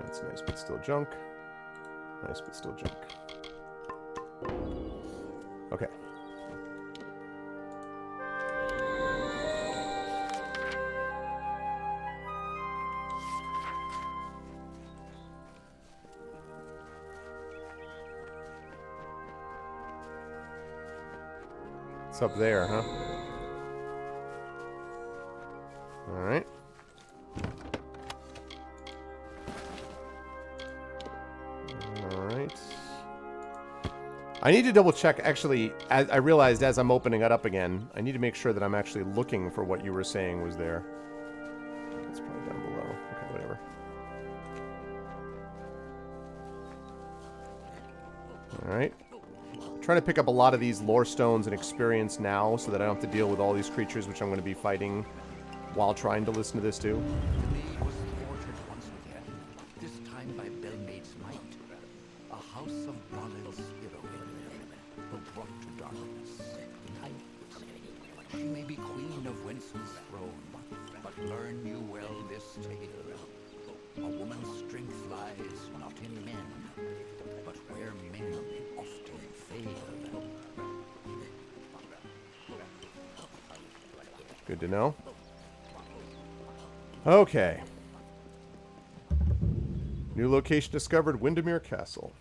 That's nice, but still junk. Nice, but still junk. Okay. It's up there, huh? Alright. Alright. I need to double check, actually, as I realized as I'm opening it up again, I need to make sure that I'm actually looking for what you were saying was there. It's probably down below. Okay, whatever. Alright. Trying to pick up a lot of these lore stones and experience now so that I don't have to deal with all these creatures which I'm going to be fighting while trying to listen to this too. The maid was thwarted once again, this time by Belmaid's might. A house of Ballads heroine, but brought to darkness, night. She may be queen of Winston's throne, but learn you well this tale. A woman's strength lies not in men, but where men often fail. Good to know. Okay. New location discovered, Windermere Castle.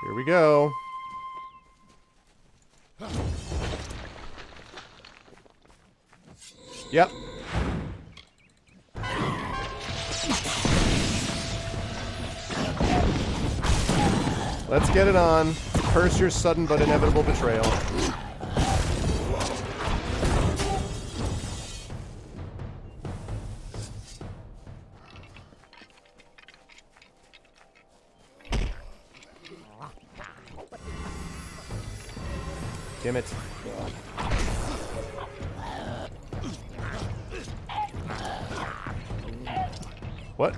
Here we go. Yep. Let's get it on. Curse your sudden but inevitable betrayal. Damn it. What?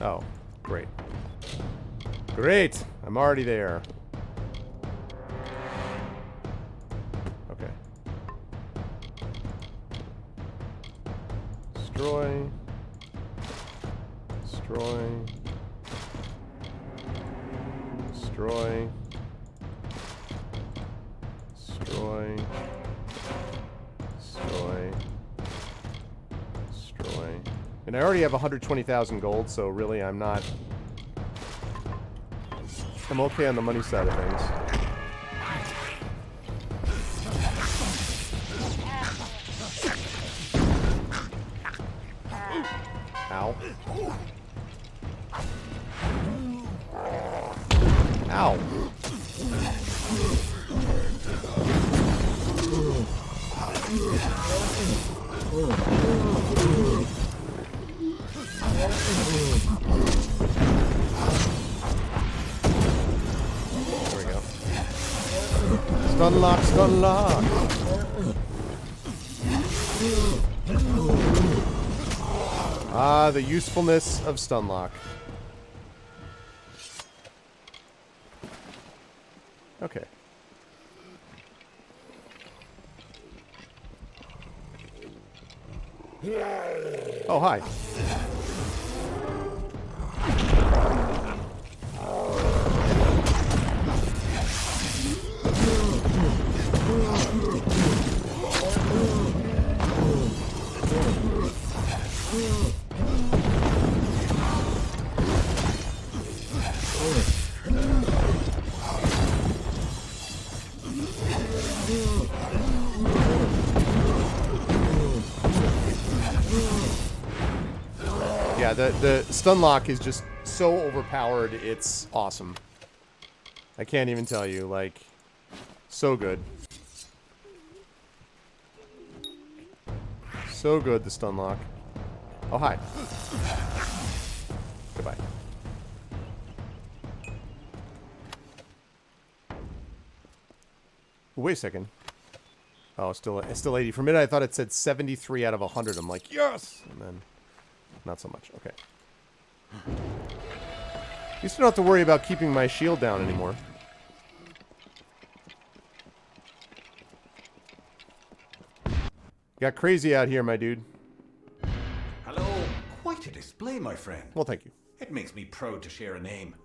Oh, great. Great! I'm already there. Okay. Destroy. Destroy. Destroy. Destroy. Destroy. Destroy. And I already have 120,000 gold, so really I'm not... I'm okay on the money side of things. Ow. Ow. There we go. Stun lock, stun lock. Ah, the usefulness of stun lock. Okay. Oh, hi. Yeah, the stun lock is just so overpowered, it's awesome. I can't even tell you, like, so good. So good, the stun lock. Oh, hi. Goodbye. Wait a second. Oh, it's still 80. For a minute, I thought it said 73 out of 100. I'm like, yes! And then, not so much. Okay. At least I don't have to worry about keeping my shield down anymore. Got crazy out here, my dude. Hello. Quite a display, my friend. Well, thank you. It makes me proud to share a name.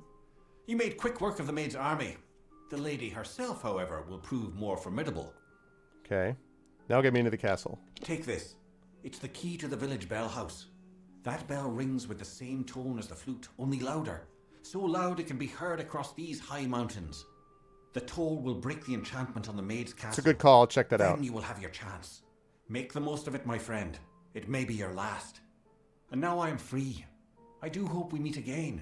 You made quick work of the maid's army. The lady herself, however, will prove more formidable. Okay. Now get me into the castle. Take this. It's the key to the village bell house. That bell rings with the same tone as the flute, only louder. So loud it can be heard across these high mountains. The toll will break the enchantment on the maid's castle. It's a good call. I'll check that out. Then you will have your chance. Make the most of it, my friend. It may be your last. And now I am free. I do hope we meet again.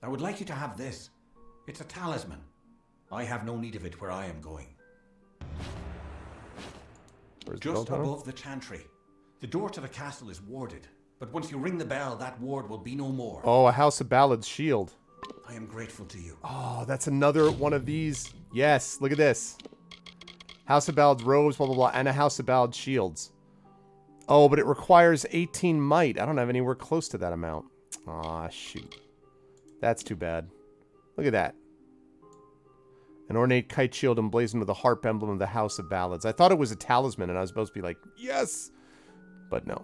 I would like you to have this. It's a talisman. I have no need of it where I am going. Just above the chantry. The door to the castle is warded, but once you ring the bell, that ward will be no more. Oh, a House of Ballads shield. I am grateful to you. Oh, that's another one of these. Yes, look at this. House of Ballads robes, blah, blah, blah, and a House of Ballads shields. Oh, but it requires 18 might. I don't have anywhere close to that amount. Aw, shoot. That's too bad. Look at that. An ornate kite shield emblazoned with a harp emblem of the House of Ballads. I thought it was a talisman, and I was supposed to be like, yes! But no.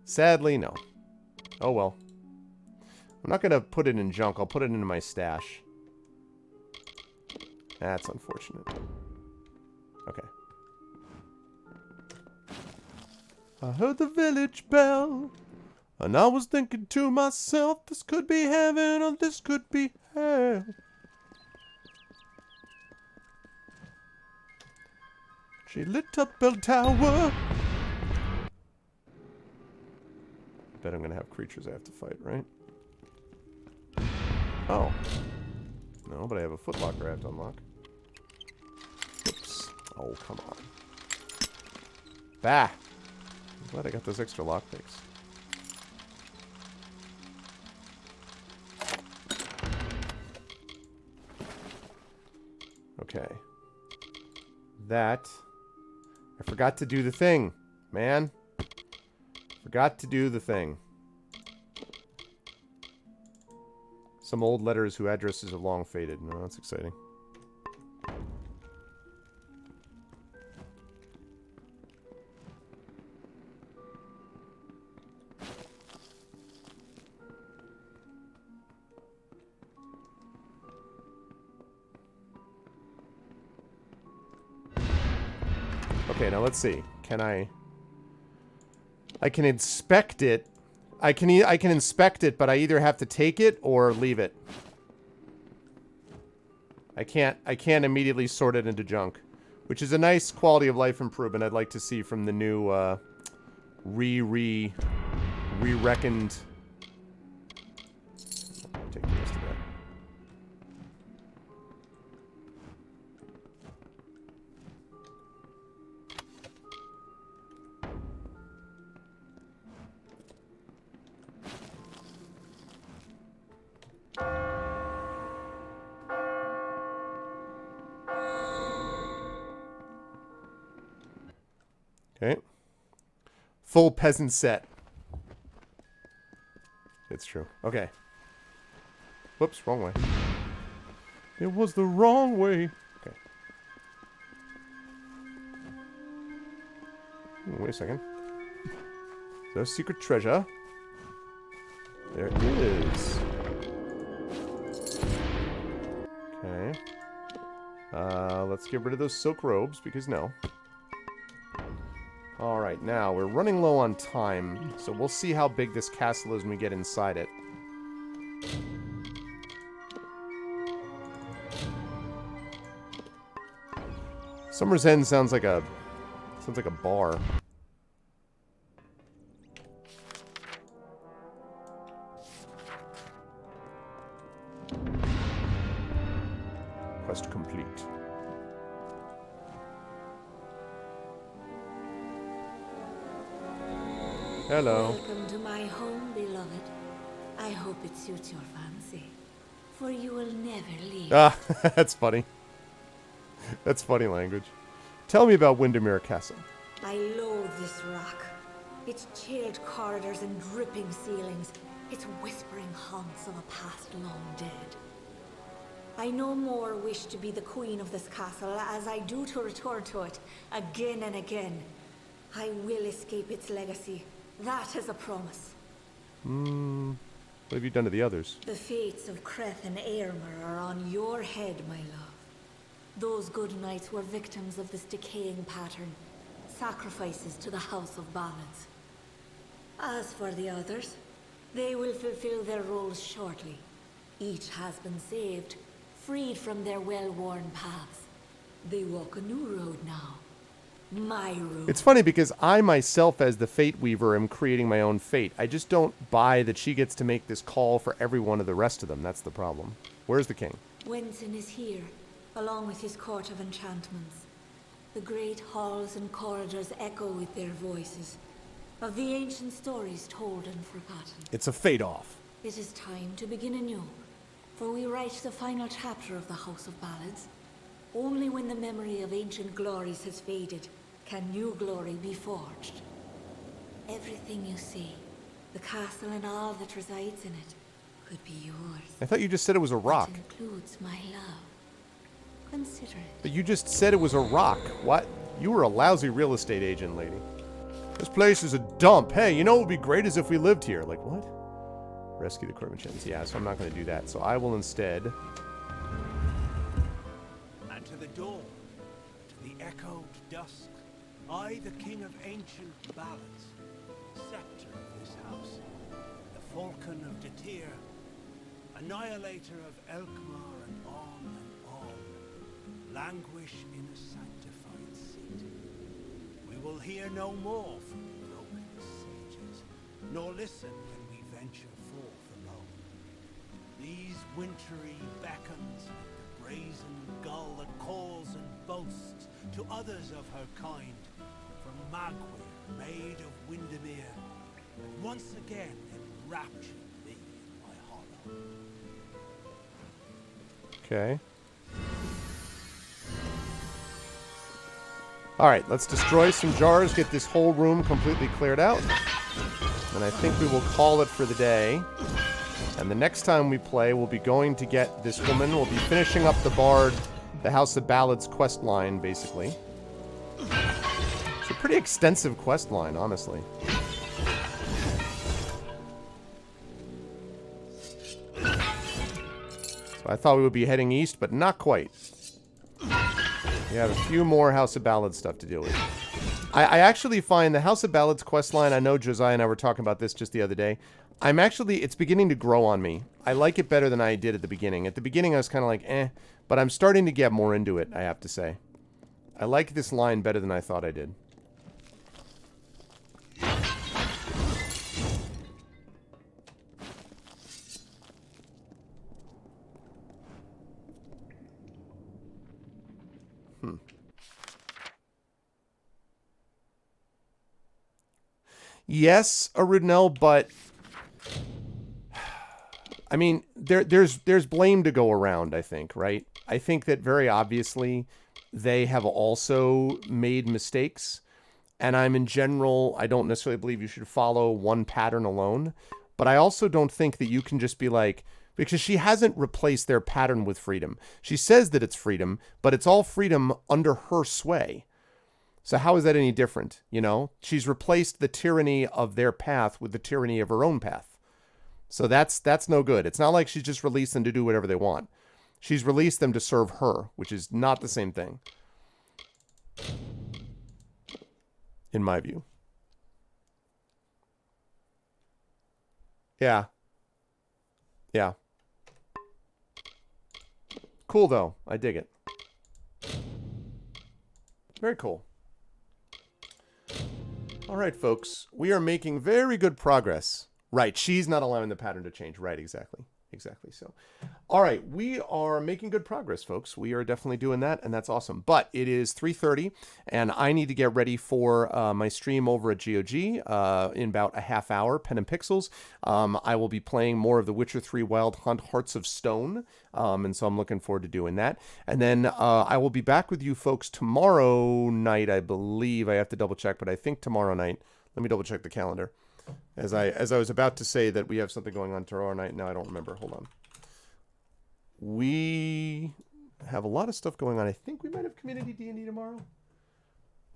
Sadly, no. Oh, well. I'm not going to put it in junk. I'll put it into my stash. That's unfortunate. Okay. I heard the village bell, and I was thinking to myself, this could be heaven or this could be hell. She lit up bell tower. Bet I'm gonna have creatures I have to fight, right? Oh. No, but I have a footlocker I have to unlock. Oops. Oh, come on. Bah! I'm glad I got those extra lockpicks. Okay. That. I forgot to do the thing, man. Forgot to do the thing. Some old letters whose addresses have long faded. No, that's exciting. Okay, now let's see. Can I can inspect it. I can inspect it, but I either have to take it or leave it. I can't immediately sort it into junk, which is a nice quality of life improvement I'd like to see from the new re-reckoned. Take the rest of that. Okay. Full peasant set. It's true. Okay. Whoops, wrong way. It was the wrong way. Okay. Wait a second. Is there a secret treasure? There is. Okay. Let's get rid of those silk robes, because no. Alright, now, we're running low on time, so we'll see how big this castle is when we get inside it. Summer's End sounds like a bar. Quest complete. Hello. Welcome to my home, beloved. I hope it suits your fancy, for you will never leave. Ah, that's funny. That's funny language. Tell me about Windermere Castle. I loathe this rock. Its chilled corridors and dripping ceilings. Its whispering haunts of a past long dead. I no more wish to be the queen of this castle as I do to return to it again and again. I will escape its legacy. That is a promise. What have you done to the others? The fates of Creth and Aermer are on your head, my love. Those good knights were victims of this decaying pattern. Sacrifices to the House of Ballads. As for the others, they will fulfill their roles shortly. Each has been saved, freed from their well-worn paths. They walk a new road now. My room. It's funny because I myself, as the Fate Weaver, am creating my own fate. I just don't buy that she gets to make this call for every one of the rest of them. That's the problem. Where's the king? Wenson is here, along with his court of enchantments. The great halls and corridors echo with their voices, of the ancient stories told and forgotten. It's a fate off. It is time to begin anew, for we write the final chapter of the House of Ballads. Only when the memory of ancient glories has faded can new glory be forged. Everything you see, the castle and all that resides in it, could be yours. I thought you just said it was a rock. That includes my love. Consider it. But you just said it was a rock. What? You were a lousy real estate agent, lady. This place is a dump. Hey, you know what would be great is if we lived here. Like, what? Rescue the Corvichans. Yeah, so I'm not going to do that. So I will instead... And to the dawn, to the echoed dusk, I, the king of ancient ballads, scepter of this house, the falcon of Detir, annihilator of Elkmar, and on, languish in a sanctified seat. We will hear no more from broken sages, nor listen when we venture forth alone. These wintry beckons, the brazen gull that calls and boasts to others of her kind, from Magwir, maid of Windermere, that once again enraptured me in my hollow. Okay. All right, let's destroy some jars, get this whole room completely cleared out. And I think we will call it for the day. And the next time we play, we'll be going to get this woman. We'll be finishing up the House of Ballads quest line, basically. It's a pretty extensive quest line, honestly. So I thought we would be heading east, but not quite. We have a few more House of Ballads stuff to deal with. I actually find the House of Ballads questline, I know Josiah and I were talking about this just the other day. It's beginning to grow on me. I like it better than I did at the beginning. At the beginning, I was kind of like, eh. But I'm starting to get more into it, I have to say. I like this line better than I thought I did. Yes, Arudnell, but I mean, there's blame to go around, I think, right? I think that very obviously they have also made mistakes, and in general, I don't necessarily believe you should follow one pattern alone, but I also don't think that you can just be like, because she hasn't replaced their pattern with freedom. She says that it's freedom, but it's all freedom under her sway. So how is that any different, you know? She's replaced the tyranny of their path with the tyranny of her own path. So that's no good. It's not like she's just released them to do whatever they want. She's released them to serve her, which is not the same thing. In my view. Yeah. Yeah. Cool, though. I dig it. Very cool. All right, folks. We are making very good progress. Right, she's not allowing the pattern to change. Right, exactly. Exactly so. All right, we are making good progress, folks. We are definitely doing that, and that's awesome. But it is 3:30, and I need to get ready for my stream over at GOG in about a half hour, Pen and Pixels. I will be playing more of The Witcher 3 Wild Hunt Hearts of Stone, and so I'm looking forward to doing that. And then I will be back with you folks tomorrow night, I believe. I have to double check, but I think tomorrow night. Let me double check the calendar. As I was about to say that we have something going on tomorrow night. Now I don't remember. Hold on. We have a lot of stuff going on. I think we might have community D&D tomorrow.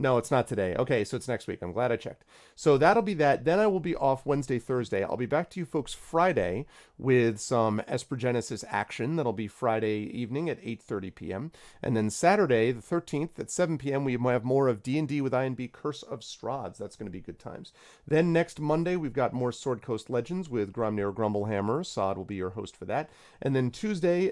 No, it's not today. Okay, so it's next week. I'm glad I checked. So that'll be that. Then I will be off Wednesday, Thursday. I'll be back to you folks Friday with some Esper Genesis action. That'll be Friday evening at 8:30 p.m. And then Saturday, the 13th at 7 p.m., we have more of D&D with INB Curse of Strahd. That's going to be good times. Then next Monday, we've got more Sword Coast Legends with Gromnir Grumblehammer. Sod will be your host for that. And then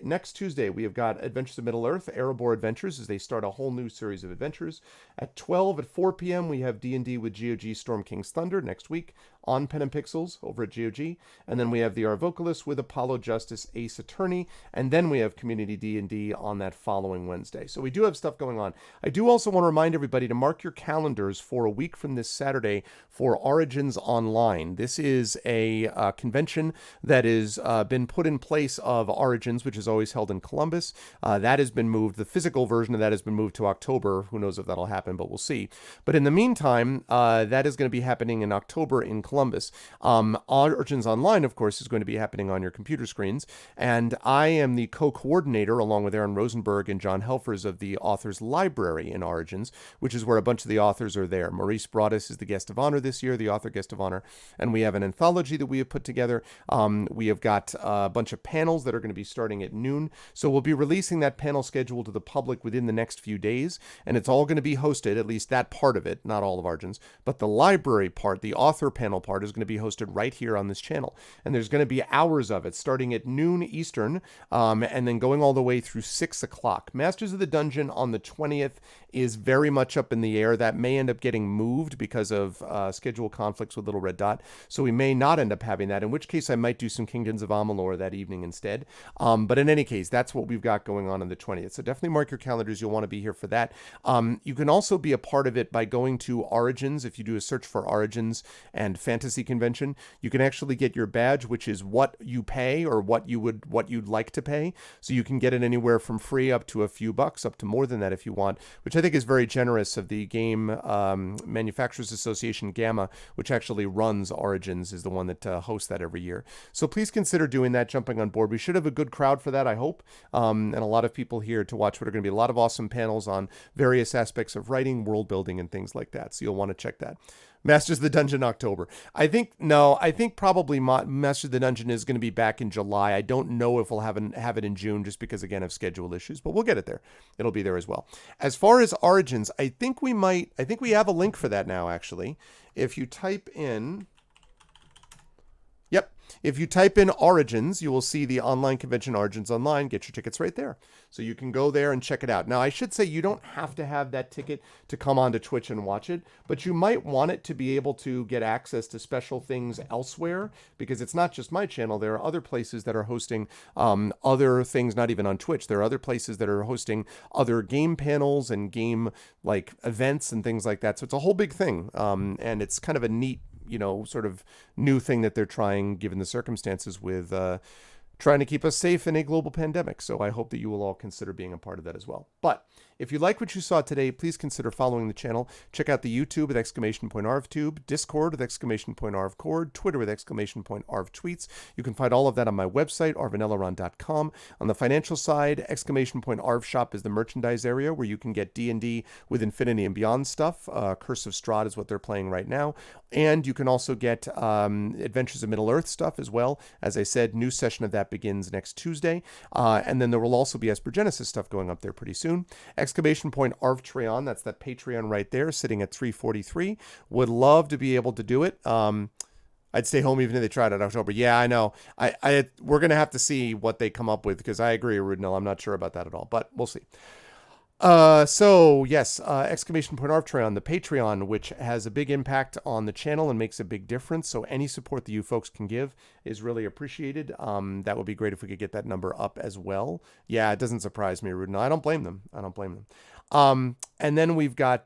next Tuesday, we have got Adventures of Middle-earth, Erebor Adventures, as they start a whole new series of adventures. At 12 at 4 p.m., we have D&D with GOG Storm King's Thunder next week on Pen and Pixels over at GOG. And then we have the Arvocalist with Apollo Justice Ace Attorney. And then we have Community D&D on that following Wednesday. So we do have stuff going on. I do also want to remind everybody to mark your calendars for a week from this Saturday for Origins Online. This is a convention that has been put in place of Origins, which is always held in Columbus. That has been moved. The physical version of that has been moved to October. Who knows if that'll happen, but we'll see. But in the meantime, that is going to be happening in October in Columbus. Origins Online, of course, is going to be happening on your computer screens. And I am the co-coordinator, along with Aaron Rosenberg and John Helfers, of the Authors Library in Origins, which is where a bunch of the authors are there. Maurice Broaddus is the guest of honor this year, the author guest of honor. And we have an anthology that we have put together. We have got a bunch of panels that are going to be starting at noon. So we'll be releasing that panel schedule to the public within the next few days. And it's all going to be hosted, at least that part of it, not all of Origins, but the library part, the author panel panel part is going to be hosted right here on this channel. And there's going to be hours of it, starting at noon Eastern, and then going all the way through 6 o'clock. Masters of the Dungeon on the 20th is very much up in the air. That may end up getting moved because of schedule conflicts with Little Red Dot. So we may not end up having that, in which case I might do some Kingdoms of Amalur that evening instead. But in any case, that's what we've got going on the 20th. So definitely mark your calendars. You'll want to be here for that. You can also be a part of it by going to Origins. If you do a search for Origins and Fantasy Convention, you can actually get your badge, which is what you pay or what you'd like to pay. So you can get it anywhere from free up to a few bucks, up to more than that if you want, which I think is very generous of the Game Manufacturers Association, GAMA, which actually runs Origins, is the one that hosts that every year. So please consider doing that, jumping on board. We should have a good crowd for that, I hope, and a lot of people here to watch what are going to be a lot of awesome panels on various aspects of writing, world building, and things like that. So you'll want to check that. Masters of the Dungeon October. I think probably Masters of the Dungeon is going to be back in July. I don't know if we'll have it in June, just because, again, of schedule issues, but we'll get it there. It'll be there as well. As far as Origins, I think we have a link for that now, actually. If you type in... Yep. If you type in Origins, you will see the online convention Origins Online. Get your tickets right there. So you can go there and check it out. Now, I should say you don't have to have that ticket to come onto Twitch and watch it, but you might want it to be able to get access to special things elsewhere, because it's not just my channel. There are other places that are hosting other things, not even on Twitch. There are other places that are hosting other game panels and game like events and things like that. So it's a whole big thing. And it's kind of a neat, sort of new thing that they're trying, given the circumstances, with trying to keep us safe in a global pandemic. So I hope that you will all consider being a part of that as well. But if you like what you saw today, please consider following the channel. Check out the YouTube with !ArvTube, Discord with !ArvCord, Twitter with !ArvTweets. You can find all of that on my website, arvaneleron.com. On the financial side, !ArvShop is the merchandise area where you can get D&D with Infinity and Beyond stuff. Curse of Strahd is what they're playing right now. And you can also get Adventures of Middle-earth stuff as well. As I said, new session of that begins next Tuesday. And then there will also be Esper Genesis stuff going up there pretty soon. !Arvtreon, that's that Patreon right there, sitting at $3.43. Would love to be able to do it. I'd stay home even if they tried it in October. Yeah, I know. We're going to have to see what they come up with, because I agree, Rudnell. I'm not sure about that at all, but we'll see. So yes, !Arvtreon, the Patreon, which has a big impact on the channel and makes a big difference. So any support that you folks can give is really appreciated. That would be great if we could get that number up as well. Yeah, it doesn't surprise me, Rudnell. I don't blame them. And then we've got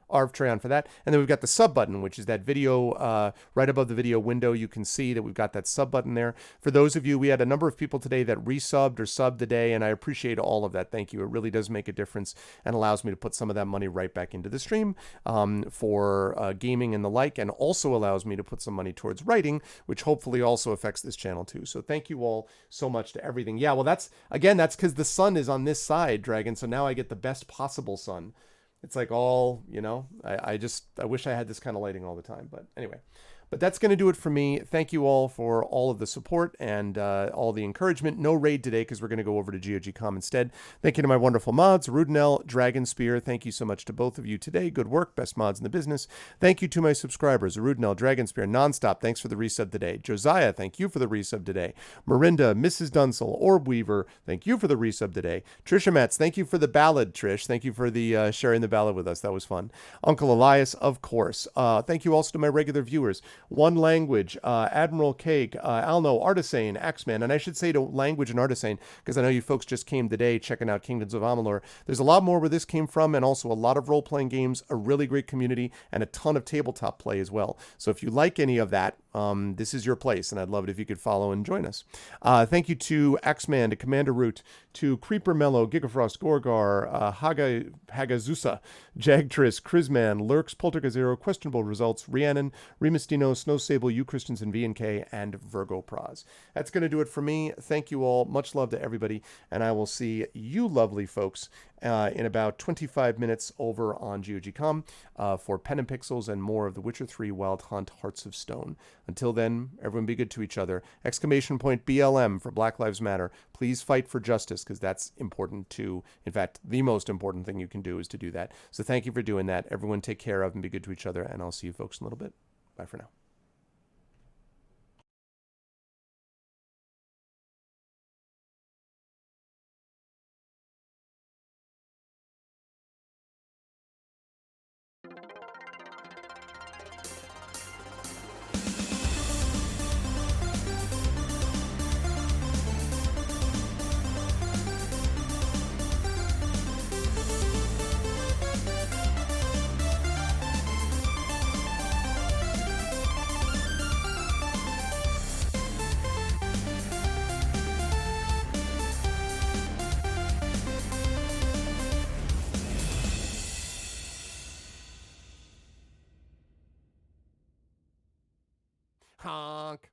!Arvtreon for that. And then we've got the sub button, which is that video right above the video window. You can see that we've got that sub button there. For those of you, we had a number of people today that resubbed or subbed today, and I appreciate all of that. Thank you. It really does make a difference and allows me to put some of that money right back into the stream for gaming and the like, and also allows me to put some money towards writing, which hopefully also affects this channel too. So thank you all so much to everything. Yeah, well, that's because the sun is on this side, Dragon, so now I get the best possible sun. It's like all, I wish I had this kind of lighting all the time. But anyway, but that's going to do it for me. Thank you all for all of the support and all the encouragement. No raid today because we're going to go over to GOG.com instead. Thank you to my wonderful mods, Rudnell, Dragonspear. Thank you so much to both of you today. Good work. Best mods in the business. Thank you to my subscribers, Rudnell, Dragonspear, Nonstop. Thanks for the resub today. Josiah, thank you for the resub today. Marinda, Mrs. Dunsel, Orb Weaver, thank you for the resub today. Trisha Metz, thank you for the ballad, Trish. Thank you for the sharing the ballad with us. That was fun. Uncle Elias, of course. Thank you also to my regular viewers. One Language, Admiral Cake, Alno, Artisane, Axeman, and I should say to Language and Artisane, because I know you folks just came today checking out Kingdoms of Amalur. There's a lot more where this came from, and also a lot of role-playing games, a really great community, and a ton of tabletop play as well. So if you like any of that, this is your place, and I'd love it if you could follow and join us. Thank you to Axeman, to Commander Root, to Creeper Mellow, Gigafrost, Gorgar, Hagazusa, Jagtris, Chrisman, Lurks, Poltergazero, Questionable Results, Rhiannon, Remistino, Snow Sable, U Christensen, V&K, and Virgo Praz. That's going to do it for me. Thank you all. Much love to everybody, and I will see you lovely folks in about 25 minutes over on GOG.com for Pen and Pixels and more of The Witcher 3 Wild Hunt Hearts of Stone. Until then, everyone be good to each other. Exclamation point BLM for Black Lives Matter. Please fight for justice, because that's important too. In fact, the most important thing you can do is to do that. So thank you for doing that. Everyone take care of and be good to each other, and I'll see you folks in a little bit. Bye for now. Honk.